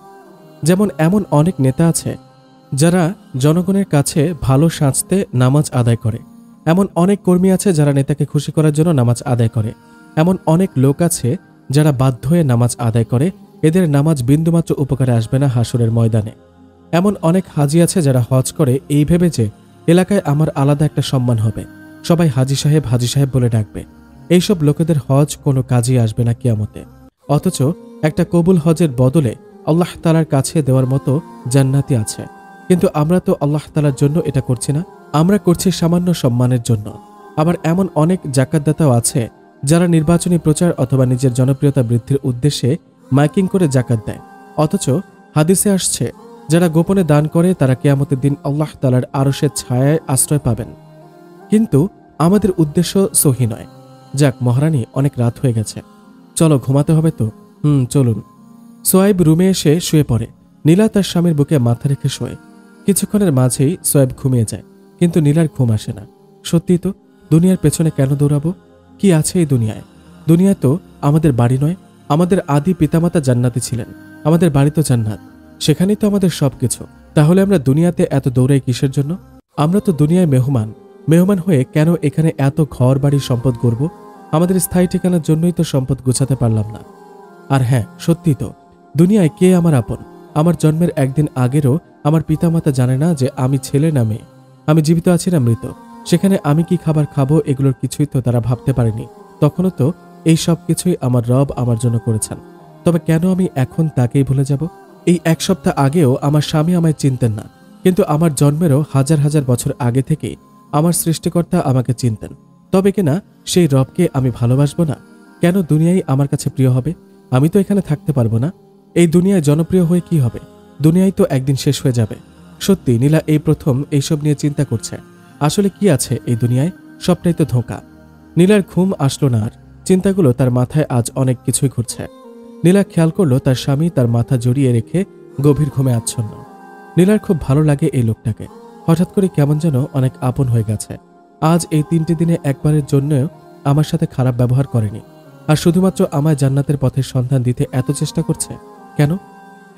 যেমন এমন অনেক নেতা আছে যারা জনগণের কাছে ভালো সাজতে নামাজ আদায় করে। এমন অনেক কর্মী আছে যারা নেতাকে খুশি করার জন্য নামাজ আদায় করে। এমন অনেক লোক আছে যারা বাধ্য হয়ে নামাজ আদায় করে। এদের নামাজ বিন্দুমাত্র উপকারে আসবে না হাসরের ময়দানে। এমন অনেক হাজি আছে যারা হজ করে এই ভেবে যে এলাকায় আমার আলাদা একটা সম্মান হবে, সবাই হাজি সাহেব বলে ডাকবে। এইসব লোকেদের হজ কোনো কাজেই আসবে না কিয়ামতে। অথচ একটা কবুল হজের বদলে আল্লাহ তাআলার কাছে দেওয়ার মতো জান্নাতি আছে। কিন্তু আমরা তো আল্লাহ তাআলার জন্য এটা করছি না, আমরা করছি সামান্য সম্মানের জন্য। আবার এমন অনেক জাকাতদাতাও আছে যারা নির্বাচনী প্রচার অথবা নিজের জনপ্রিয়তা বৃদ্ধির উদ্দেশ্যে মাইকিং করে জাকাত দেয়। অথচ হাদিসে আসছে যারা গোপনে দান করে তারা কিয়ামতের দিন আল্লাহ তাআলার আরশের ছায়ায় আশ্রয় পাবেন। কিন্তু আমাদের উদ্দেশ্য সহি নয়। যাক মহারানী, অনেক রাত হয়ে গেছে, চলো ঘুমাতে হবে তো। চলুন। সোয়াইব রুমে এসে শুয়ে পড়ে। নীলা তার স্বামীর বুকে মাথা রেখে শোয়। কিছুক্ষণের মাঝেই সোয়াইব ঘুমিয়ে যায়, কিন্তু নীলার ঘুম আসে না। সত্যি তো, দুনিয়ার পেছনে কেন দৌড়াবো? কি আছে এই দুনিয়ায়? দুনিয়া তো আমাদের বাড়ি নয়। আমাদের আদি পিতামাতা জান্নাতি ছিলেন, আমাদের বাড়ি তো জান্নাত, সেখানেই তো আমাদের সবকিছু। তাহলে আমরা দুনিয়াতে এত দৌড়াই কিসের জন্য? আমরা তো দুনিয়ায় মেহমান, মেহমান হয়ে কেন এখানে এত ঘর বাড়ির সম্পদ গড়ব? আমাদের স্থায়ী ঠিকানার জন্যই তো সম্পদ গোছাতে পারলাম না। আর হ্যাঁ, সত্যি তো, দুনিয়ায় কে আমার আপন? আমার জন্মের একদিন আগেরও আমার পিতামাতা জানে না যে আমি ছেলে না মেয়ে, আমি জীবিত আছি না মৃত। সেখানে আমি কি খাবার খাবো এগুলোর কিছুই তো তারা ভাবতে পারেনি। তখনও তো এই সব কিছুই আমার রব আমার জন্য করেছেন। তবে কেন আমি এখন তাকেই ভুলে যাব? এই এক সপ্তাহ আগেও আমার স্বামী আমায় চিনতেন না, কিন্তু আমার জন্মেরও হাজার হাজার বছর আগে থেকেই আমার সৃষ্টিকর্তা আমাকে চিনতেন। তবে কিনা সেই রবকে আমি ভালোবাসবো না? কেন দুনিয়াই আমার কাছে প্রিয় হবে? আমি তো এখানে থাকতে পারবো না। এই দুনিয়ায় জনপ্রিয় হয়ে কি হবে? দুনিয়াই তো একদিন শেষ হয়ে যাবে। সত্যি নীলা এই প্রথম এইসব নিয়ে চিন্তা করছে। আসলে কি আছে এই দুনিয়ায়? সবটাই তো ধোঁকা। নীলার ঘুম আসলো না আর। চিন্তাগুলো তার মাথায় আজ অনেক কিছুই ঘুরছে। নীলা খেয়াল করলো তার স্বামী তার মাথা জড়িয়ে রেখে গভীর ঘুমে আচ্ছন্ন। নীলার খুব ভালো লাগে এই লোকটাকে। হঠাৎ করে কেমন যেন অনেক আপন হয়ে গেছে। আজ এই 3টি দিনে একবারের জন্যও আমার সাথে খারাপ ব্যবহার করেনি, আর শুধুমাত্র আমায় জান্নাতের পথের সন্ধান দিতে এত চেষ্টা করছে কেন?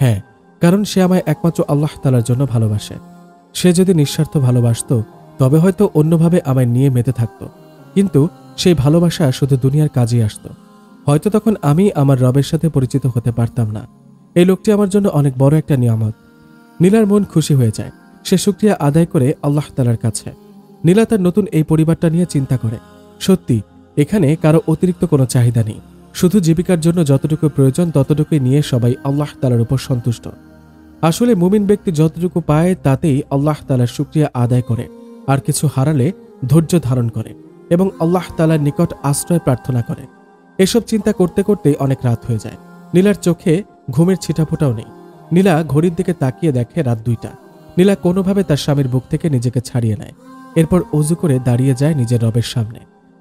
হ্যাঁ, কারণ সে আমায় একমাত্র আল্লাহ তাআলার জন্য ভালোবাসে। সে যদি নিঃস্বার্থ ভালোবাসত তবে হয়তো অন্যভাবে আমায় নিয়ে মেতে থাকত, কিন্তু সেই ভালোবাসা শুধু দুনিয়ার কাজেই আসত। হয়তো তখন আমি আমার রবের সাথে পরিচিত হতে পারতাম না। এই লোকটি আমার জন্য অনেক বড় একটা নিয়ামত। নীলার মন খুশি হয়ে যায়। সে শুকরিয়া আদায় করে আল্লাহ তাআলার কাছে। নীলা তার নতুন এই পরিবারটা নিয়ে চিন্তা করে। সত্যি এখানে কারো অতিরিক্ত কোনো চাহিদা নেই। শুধু জীবিকার জন্য যতটুকু প্রয়োজন ততটুকুই নিয়ে সবাই আল্লাহ তাআলার উপর সন্তুষ্ট। আসলে মুমিন ব্যক্তি যতটুকু পায় তাতেই আল্লাহ তাআলার শুকরিয়া আদায় করে, আর কিছু হারালে ধৈর্য ধারণ করে এবং আল্লাহ তাআলার নিকট আশ্রয় প্রার্থনা করে। এসব চিন্তা করতে করতেই অনেক রাত হয়ে যায়। নীলার চোখে ঘুমের ছিটাফোঁটাও নেই। নীলা ঘড়ির দিকে তাকিয়ে দেখে রাত 2টা। নীলা কোনোভাবে তার স্বামীর বুক থেকে নিজেকে ছাড়িয়ে নেয়। এরপর অজু করে দাঁড়িয়ে যায় নিজের রবের সামনে।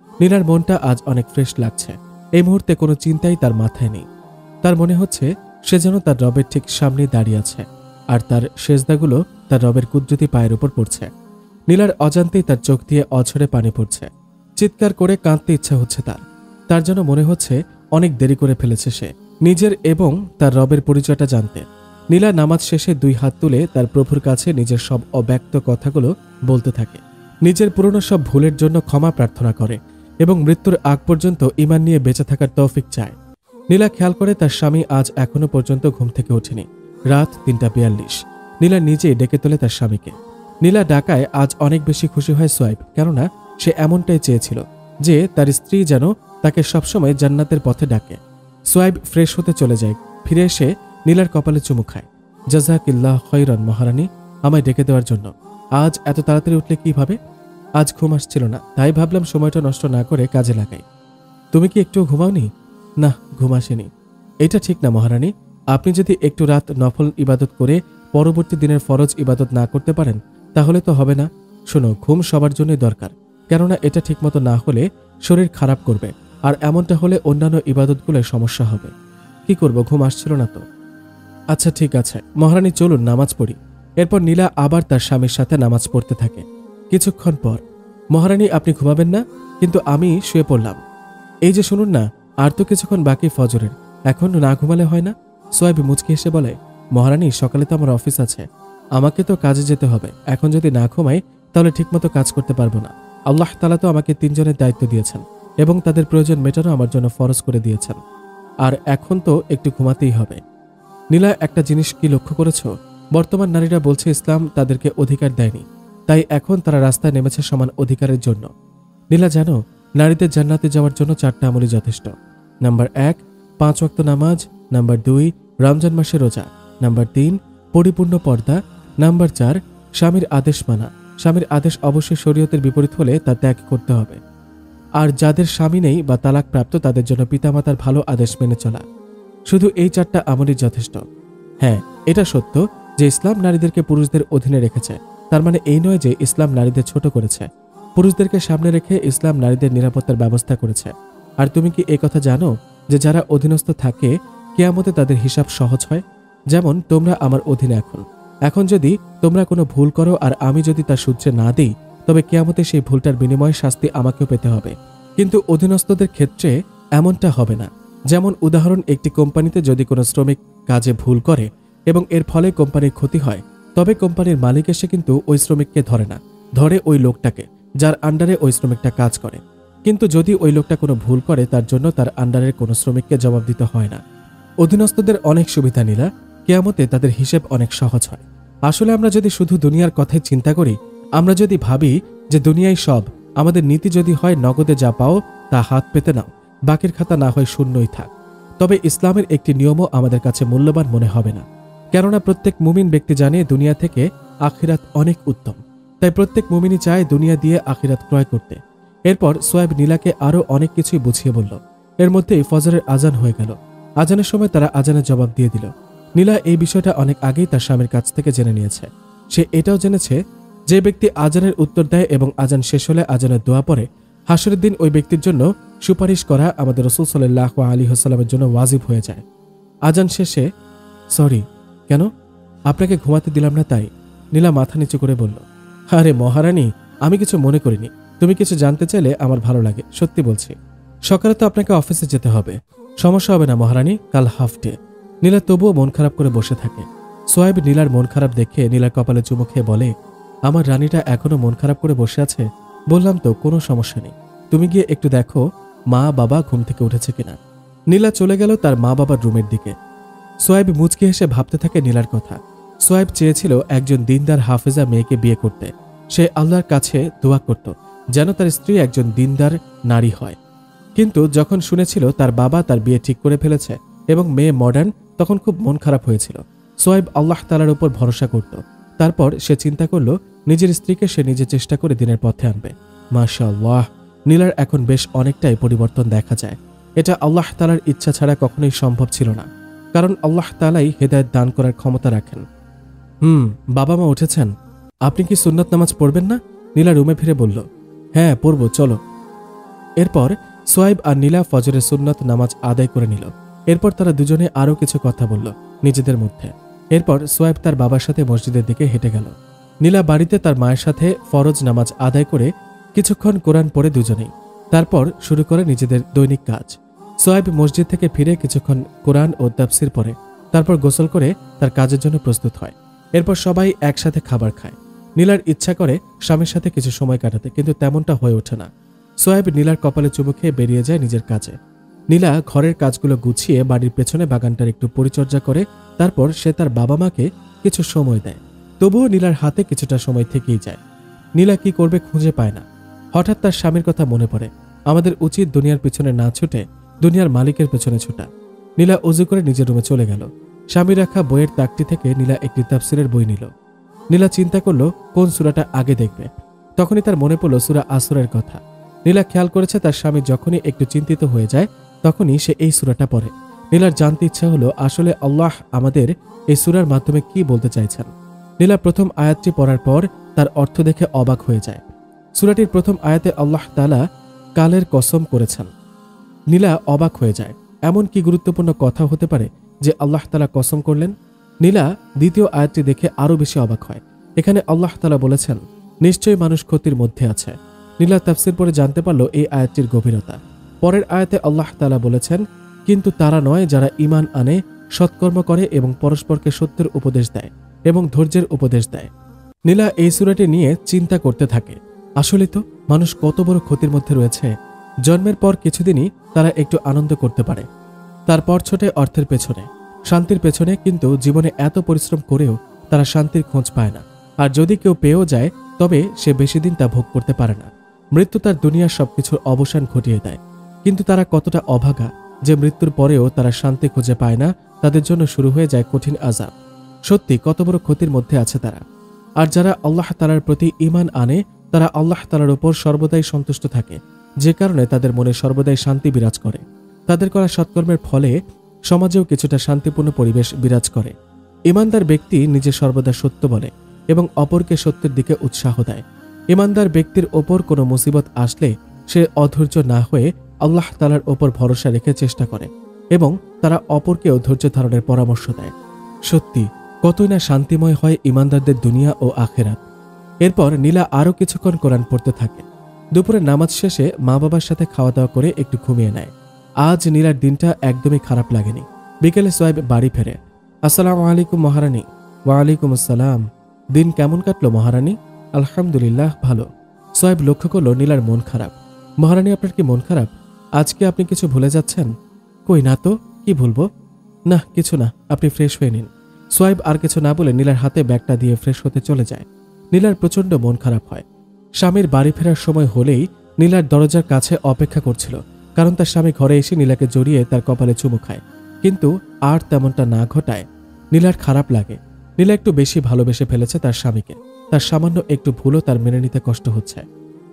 নীলার মনটা আজ অনেক ফ্রেশ লাগছে। এই মুহূর্তে কোনো চিন্তাই তার মাথায় নেই। তার মনে হচ্ছে সে যেন তার রবের ঠিক সামনেই দাঁড়িয়ে আছে, আর তার সেজদাগুলো তার রবের কুদরতি পায়ের উপর পড়ছে। নীলার অজান্তেই তার চোখ দিয়ে অঝরে পানি পড়ছে। চিৎকার করে কাঁদতে ইচ্ছা হচ্ছে তার যেন মনে হচ্ছে অনেক দেরি করে ফেলেছে সে নিজের এবং তার রবের পরিচয়টা জানতে। নীলা নামাজ শেষে 2 হাত তুলে তার প্রভুর কাছে নিজের সব অব্যক্ত কথাগুলো বলতে থাকে। নিজের পুরনো সব ভুলের জন্য ক্ষমা প্রার্থনা করে এবং মৃত্যুর আগ পর্যন্ত ঈমান নিয়ে বেঁচে থাকার তৌফিক চায়। নীলা খেয়াল করে তার স্বামী আজ এখনো পর্যন্ত ঘুম থেকে ওঠেনি। রাত 3:42। নীলা নিজেই ডেকে তোলে তার স্বামীকে। নীলা ডাকায় আজ অনেক বেশি খুশি হয় সোয়াইব, কেননা সে এমনটাই চেয়েছিল যে তার স্ত্রী যেন তাকে সবসময় জান্নাতের পথে ডাকে। সোয়াইব ফ্রেশ হতে চলে যায়। ফিরে এসে নীলার কপালে চুমু খায়। জাযাকিল্লাহ খৈরান মহারানী, আমায় ডেকে দেওয়ার জন্য। আজ এত তাড়াতাড়ি উঠলে কিভাবে? আজ ঘুম আসছিল না, তাই ভাবলাম সময়টা নষ্ট না করে কাজে লাগাই। তুমি কি একটু ঘুমাওনি? না, ঘুম আসেনি। এটা ঠিক না মহারানী। আপনি যদি একটু রাত নফল ইবাদত করে পরবর্তী দিনের ফরজ ইবাদত না করতে পারেন তাহলে তো হবে না। শোনো, ঘুম সবার জন্যই দরকার, কেননা এটা ঠিকমতো না হলে শরীর খারাপ করবে, আর এমনটা হলে অন্যান্য ইবাদতগুলোর সমস্যা হবে। কি করব, ঘুম আসছিল না তো। আচ্ছা ঠিক আছে মহারানী, চলুন নামাজ পড়ি। এরপর নীলা আবার তার স্বামীর সাথে নামাজ পড়তে থাকে। কিছুক্ষণ পর, মহারানী আপনি ঘুমাবেন না? কিন্তু আমি শুয়ে পড়লাম। এই যে শুনুন না, আর তো কিছুক্ষণ বাকি ফজরের, এখন না ঘুমালে হয় না? সোয়াইব মুচকি হেসে বলে, মহারানী সকালে তো আমার অফিস আছে, আমাকে তো কাজে যেতে হবে। এখন যদি না ঘুমাই তাহলে ঠিকমতো কাজ করতে পারবো না। আল্লাহ তাআলা তো আমাকে 3 জনের দায়িত্ব দিয়েছেন এবং তাদের প্রয়োজন মেটানো আমার জন্য ফরজ করে দিয়েছেন, আর এখন তো একটু ঘুমাতেই হবে। নীলা, একটা জিনিস কি লক্ষ্য করেছো? বর্তমান নারীরা বলছে ইসলাম তাদেরকে অধিকার দেয়নি, তাই এখন তারা রাস্তায় নেমেছে সমান অধিকারের জন্য। নীলা জানো, নারীদের জান্নাতে যাওয়ার জন্য 4টা আমলই যথেষ্ট। নাম্বার 1, 5 ওয়াক্ত নামাজ। নাম্বার 2, রমজান মাসে রোজা। নাম্বার 3, পরিপূর্ণ পর্দা। নাম্বার 4, স্বামীর আদেশ মানা। স্বামীর আদেশ অবশ্যই শরীয়তের বিপরীত হলে তা ত্যাগ করতে হবে। আর যাদের স্বামী নেই বা তালাক প্রাপ্ত তাদের জন্য পিতামাতার ভালো আদেশ মেনে চলা। শুধু এই 4টা আমলই যথেষ্ট। হ্যাঁ, এটা সত্য যে ইসলাম নারীদেরকে পুরুষদের অধীনে রেখেছে। তার মানে এই নয় যে ইসলাম নারীদের ছোট করেছে। পুরুষদেরকে সামনে রেখে ইসলাম নারীদের নিরাপত্তার ব্যবস্থা করেছে। আর তুমি কি এই কথা জানো যে যারা অধীনস্থ থাকে কিয়ামতে তাদের হিসাব সহজ হয়? যেমন তোমরা আমার অধীনে এখন যদি তোমরা কোনো ভুল করো আর আমি যদি তা সূত্রে না দিই তবে কিয়ামতে সেই ভুলটার বিনিময়ে শাস্তি আমাকেও পেতে হবে। কিন্তু অধীনস্থদের ক্ষেত্রে এমনটা হবে না। যেমন উদাহরণ, একটি কোম্পানিতে যদি কোনো শ্রমিক কাজে ভুল করে এবং এর ফলে কোম্পানির ক্ষতি হয়, তবে কোম্পানির মালিক এসে কিন্তু ওই শ্রমিককে ধরে না, ধরে ওই লোকটাকে, যার আন্ডারে ওই শ্রমিকটা কাজ করে। কিন্তু যদি ওই লোকটা কোনো ভুল করে, তার জন্য তার আন্ডারের কোনো শ্রমিককে জবাব দিতে হয় না। অধীনস্থদের অনেক সুবিধা নিলা, কেয়ামতে তাদের হিসেব অনেক সহজ হয়। আসলে আমরা যদি শুধু দুনিয়ার কথাই চিন্তা করি, আমরা যদি ভাবি যে দুনিয়ায় সব, আমাদের নীতি যদি হয় নগদে যা পাও তা হাত পেতে নাও, বাকির খাতা না হয় শূন্যই থাক, তবে ইসলামের একটি নিয়মও আমাদের কাছে মূল্যবান মনে হবে না। কেননা প্রত্যেক মুমিন ব্যক্তি জানে দুনিয়া থেকে আখিরাত অনেক উত্তম, তাই প্রত্যেক মুমিনই চায় দুনিয়া দিয়ে আখিরাত ক্রয় করতে। এরপর সোয়েব নীলাকে আরও অনেক কিছুই বুঝিয়ে বলল। এর মধ্যেই ফজরের আজান হয়ে গেল। আজানের সময় তারা আজানের জবাব দিয়ে দিল। নীলা এই বিষয়টা অনেক আগেই তার স্বামীর কাছ থেকে জেনে নিয়েছে। সে এটাও জেনেছে যে ব্যক্তি আজানের উত্তর দেয় এবং আজান শেষ হলে আজানের দোয়া পড়ে, হাসরের দিন ওই ব্যক্তির জন্য সুপারিশ করা আমাদের রাসূল সাল্লাল্লাহু আলাইহি ওয়াসাল্লামের জন্য ওয়াজিব হয়ে যায়। আজান শেষে, সরি, কেন? আপনাকে ঘুমাতে দিলাম না তাই? নীলা মাথা নিচু করে বলল। আরে মহারানী, আমি কিছু মনে করিনি। তুমি কিছু জানতে চাইলে আমার ভালো লাগে, সত্যি বলছি। সকালে তো আপনাকে অফিসে যেতে হবে। সমস্যা হবে না মহারানী, কাল হাফ ডে। নীলা তবুও মন খারাপ করে বসে থাকে। সোয়েব নীলার মন খারাপ দেখে নীলার কপালে চুমু খেয়ে বলে, আমার রানীটা এখনো মন খারাপ করে বসে আছে? বললাম তো কোনো সমস্যা নেই, তুমি গিয়ে একটু দেখো মা বাবা ঘুম থেকে উঠেছে কিনা। নীলা চলে গেল তার মা বাবার রুমের দিকে। সোয়েব মুচকি হেসে ভাবতে থাকে নীলার কথা। সোয়েব চেয়েছিল একজন দিনদার হাফেজা মেয়েকে বিয়ে করতে। সে আল্লাহর কাছে দোয়া করত যেন তার স্ত্রী একজন দিনদার নারী হয়। কিন্তু যখন শুনেছিল তার বাবা তার বিয়ে ঠিক করে ফেলেছে এবং মেয়ে মডার্ন, তখন খুব মন খারাপ হয়েছিল। সোয়েব আল্লাহ তাআলার উপর ভরসা করত। তারপর সে চিন্তা করল নিজের স্ত্রীকে সে নিজে চেষ্টা করে দিনের পথে আনবে। মাশাআল্লাহ, নীলার এখন বেশ অনেকটাই পরিবর্তন দেখা যায়। এটা আল্লাহ তাআলার ইচ্ছা ছাড়া কখনোই সম্ভব ছিল না, কারণ আল্লাহ তাআলাই হেদায়েত দান করার ক্ষমতা রাখেন। বাবা মা উঠেছেন? আপনি কি সুন্নত নামাজ পড়বেন না? নীলা রুমে ফিরে বলল, হ্যাঁ পড়ব, চলো। এরপর সোয়েব আর নীলা ফজরের সুন্নত নামাজ আদায় করে নিল। এরপর তারা দুজনে আরও কিছু কথা বলল নিজেদের মধ্যে। এরপর সোয়েব তার বাবার সাথে মসজিদের দিকে হেঁটে গেল। নীলা বাড়িতে তার মায়ের সাথে ফরজ নামাজ আদায় করে কিছুক্ষণ কোরআন পড়ে দুজনেই। তারপর শুরু করে নিজেদের দৈনিক কাজ। সোয়েব মসজিদ থেকে ফিরে কিছুক্ষণ কোরআন ও তাফসির পড়ে, তারপর গোসল করে তার কাজের জন্য প্রস্তুত হয়। এরপর সবাই একসাথে খাবার খায়। নীলার ইচ্ছা করে স্বামীর সাথে কিছু সময় কাটাতে, কিন্তু তেমনটা হয়ে ওঠে না। সোয়েব নীলার কপালে চুমু খেয়ে বেরিয়ে যায় নিজের কাজে। নীলা ঘরের কাজগুলো গুছিয়ে বাড়ির পেছনে বাগানটার একটু পরিচর্যা করে, তারপর সে তার বাবা মাকে কিছু সময় দেয়। তবুও নীলার হাতে কিছুটা সময় থেকেই যায়। নীলা কি করবে খুঁজে পায় না। হঠাৎ তার স্বামীর কথা মনে পড়ে। আমাদের উচিত দুনিয়ার পিছনে না ছুটে দুনিয়ার মালিকের পেছনে ছোটা। নীলা অজু করে নিজের রুমে চলে গেল। স্বামী রাখা বইয়ের তাকটি থেকে নীলা একটি তাফসিরের বই নিল। নীলা চিন্তা করল কোন সূরাটা আগে দেখবে। তখনই তার মনে পড়ল সূরা আসরের কথা। নীলা খেয়াল করেছে তার স্বামী যখনই একটু চিন্তিত হয়ে যায় তখনই সে এই সূরাটা পড়ে। নীলার জানতে ইচ্ছা হলো আসলে আল্লাহ আমাদের এই সূরার মাধ্যমে কি বলতে চাইছেন। নীলা প্রথম আয়াতটি পড়ার পর তার অর্থ দেখে অবাক হয়ে যায়। সূরাটির প্রথম আয়াতে আল্লাহ তাআলা কালের কসম করেছেন। নীলা অবাক হয়ে যায়। এমন কি গুরুত্বপূর্ণ কথা হতে পারে যে আল্লাহ তাআলা কসম করলেন? নীলা দ্বিতীয় আয়াতটি দেখে আরও বেশি অবাক হয়। এখানে আল্লাহ তাআলা বলেছেন নিশ্চয়ই মানুষ ক্ষতির মধ্যে আছে। নীলা তাফসির পড়ে জানতে পারল এই আয়াতটির গভীরতা। পরের আয়াতে আল্লাহ তাআলা বলেছেন কিন্তু তারা নয় যারা ঈমান আনে, সৎকর্ম করে এবং পরস্পরকে সত্যের উপদেশ দেয় এবং ধৈর্যের উপদেশ দেয়। নীলা এই সূরাটি নিয়ে চিন্তা করতে থাকে। আসলে তো মানুষ কত বড় ক্ষতির মধ্যে রয়েছে। জন্মের পর কিছুদিনই তারা একটু আনন্দ করতে পারে, তারপর ছোটে অর্থের পেছনে, শান্তির পেছনে, কিন্তু জীবনে এত পরিশ্রম করেও তারা শান্তির খোঁজ পায় না। আর যদি কেউ পেয়েও যায় তবে সে বেশি দিন তা ভোগ করতে পারে না। মৃত্যু তার দুনিয়ার সবকিছুর অবসান ঘটিয়ে দেয়। কিন্তু তারা কতটা অভাগা যে মৃত্যুর পরেও তারা শান্তি খুঁজে পায় না, তাদের জন্য শুরু হয়ে যায় কঠিন আযাব। সত্যি কত বড় ক্ষতির মধ্যে আছে তারা। আর যারা আল্লাহ তাআলার প্রতি ঈমান আনে তারা আল্লাহ তাআলার উপর সর্বদাই সন্তুষ্ট থাকে, যে কারণে তাদের মনে সর্বদাই শান্তি বিরাজ করে। তাদের করা সৎকর্মের ফলে সমাজেও কিছুটা শান্তিপূর্ণ পরিবেশ বিরাজ করে। ঈমানদার ব্যক্তি নিজে সর্বদা সত্য বলে এবং অপরকে সত্যের দিকে উৎসাহ দেয়। ঈমানদার ব্যক্তির ওপর কোনো মুসিবত আসলে সে অধৈর্য না হয়ে আল্লাহ তাআলার ওপর ভরসা রেখে চেষ্টা করে এবং তারা অপরকেও ধৈর্য ধারণের পরামর্শ দেয়। সত্যি কতই না শান্তিময় হয় ঈমানদারদের দুনিয়া ও আখিরাত। এরপর নীলা আরও কিছুক্ষণ কোরআন পড়তে থাকে। দুপুরে নামাজ শেষে মা বাবার সাথে খাওয়া দাওয়া করে একটু ঘুমিয়ে নেয়। আজ নীলার দিনটা একদমই খারাপ লাগেনি। বিকেলে সোয়েব বাড়ি ফেরে। আসসালামু আলাইকুম মহারানী। ওয়ালাইকুম আসসালাম। দিন কেমন কাটলো মহারানী? আলহামদুলিল্লাহ ভালো। সোয়েব লক্ষ্য করল নীলার মন খারাপ। মহারানী, আপনার কি মন খারাপ? আজকে আপনি কিছু ভুলে যাচ্ছেন? কই না তো, কি ভুলবো? না কিছু না, আপনি ফ্রেশ হয়ে নিন। সোয়েব আর কিছু না বলে নীলার হাতে ব্যাগটা দিয়ে ফ্রেশ হতে চলে যায়। নীলার প্রচণ্ড মন খারাপ হয়। স্বামীর বাড়ি ফেরার সময় হলেই নীলার দরজার কাছে অপেক্ষা করছিল, কারণ তার স্বামী ঘরে এসে নীলাকে জড়িয়ে তার কপালে চুমু খায়। কিন্তু আর তেমনটা না ঘটায় নীলার খারাপ লাগে। নীলা একটু বেশি ভালোবেসে ফেলেছে তার স্বামীকে। তার সামান্য একটু ভুলও তার মেনে নিতে কষ্ট হচ্ছে।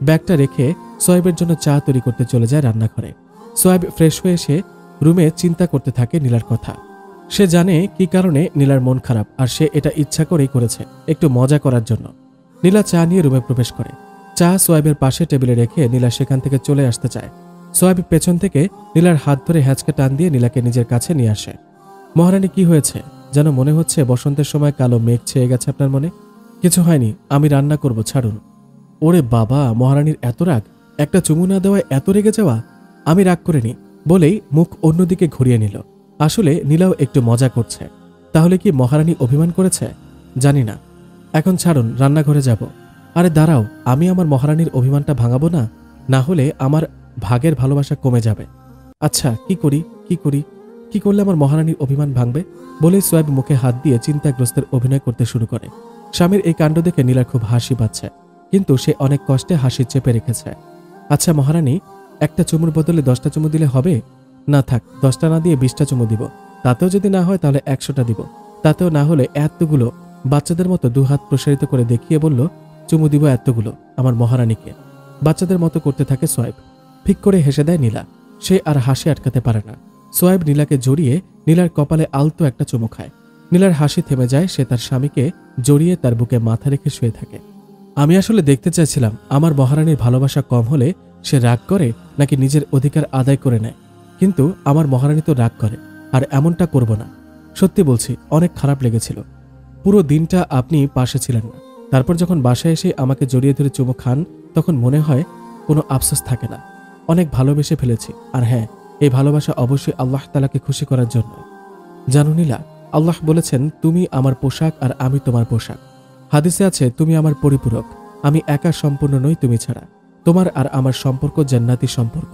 ব্যাগটা রেখে সোয়েবের জন্য চা তৈরি করতে চলে যায় রান্নাঘরে। সোয়েব ফ্রেশ হয়ে এসে রুমে চিন্তা করতে থাকে নীলার কথা। সে জানে কি কারণে নীলার মন খারাপ, আর সে এটা ইচ্ছা করেই করেছে, একটু মজা করার জন্য। নীলা চা নিয়ে রুমে প্রবেশ করে। চা সোয়েবের পাশে টেবিলে রেখে নীলা সেখান থেকে চলে আসতে চায়। সোয়েব পেছন থেকে নীলার হাত ধরে হ্যাঁচকা টান দিয়ে নীলাকে নিজের কাছে নিয়ে আসে। মহারানী, কি হয়েছে? যেন মনে হচ্ছে বসন্তের সময় কালো মেঘ ছেয়ে গেছে আপনার মনে। কিছু হয়নি, আমি রান্না করব, ছাড়ুন। ওরে বাবা, মহারানীর এত রাগ! একটা চুমু না দেওয়ায় এত রেগে যাওয়া? আমি রাগ করিনি বলেই মুখ অন্যদিকে ঘুরিয়ে নিল। আসলে নীলাও একটু মজা করছে। তাহলে কি মহারানী অভিমান করেছে? জানি না। এখন ছাড়ুন, রান্নাঘরে যাব। আরে দাঁড়াও, আমি আমার মহারানীর অভিমানটা ভাঙাবো না, না হলে আমার ভাগের ভালোবাসা কমে যাবে। আচ্ছা, কি করি কি করলে আমার মহারানীর অভিমান ভাঙবে? বলেই সোয়েব মুখে হাত দিয়ে চিন্তাগ্রস্তের অভিনয় করতে শুরু করে। স্বামীর এই কাণ্ড দেখে নীলার খুব হাসি পাচ্ছে, কিন্তু সে অনেক কষ্টে হাসি চেপে রেখেছে। আচ্ছা মহারানী, একটা চুমুর বদলে 10টা চুমু দিলে হবে? না থাক, 10টা না দিয়ে 20টা চুমু দিব। তাতেও যদি না হয় তাহলে 100টা দিব। তাতেও না হলে এতগুলো। বাচ্চাদের মতো দুহাত প্রসারিত করে দেখিয়ে বলল, চুমু দিব এতগুলো আমার মহারানীকে। বাচ্চাদের মতো করতে থাকে সোয়েব। ফিক করে হেসে দেয় নীলা। সে আর হাসি আটকাতে পারে না। সোয়েব নীলাকে জড়িয়ে নীলার কপালে আলতো একটা চুমু খায়। নীলার হাসি থেমে যায়। সে তার স্বামীকে জড়িয়ে তার বুকে মাথা রেখে শুয়ে থাকে। আমি আসলে দেখতে চাইছিলাম আমার মহারানীর ভালোবাসা কম হলে সে রাগ করে নাকি নিজের অধিকার আদায় করে নেয়। কিন্তু আমার মহারানী তো রাগ করে, আর এমনটা করব না। সত্যি বলছি, অনেক খারাপ লেগেছিল। পুরো দিনটা আপনি পাশে ছিলেন না। তারপর যখন বাসায় এসে আমাকে জড়িয়ে ধরে চুমু খান, তখন মনে হয় কোনো আফসোস থাকে না। অনেক ভালোবেসে ফেলেছি। আর হ্যাঁ, এই ভালোবাসা অবশ্যই আল্লাহ তাআলাকে খুশি করার জন্য। জানো নীলা, আল্লাহ বলেছেন, তুমি আমার পোশাক আর আমি তোমার পোশাক। হাদিসে আছে, তুমি আমার পরিপূরক। আমি একা সম্পূর্ণ নই তুমি ছাড়া। তোমার আর আমার সম্পর্ক জান্নাতি সম্পর্ক।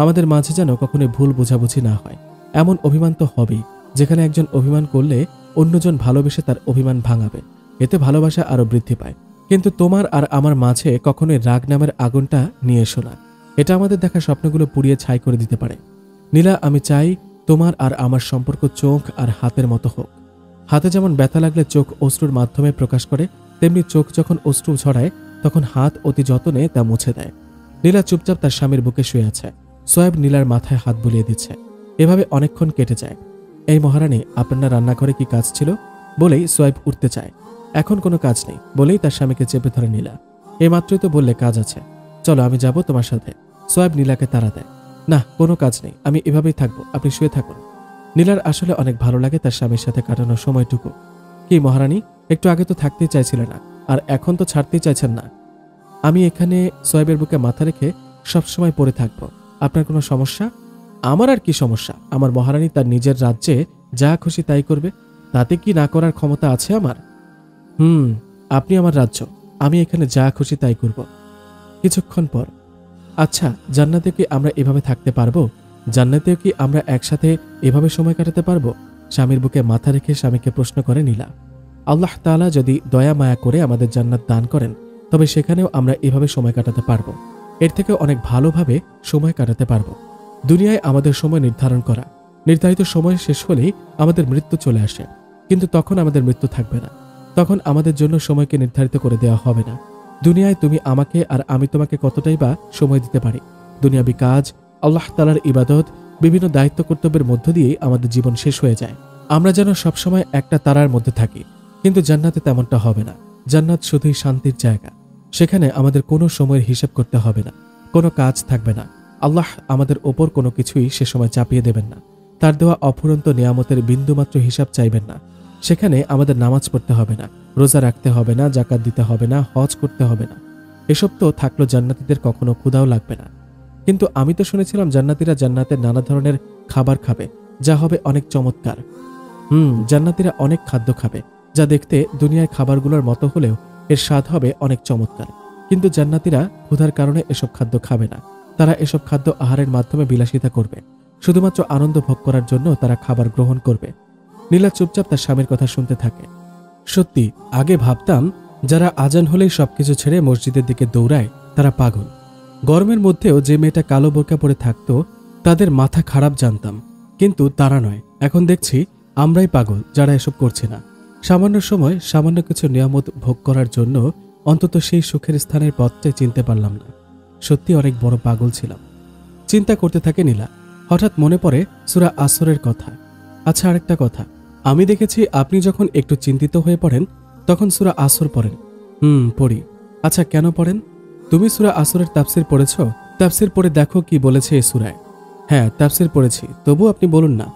আমাদের মাঝে যেন কখনো ভুল বোঝাবুঝি না হয়। এমন অভিমান তো হবেই, যেখানে একজন অভিমান করলে অন্যজন ভালোবেসে তার অভিমান ভাঙাবে। এতে ভালোবাসা আরো বৃদ্ধি পায়। কিন্তু তোমার আর আমার মাঝে কখনোই রাগ নামের আগুনটা নিয়ে এসো না। এটা আমাদের দেখা স্বপ্নগুলো পুড়িয়ে ছাই করে দিতে পারে। নীলা, আমি চাই তোমার আর আমার সম্পর্ক চোখ আর হাতের মতো হোক। হাতে যেমন ব্যথা লাগলে চোখ অশ্রুর মাধ্যমে প্রকাশ করে, তেমনি চোখ যখন অশ্রু ঝরায় তখন হাত অতি যত্নে তা মুছে দেয়। নীলা চুপচাপ তার স্বামীর বুকে শুয়ে আছে। সোয়েব নীলার মাথায় হাত বুলিয়ে দিচ্ছে। এভাবে অনেকক্ষণ কেটে যায়। এই মহারানী, আপনার রান্নাঘরে কি কাজ ছিল? বলেই সোয়েব উঠতে চায়। এখন কোনো কাজ নেই বলেই তার স্বামীকে চেপে ধরে নীলা। এইমাত্রই তো বললে কাজ আছে, চলো আমি যাব তোমার সাথে। সোয়েব নীলাকে তাড়া দেয়। না, কোনো কাজ নেই, আমি এভাবেই থাকবো, আপনি শুয়ে থাকুন। নীলার আসলে অনেক ভালো লাগে তার স্বামীর সাথে কাটানোর সময়টুকু। কি মহারানী, একটু আগে তো থাকতেই চাইছিলেন না, আর এখন তো ছাড়তেই চাইছেন না। আমি এখানে সোয়েবের বুকে মাথা রেখে সবসময় পড়ে থাকবো। আপনার কোনো সমস্যা? আমার আর কি সমস্যা? আমার মহারানী তার নিজের রাজ্যে যা খুশি তাই করবে, তাতে কি না করার ক্ষমতা আছে আমার? আপনি আমার রাজ্য, আমি এখানে যা খুশি তাই করব। কিছুক্ষণ পর, আচ্ছা জান্নাতে কি আমরা এভাবে থাকতে পারবো? জান্নাতেও কি আমরা একসাথে এভাবে সময় কাটাতে পারবো? স্বামীর বুকে মাথা রেখে স্বামীকে প্রশ্ন করে নীলা। আল্লাহ তাআলা যদি দয়া মায়া করে আমাদের জান্নাত দান করেন, তবে সেখানেও আমরা এভাবে সময় কাটাতে পারবো। এর থেকে অনেক ভালোভাবে সময় কাটাতে পারবো। দুনিয়ায় আমাদের সময় নির্ধারণ করা, নির্ধারিত সময় শেষ হলেই আমাদের মৃত্যু চলে আসে। কিন্তু তখন আমাদের মৃত্যু থাকবে না। তখন আমাদের জন্য সময়কে নির্ধারিত করে দেওয়া হবে না। দুনিয়ায় তুমি আমাকে আর আমি তোমাকে কতটাই বা সময় দিতে পারি। দুনিয়াবি কাজ, আল্লাহ তাআলার ইবাদত, বিভিন্ন দায়িত্ব কর্তব্যের মধ্য দিয়েই আমাদের জীবন শেষ হয়ে যায়। আমরা যেন সবসময় একটা তারার মধ্যে থাকি। কিন্তু জান্নাতে তেমনটা হবে না। জান্নাত শুধুই শান্তির জায়গা। সেখানে আমাদের কোনো সময়ের হিসাব করতে হবে না, কোনো কাজ থাকবে না। আল্লাহ আমাদের ওপর কোনো কিছুই সে সময় চাপিয়ে দেবেন না। তার দেওয়া অফুরন্ত নিয়ামতের বিন্দুমাত্র হিসাব চাইবেন না। সেখানে আমাদের নামাজ পড়তে হবে না, রোজা রাখতে হবে না, জাকাত দিতে হবে না, হজ করতে হবে না। এসব তো থাকলো, জান্নাতীদের কখনো ক্ষুধাও লাগবে না। কিন্তু আমি তো শুনেছিলাম জান্নাতীরা জান্নাতের নানা ধরনের খাবার খাবে, যা হবে অনেক চমৎকার। জান্নাতীরা অনেক খাদ্য খাবে, যা দেখতে দুনিয়ায় খাবারগুলোর মতো হলেও এর স্বাদ হবে অনেক চমৎকার। কিন্তু জান্নাতীরা ক্ষুধার কারণে এসব খাদ্য খাবে না। তারা এসব খাদ্য আহারের মাধ্যমে বিলাসিতা করবে। শুধুমাত্র আনন্দ ভোগ করার জন্য তারা খাবার গ্রহণ করবে। নীলা চুপচাপ তার স্বামীর কথা শুনতে থাকে। সত্যি, আগে ভাবতাম যারা আজান হলেই সবকিছু ছেড়ে মসজিদের দিকে দৌড়ায় তারা পাগল। গরমের মধ্যেও যে মেয়েটা কালো বোরকা পরে থাকতো তাদের মাথা খারাপ জানতাম, কিন্তু তারা নয়। এখন দেখছি আমরাই পাগল যারা এসব করছি না। সামান্য সময় সামান্য কিছু নিয়ামত ভোগ করার জন্য অন্তত সেই সুখের স্থানের পথটাই চিনতে পারলাম না। সত্যি অনেক বড় পাগল ছিলাম। চিন্তা করতে থাকে নীলা। হঠাৎ মনে পড়ে সূরা আসরের কথা। আচ্ছা, আরেকটা কথা, আমি দেখেছি আপনি যখন একটু চিন্তিত হয়ে পড়েন তখন সূরা আসর পড়েন। পড়ি। আচ্ছা, কেন পড়েন? তুমি সূরা আসরের তাফসির পড়েছ? তাফসির পড়ে দেখো কি বলেছে এই সূরায়। হ্যাঁ, তাফসির পড়েছি, তবু আপনি বলুন না,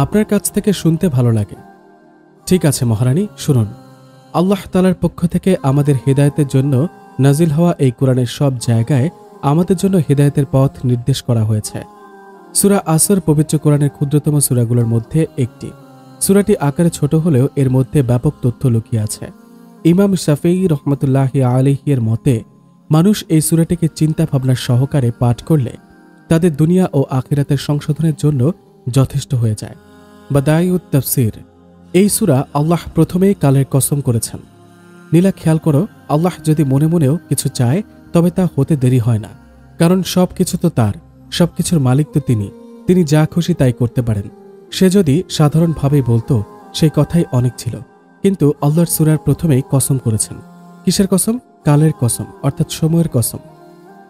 আপনার কাছ থেকে শুনতে ভালো লাগে। ঠিক আছে মহারানী, শুনুন। আল্লাহ তাআলার পক্ষ থেকে আমাদের হেদায়েতের জন্য নাজিল হওয়া এই কোরআনের সব জায়গায় আমাদের জন্য হেদায়েতের পথ নির্দেশ করা হয়েছে। সূরা আসর পবিত্র কোরআনের ক্ষুদ্রতম সূরাগুলোর মধ্যে একটি। সূরাটি আকারে ছোট হলেও এর মধ্যে ব্যাপক তথ্য লুকিয়ে আছে। ইমাম শাফিঈ রহমাতুল্লাহি আলাইহি এর মতে মানুষ এই সূরাটিকে চিন্তা ভাবনার সহকারে পাঠ করলে তাদের দুনিয়া ও আখিরাতের সংশোধনের জন্য যথেষ্ট হয়ে যায়। বাদাইউত তাফসির। এই সূরা আল্লাহ প্রথমেই কালের কসম করেছেন। নীলা, খেয়াল করো, আল্লাহ যদি মনে মনেও কিছু চায় তবে তা হতে দেরি হয় না, কারণ সবকিছু তো তার, সবকিছুর মালিক তো তিনি যা খুশি তাই করতে পারেন। সে যদি সাধারণভাবেই বলতো সেই কথাই অনেক ছিল, কিন্তু আল্লাহর সূরার প্রথমেই কসম করেছেন। কিসের কসম? কালের কসম, অর্থাৎ সময়ের কসম।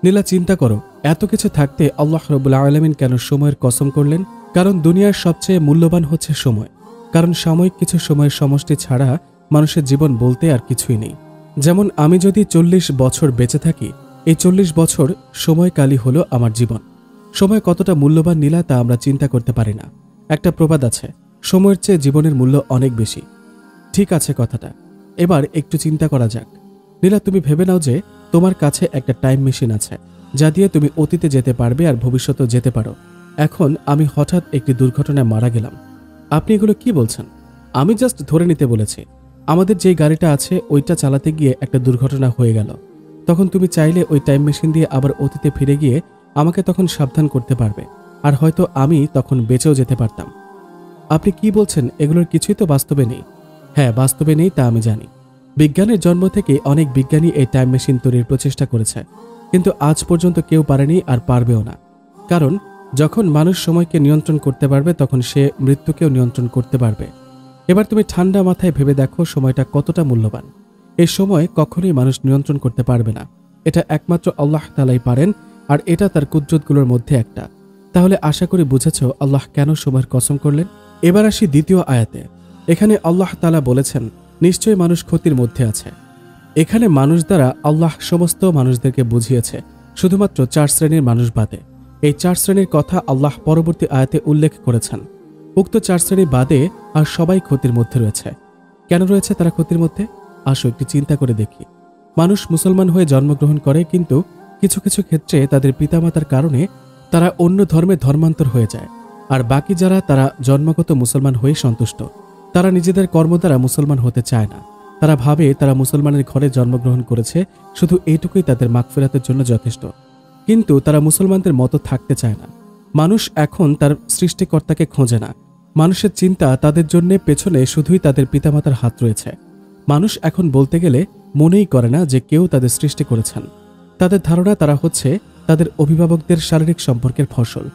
নীলা, চিন্তা করো, এত কিছু থাকতে আল্লাহ রাব্বুল আলামিন কেন সময়ের কসম করলেন? কারণ দুনিয়ার সবচেয়ে মূল্যবান হচ্ছে সময়। কারণ সাময়িক কিছু সময়ের সমষ্টি ছাড়া মানুষের জীবন বলতে আর কিছুই নেই। যেমন আমি যদি 40 বছর বেঁচে থাকি, এই 40 বছর সময়কালই হলো আমার জীবন। সময় কতটা মূল্যবান নীলা, তা আমরা চিন্তা করতে পারি না। একটা প্রবাদ আছে, সময়ের চেয়ে জীবনের মূল্য অনেক বেশি। ঠিক আছে কথাটা। এবার একটু চিন্তা করা যাক। নীলা, তুমি ভেবে নাও যে তোমার কাছে একটা টাইম মেশিন আছে, যা দিয়ে তুমি অতীতে যেতে পারবে আর ভবিষ্যতেও যেতে পারো। এখন আমি হঠাৎ একটি দুর্ঘটনায় মারা গেলাম। আপনি এগুলো কি বলছেন? আমি জাস্ট ধরে নিতে বলেছি। আমাদের যেই গাড়িটা আছে ওইটা চালাতে গিয়ে একটা দুর্ঘটনা হয়ে গেল। তখন তুমি চাইলে ওই টাইম মেশিন দিয়ে আবার অতীতে ফিরে গিয়ে আমাকে তখন সাবধান করতে পারবে, আর হয়তো আমি তখন বেঁচেও যেতে পারতাম। আপনি কি বলছেন? এগুলোর কিছুই তো বাস্তবে নেই। হ্যাঁ, বাস্তবে নেই তা আমি জানি। বিজ্ঞানের জন্ম থেকে অনেক বিজ্ঞানী এই টাইম মেশিন তৈরির প্রচেষ্টা করেছে, কিন্তু আজ পর্যন্ত কেউ পারেনি আর পারবেও না। কারণ যখন মানুষ সময়কে নিয়ন্ত্রণ করতে পারবে তখন সে মৃত্যুকেও নিয়ন্ত্রণ করতে পারবে। এবার তুমি ঠান্ডা মাথায় ভেবে দেখো সময়টা কতটা মূল্যবান। এই সময় কখনোই মানুষ নিয়ন্ত্রণ করতে পারবে না। এটা একমাত্র আল্লাহ তাআলাই পারেন, আর এটা তার কুদরতগুলোর মধ্যে একটা। তাহলে আশা করি বুঝেছ আল্লাহ কেন সময়ের কসম করলেন। এবার আসি দ্বিতীয় আয়াতে। এখানে আল্লাহ তাআলা বলেছেন, নিশ্চয়ই মানুষ ক্ষতির মধ্যে আছে। এখানে মানুষ দ্বারা আল্লাহ সমস্ত মানুষদেরকে বুঝিয়েছে, শুধুমাত্র 4 শ্রেণীর মানুষ বাদে। এই 4 শ্রেণীর কথা আল্লাহ পরবর্তী আয়াতে উল্লেখ করেছেন। উক্ত 4 শ্রেণী বাদে আর সবাই ক্ষতির মধ্যে রয়েছে। কেন রয়েছে তারা ক্ষতির মধ্যে? আসো একটু চিন্তা করে দেখি। মানুষ মুসলমান হয়ে জন্মগ্রহণ করে, কিন্তু কিছু কিছু ক্ষেত্রে তাদের পিতামাতার কারণে তারা অন্য ধর্মে ধর্মান্তর হয়ে যায়। আর বাকি যারা, তারা জন্মগত মুসলমান হয়ে সন্তুষ্ট। তারা নিজেদের কর্ম দ্বারা মুসলমান হতে চায় না। তারা ভাবে তারা মুসলমানের ঘরে জন্মগ্রহণ করেছে, শুধু এইটুকুই তাদের মাগফিরাতের জন্য যথেষ্ট। কিন্তু তারা মুসলমানদের মতো থাকতে চায় না। মানুষ এখন তার সৃষ্টিকর্তাকে খোঁজে না। মানুষের চিন্তা তাদের জন্য পেছনে শুধুই তাদের পিতামাতার হাত রয়েছে। মানুষ এখন বলতে গেলে মনেই করে না যে কেউ তাদের সৃষ্টি করেছেন। তাদের ধারণা তারা হচ্ছে তাদের অভিভাবকদের শারীরিক সম্পর্কের ফসল।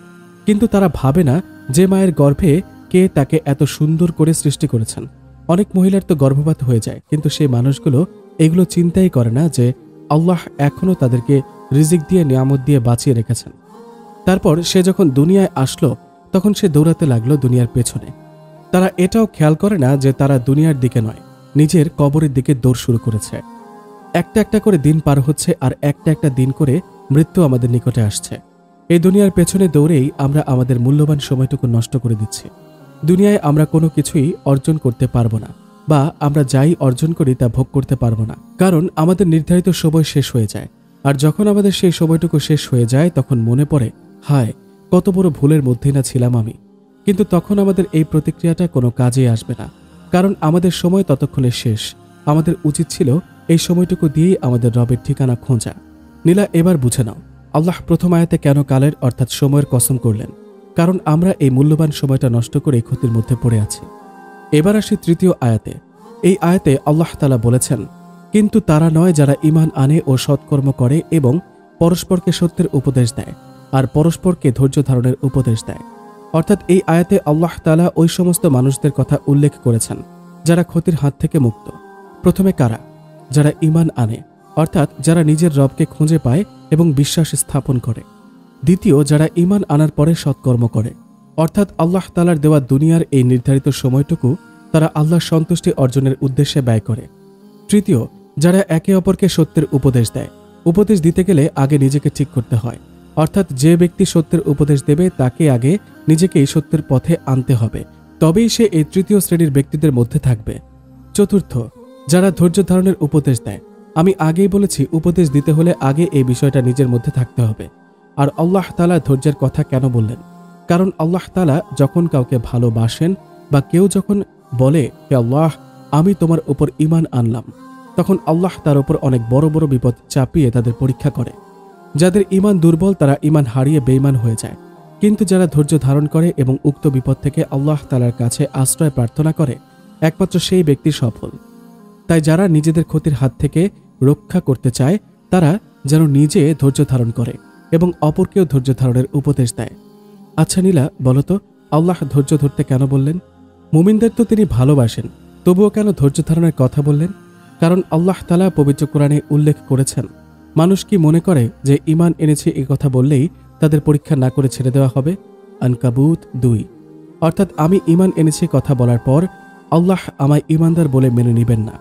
কিন্তু তারা ভাবে না যে মায়ের গর্ভে কে তাকে এত সুন্দর করে সৃষ্টি করেছেন। অনেক মহিলার তো গর্ভপাত হয়ে যায়, কিন্তু সেই মানুষগুলো এগুলো চিন্তাই করে না যে আল্লাহ এখনো তাদেরকে রিজিক দিয়ে, নিয়ামত দিয়ে বাঁচিয়ে রেখেছেন। তারপর সে যখন দুনিয়ায় আসলো তখন সে দৌড়াতে লাগলো দুনিয়ার পেছনে। তারা এটাও খেয়াল করে না যে তারা দুনিয়ার দিকে নয়, নিজের কবরের দিকে দৌড় শুরু করেছে। একটা একটা করে দিন পার হচ্ছে, আর একটা একটা দিন করে মৃত্যু আমাদের নিকটে আসছে। এই দুনিয়ার পেছনে দৌড়েই আমরা আমাদের মূল্যবান সময়টুকু নষ্ট করে দিচ্ছি। দুনিয়ায় আমরা কোনো কিছুই অর্জন করতে পারবো না, বা আমরা যাই অর্জন করি তা ভোগ করতে পারবো না, কারণ আমাদের নির্ধারিত সময় শেষ হয়ে যায়। আর যখন আমাদের সেই সময়টুকু শেষ হয়ে যায় তখন মনে পড়ে, হায় কত বড় ভুলের মধ্যে না ছিলাম আমি। কিন্তু তখন আমাদের এই প্রতিক্রিয়াটা কোনো কাজে আসবে না, কারণ আমাদের সময় ততক্ষণে শেষ। আমাদের উচিত ছিল এই সময়টুকু দিয়েই আমাদের রবের ঠিকানা খোঁজা। নীলা, এবার বুঝে নাও আল্লাহ প্রথম আয়াতে কেন কালের অর্থাৎ সময়ের কসম করলেন, কারণ আমরা এই মূল্যবান সময়টা নষ্ট করে ক্ষতির মধ্যে পড়ে আছি। এবার আসি তৃতীয় আয়াতে। এই আয়াতে আল্লাহ তাআলা বলেছেন, কিন্তু তারা নয় যারা ঈমান আনে ও সৎকর্ম করে এবং পরস্পরকে সত্যের উপদেশ দেয় আর পরস্পরকে ধৈর্য ধারণের উপদেশ দেয়। অর্থাৎ এই আয়াতে আল্লাহ তাআলা ওই সমস্ত মানুষদের কথা উল্লেখ করেছেন যারা ক্ষতির হাত থেকে মুক্ত। প্রথমে কারা? যারা ঈমান আনে, অর্থাৎ যারা নিজের রবকে খুঁজে পায় এবং বিশ্বাস স্থাপন করে। দ্বিতীয়, যারা ঈমান আনার পরে সৎকর্ম করে, অর্থাৎ আল্লাহ তাআলার দেওয়া দুনিয়ার এই নির্ধারিত সময়টুকু তারা আল্লাহর সন্তুষ্টি অর্জনের উদ্দেশ্যে ব্যয় করে। তৃতীয়, যারা একে অপরকে সত্যের উপদেশ দেয়। উপদেশ দিতে গেলে আগে নিজেকে ঠিক করতে হয়, অর্থাৎ যে ব্যক্তি সত্যের উপদেশ দেবে তাকে আগে নিজেকেই সত্যের পথে আনতে হবে, তবেই সে এই তৃতীয় শ্রেণীর ব্যক্তিদের মধ্যে থাকবে। চতুর্থ, যারা ধৈর্য ধারণের উপদেশ দেয়। আমি আগেই বলেছি, উপদেশ দিতে হলে আগে এই বিষয়টা নিজের মধ্যে থাকতে হবে। আর আল্লাহ তাআলা ধৈর্যের কথা কেন বললেন? কারণ আল্লাহ তাআলা যখন কাউকে ভালোবাসেন বা কেউ যখন বলে, হে আল্লাহ, আমি তোমার উপর ঈমান আনলাম, তখন আল্লাহ তার উপর অনেক বড় বড় বিপদ চাপিয়ে তাদের পরীক্ষা করে। যাদের ঈমান দুর্বল তারা ঈমান হারিয়ে বেঈমান হয়ে যায়, কিন্তু যারা ধৈর্য ধারণ করে এবং উক্ত বিপদ থেকে আল্লাহ তাআলার কাছে আশ্রয় প্রার্থনা করে, একমাত্র সেই ব্যক্তি সফল। তাই যারা নিজেদের ক্ষতির হাত থেকে রক্ষা করতে চায় তারা যেন নিজে ধৈর্য ধারণ করে এবং অপরকেও ধৈর্য ধারণের উপদেশ দেয়। আচ্ছা নীলা, বলতো আল্লাহ ধৈর্য ধরতে কেন বললেন? মুমিনদের তো তিনি ভালোবাসেন, তবুও কেন ধৈর্য ধারণের কথা বললেন? কারণ আল্লাহ তাআলা পবিত্র কোরআনে উল্লেখ করেছেন, মানুষ কি মনে করে যে ঈমান এনেছে এই কথা বললেই তাদের পরীক্ষা না করে ছেড়ে দেওয়া হবে? আনকাবুত 2। অর্থাৎ আমি ঈমান এনেছি কথা বলার পর আল্লাহ আমায় ঈমানদার বলে মেনে নেবেন না।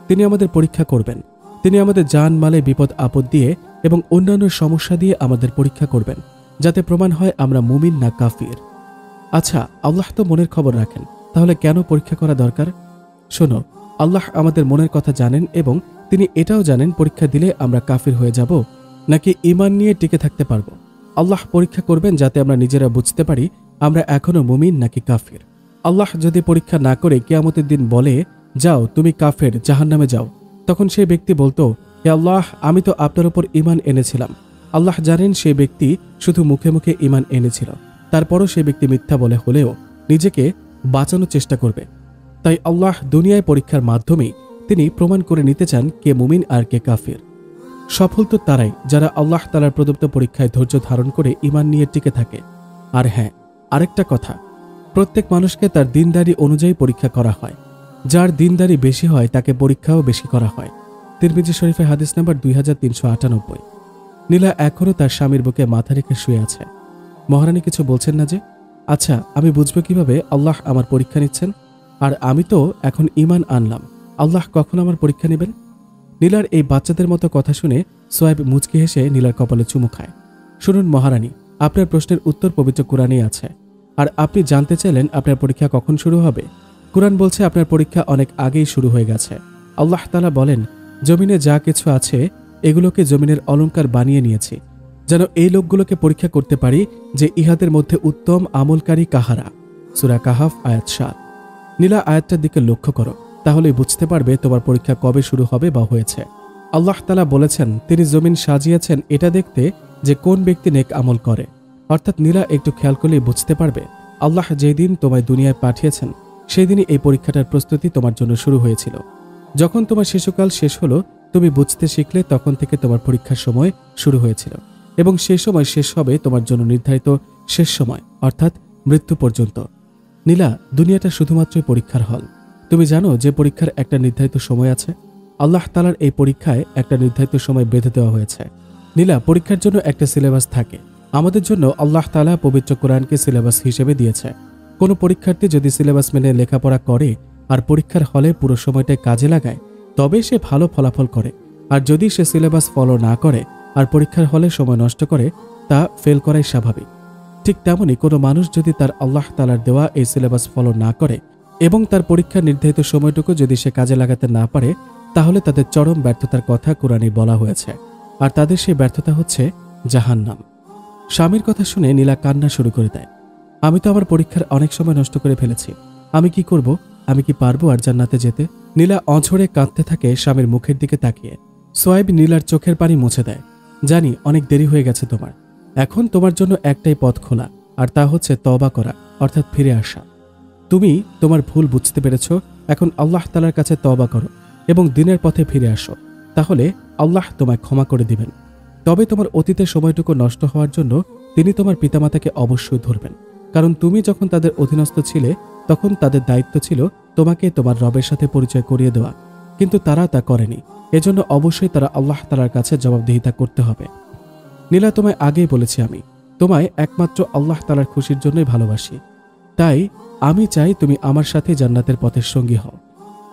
তিনি আমাদের পরীক্ষা করবেন। তিনি আমাদের জান মালে বিপদ আপদ দিয়ে এবং অন্যান্য সমস্যা দিয়ে আমাদের পরীক্ষা করবেন, যাতে প্রমাণ হয় আমরা মুমিন না কাফির। আচ্ছা, আল্লাহ তো মনের খবর রাখেন, তাহলে কেন পরীক্ষা করা দরকার? শোনো, আল্লাহ আমাদের মনের কথা জানেন এবং তিনি এটাও জানেন পরীক্ষা দিলে আমরা কাফির হয়ে যাব নাকি ঈমান নিয়ে টিকে থাকতে পারব। আল্লাহ পরীক্ষা করবেন যাতে আমরা নিজেরা বুঝতে পারি আমরা এখনো মুমিন নাকি কাফির। আল্লাহ যদি পরীক্ষা না করে কিয়ামতের দিন বলে, যাও তুমি কাফের, জাহান্নামে যাও, তখন সেই ব্যক্তি বলতো, হে আল্লাহ, আমি তো আপনার উপর ঈমান এনেছিলাম। আল্লাহ জানেন সেই ব্যক্তি শুধু মুখে মুখে ঈমান এনেছিল, তারপরও সেই ব্যক্তি মিথ্যা বলে হলেও নিজেকে বাঁচানোর চেষ্টা করবে। তাই আল্লাহ দুনিয়ায় পরীক্ষার মাধ্যমেই তিনি প্রমাণ করে নিতে চান কে মুমিন আর কে কাফির। সফল তো তারাই যারা আল্লাহ তাআলার প্রদত্ত পরীক্ষায় ধৈর্য ধারণ করে ঈমান নিয়ে টিকে থাকে। আর হ্যাঁ, আরেকটা কথা, প্রত্যেক মানুষকে তার দিনদারি অনুযায়ী পরীক্ষা করা হয়। যার দিনদারি বেশি হয় তাকে পরীক্ষাও বেশি করা হয়। তিরমিজি শরীফে হাদিস নাম্বার 2398। নীলা এখনও তার স্বামীর বুকে মাথা রেখে শুয়ে আছে। মহারানী কিছু বলছেন না যে? আচ্ছা, আমি বুঝবো কিভাবে আল্লাহ আমার পরীক্ষা নিচ্ছেন? আর আমি তো এখন ঈমান আনলাম, আল্লাহ কখন আমার পরীক্ষা নেবেন? নীলার এই বাচ্চাদের মতো কথা শুনে সোয়েব মুচকি হেসে নীলার কপালে চুমু খায়। শুনুন মহারানী, আপনার প্রশ্নের উত্তর পবিত্র কোরআনেই আছে। আর আপনি জানতে চাইলেন আপনার পরীক্ষা কখন শুরু হবে। কোরআন বলছে আপনার পরীক্ষা অনেক আগেই শুরু হয়ে গেছে। আল্লাহ তাআলা বলেন, জমিনে যা কিছু আছে এগুলোকে জমিনের অলংকার বানিয়ে নিয়েছি, যেন এই লোকগুলোকে পরীক্ষা করতে পারি যে ইহাদের মধ্যে উত্তম আমলকারী কাহারা। সূরা কাহাফ আয়াত 7। নীলা, আয়াতটার দিকে লক্ষ্য করো, তাহলেই বুঝতে পারবে তোমার পরীক্ষা কবে শুরু হবে বা হয়েছে। আল্লাহ তাআলা বলেছেন তিনি জমিন সাজিয়েছেন এটা দেখতে যে কোন ব্যক্তি নেক আমল করে। অর্থাৎ নীলা একটু খেয়াল করলেই বুঝতে পারবে আল্লাহ যেই দিন তোমায় দুনিয়ায় পাঠিয়েছেন সেই দিনই এই পরীক্ষাটার প্রস্তুতি তোমার জন্য শুরু হয়েছিল। যখন তোমার শিশুকাল শেষ হলো, তুমি বুঝতে শিখলে, তখন থেকে তোমার পরীক্ষার সময় শুরু হয়েছিল এবং সেই সময় শেষ হবে তোমার জন্য নির্ধারিত শেষ সময়, অর্থাৎ মৃত্যু পর্যন্ত। নীলা, দুনিয়াটা শুধুমাত্রই পরীক্ষার হল। তুমি জানো যে পরীক্ষার একটা নির্ধারিত সময় আছে? আল্লাহ তাআলার এই পরীক্ষায় একটা নির্ধারিত সময় বেঁধে দেওয়া হয়েছে। নীলা, পরীক্ষার জন্য একটা সিলেবাস থাকে। আমাদের জন্য আল্লাহ তাআলা পবিত্র কোরআনকে সিলেবাস হিসেবে দিয়েছে। কোনো পরীক্ষার্থী যদি সিলেবাস মেনে লেখাপড়া করে আর পরীক্ষার হলে পুরো সময়টাই কাজে লাগায়, তবে সে ভালো ফলাফল করে। আর যদি সে সিলেবাস ফলো না করে আর পরীক্ষার হলে সময় নষ্ট করে, তা ফেল করাই স্বাভাবিক। ঠিক তেমনই কোনো মানুষ যদি তার আল্লাহ তাআলার দেওয়া এই সিলেবাস ফলো না করে এবং তার পরীক্ষার নির্ধারিত সময়টুকু যদি সে কাজে লাগাতে না পারে, তাহলে তাদের চরম ব্যর্থতার কথা কোরআনে বলা হয়েছে। আর তাদের সেই ব্যর্থতা হচ্ছে জাহান্নাম। স্বামীর কথা শুনে নীলা কান্না শুরু করে দেয়। আমি তো আমার পরীক্ষার অনেক সময় নষ্ট করে ফেলেছি, আমি কি করব? আমি কি পারবো আর জান্নাতে যেতে? নীলা অঝরে কাঁদতে থাকে স্বামীর মুখের দিকে তাকিয়ে। সোয়েব নীলার চোখের পানি মুছে দেয়। জানি অনেক দেরি হয়ে গেছে তোমার, এখন তোমার জন্য একটাই পথ খোলা, আর তা হচ্ছে তওবা করা, অর্থাৎ ফিরে আসা। তুমি তোমার ভুল বুঝতে পেরেছ, এখন আল্লাহ তাআলার কাছে তওবা করো এবং দিনের পথে ফিরে আসো, তাহলে আল্লাহ তোমায় ক্ষমা করে দিবেন। তবে তোমার অতীতের সময়টুকু নষ্ট হওয়ার জন্য তিনি তোমার পিতামাতাকে অবশ্যই ধরবেন, কারণ তুমি যখন তাদের অধীনস্থ ছিলে তখন তাদের দায়িত্ব ছিল তোমাকে তোমার রবের সাথে পরিচয় করিয়ে দেওয়া, কিন্তু তারা তা করেনি। এজন্য অবশ্যই তারা আল্লাহ তাআলার কাছে জবাবদিহিতা করতে হবে। নীলা, তোমায় আগেই বলেছি আমি তোমায় একমাত্র আল্লাহ তাআলার খুশির জন্যই ভালোবাসি, তাই আমি চাই তুমি আমার সাথে জান্নাতের পথের সঙ্গী হও।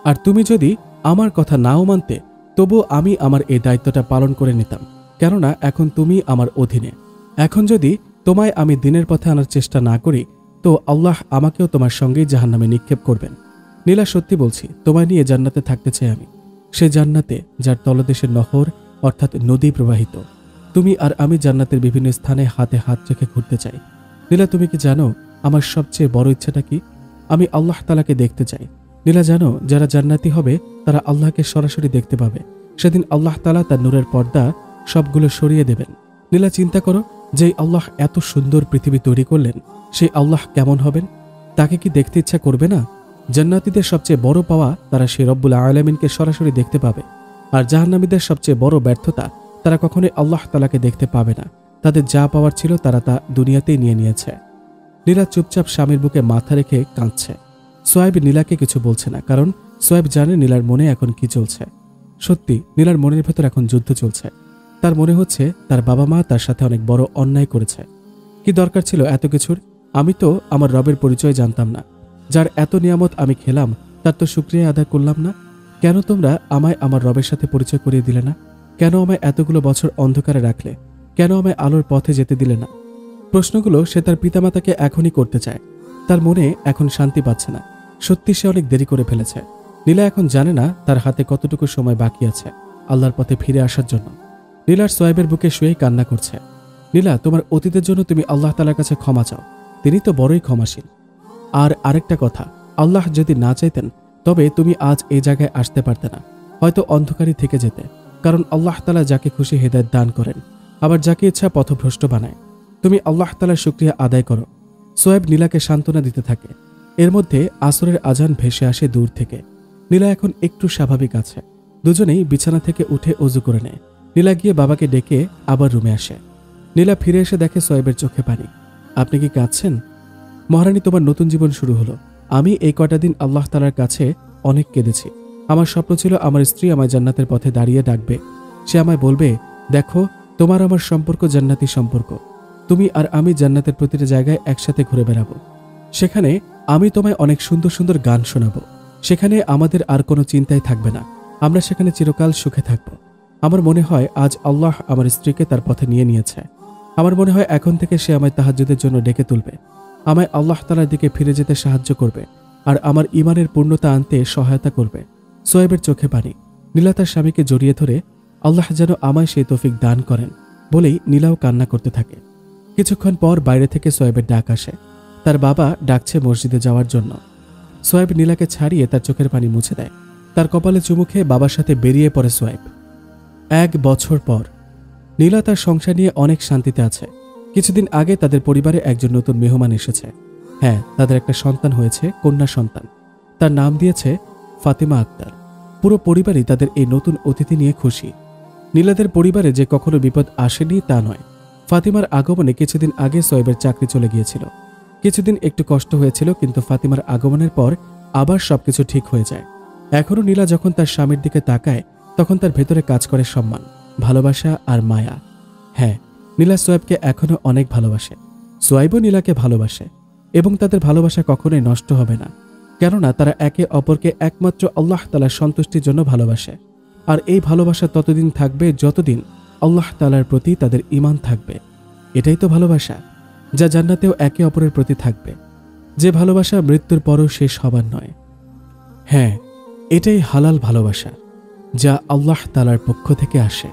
আর তুমি যদি আমার কথা নাও মানতে, তবু আমি আমার এই দায়িত্বটা পালন করে নিতাম, কেননা এখন তুমি আমার অধীনে। এখন যদি তোমায় আমি দিনের পথে আনার চেষ্টা না করি, তো আল্লাহ আমাকেও তোমার সঙ্গেই জাহান্নামে নিক্ষেপ করবেন। নীলা, সত্যি বলছি, তোমায় নিয়ে জান্নাতে থাকতে চাই আমি, সে জান্নাতে যার তলদেশের নহর অর্থাৎ নদী প্রবাহিত। তুমি আর আমি জান্নাতের বিভিন্ন স্থানে হাতে হাত রেখে ঘুরতে চাই। নীলা, তুমি কি জানো আমার সবচেয়ে বড় ইচ্ছাটা কি? আমি আল্লাহ তাআলাকে দেখতে চাই। নীলা, জানো যারা জান্নাতি হবে তারা আল্লাহকে সরাসরি দেখতে পাবে। সেদিন আল্লাহ তাআলা তার নূরের পর্দা সবগুলো সরিয়ে দেবেন। নীলা, চিন্তা করো, যেই আল্লাহ এত সুন্দর পৃথিবী তৈরি করলেন, সেই আল্লাহ কেমন হবেন? তাকে কি দেখতে ইচ্ছা করবে না? জান্নাতীদের সবচেয়ে বড় পাওয়া তারা সেই রব্বুল আলামিনকে সরাসরি দেখতে পাবে। আর জাহান্নামীদের সবচেয়ে বড় ব্যর্থতা, তারা কখনোই আল্লাহ তাআলাকে দেখতে পাবে না। তাদের যা পাওয়ার ছিল তারা তা দুনিয়াতেই নিয়ে নিয়েছে। নীলা চুপচাপ স্বামীর বুকে মাথা রেখে কাঁদছে। সোয়েব নীলাকে কিছু বলছে না, কারণ সোয়েব জানে নীলার মনে এখন কি চলছে। সত্যি নীলার মনের ভেতর এখন যুদ্ধ চলছে। তার মনে হচ্ছে তার বাবা মা তার সাথে অনেক বড় অন্যায় করেছে। কি দরকার ছিল এত কিছুর? আমি তো আমার রবের পরিচয় জানতাম না। যার এত নিয়ামত আমি খেলাম, তার তো শুকরিয়া আদায় করলাম না। কেন তোমরা আমায় আমার রবের সাথে পরিচয় করিয়ে দিলে না? কেন আমায় এতগুলো বছর অন্ধকারে রাখলে? কেন আমায় আলোর পথে যেতে দিলে না? প্রশ্নগুলো সে তার পিতামাতাকে এখনই করতে চায়। তার মনে এখন শান্তি পাচ্ছে না। সত্যি সে অনেক দেরি করে ফেলেছে। নীলা এখন জানে না তার হাতে কতটুকু সময় বাকি আছে আল্লাহর পথে ফিরে আসার জন্য। নীলার সোয়েবের বুকে শুয়েই কান্না করছে। নীলা, তোমার অতীতের জন্য তুমি আল্লাহ তাআলার কাছে ক্ষমা চাও, তিনি তো বড়ই ক্ষমাশীল। আর আরেকটা কথা, আল্লাহ যদি না চাইতেন তবে তুমি আজ এই জায়গায় আসতে পারতে না, হয়তো অন্ধকারই থেকে যেতে। কারণ আল্লাহ তাআলা যাকে খুশি হেদায়েত দান করেন, আবার যাকে ইচ্ছা পথভ্রষ্ট বানায়। তুমি আল্লাহ তাআলার শুকরিয়া আদায় করো। সোয়েব নীলাকে সান্ত্বনা দিতে থাকে। এর মধ্যে আসরের আজান ভেসে আসে দূর থেকে। নীলা এখন একটু স্বাভাবিক আছে। দুজনেই বিছানা থেকে উঠে ওযু করে নেয়। নীলা গিয়ে বাবাকে ডেকে আবার রুমে আসে। নীলা ফিরে এসে দেখে সোয়েবের চোখে পানি। আপনি কি কাঁদছেন? মহারানী, তোমার নতুন জীবন শুরু হলো। আমি এই কটা দিন আল্লাহ তাআলার কাছে অনেক কেঁদেছি। আমার স্বপ্ন ছিল আমার স্ত্রী আমায় জান্নাতের পথে দাঁড়িয়ে ডাকবে। সে আমায় বলবে, দেখো তোমার আমার সম্পর্ক জান্নাতি সম্পর্ক, তুমি আর আমি জান্নাতের প্রতিটা জায়গায় একসাথে ঘুরে বেড়াবো। সেখানে আমি তোমায় অনেক সুন্দর সুন্দর গান শোনাবো। সেখানে আমাদের আর কোনো চিন্তাই থাকবে না। আমরা সেখানে চিরকাল সুখে থাকব। আমার মনে হয় আজ আল্লাহ আমার স্ত্রীকে তার পথে নিয়ে নিয়েছে। আমার মনে হয় এখন থেকে সে আমায় তাহাজ্জুদের জন্য ডেকে তুলবে, আমায় আল্লাহ তাআলার দিকে ফিরে যেতে সাহায্য করবে, আর আমার ঈমানের পূর্ণতা আনতে সহায়তা করবে। সোয়েবের চোখে পানি। নীলা তার স্বামীকে জড়িয়ে ধরে, আল্লাহ যেন আমায় সেই তৌফিক দান করেন বলেই নীলাও কান্না করতে থাকে। কিছুক্ষণ পর বাইরে থেকে সোয়েবের ডাক আসে। তার বাবা ডাকছে মসজিদে যাওয়ার জন্য। সোয়েব নীলাকে ছাড়িয়ে তার চোখের পানি মুছে দেয়। তার কপালে চুমু খেয়ে বাবার সাথে বেরিয়ে পড়ে সোয়েব। 1 বছর পর নীলা তার সংসার নিয়ে অনেক শান্তিতে আছে। কিছুদিন আগে তাদের পরিবারে একজন নতুন মেহমান এসেছে। হ্যাঁ, তাদের একটা সন্তান হয়েছে, কন্যা সন্তান। তার নাম দিয়েছে ফাতিমা আক্তার। পুরো পরিবারই তাদের এই নতুন অতিথি নিয়ে খুশি। নীলাদের পরিবারে যে কখনো বিপদ আসেনি তা নয়। ফাতিমার আগমনে কিছুদিন আগে সোয়েবের চাকরি চলে গিয়েছিল। কিছুদিন একটু কষ্ট হয়েছিল, কিন্তু ফাতিমার আগমনের পর আবার সবকিছু ঠিক হয়ে যায়। এখনো নীলা যখন তার স্বামীর দিকে তাকায়, তখন তার ভেতরে কাজ করে সম্মান, ভালোবাসা আর মায়া। হ্যাঁ, নীলা সোয়েবকে এখনো অনেক ভালোবাসে। সোয়েবও নীলাকে ভালোবাসে, এবং তাদের ভালোবাসা কখনোই নষ্ট হবে না, কেননা তারা একে অপরকে একমাত্র আল্লাহ তাআলার সন্তুষ্টির জন্য ভালোবাসে। আর এই ভালোবাসা ততদিন থাকবে যতদিন আল্লাহ তাআলার প্রতি তাদের ঈমান থাকবে। এটাই তো ভালোবাসা, যা জান্নাতেও একে অপরের প্রতি থাকবে, যে ভালোবাসা মৃত্যুর পরও শেষ হবার নয়। হ্যাঁ, এটাই হালাল ভালোবাসা, যা আল্লাহ তাআলার পক্ষ থেকে আসে।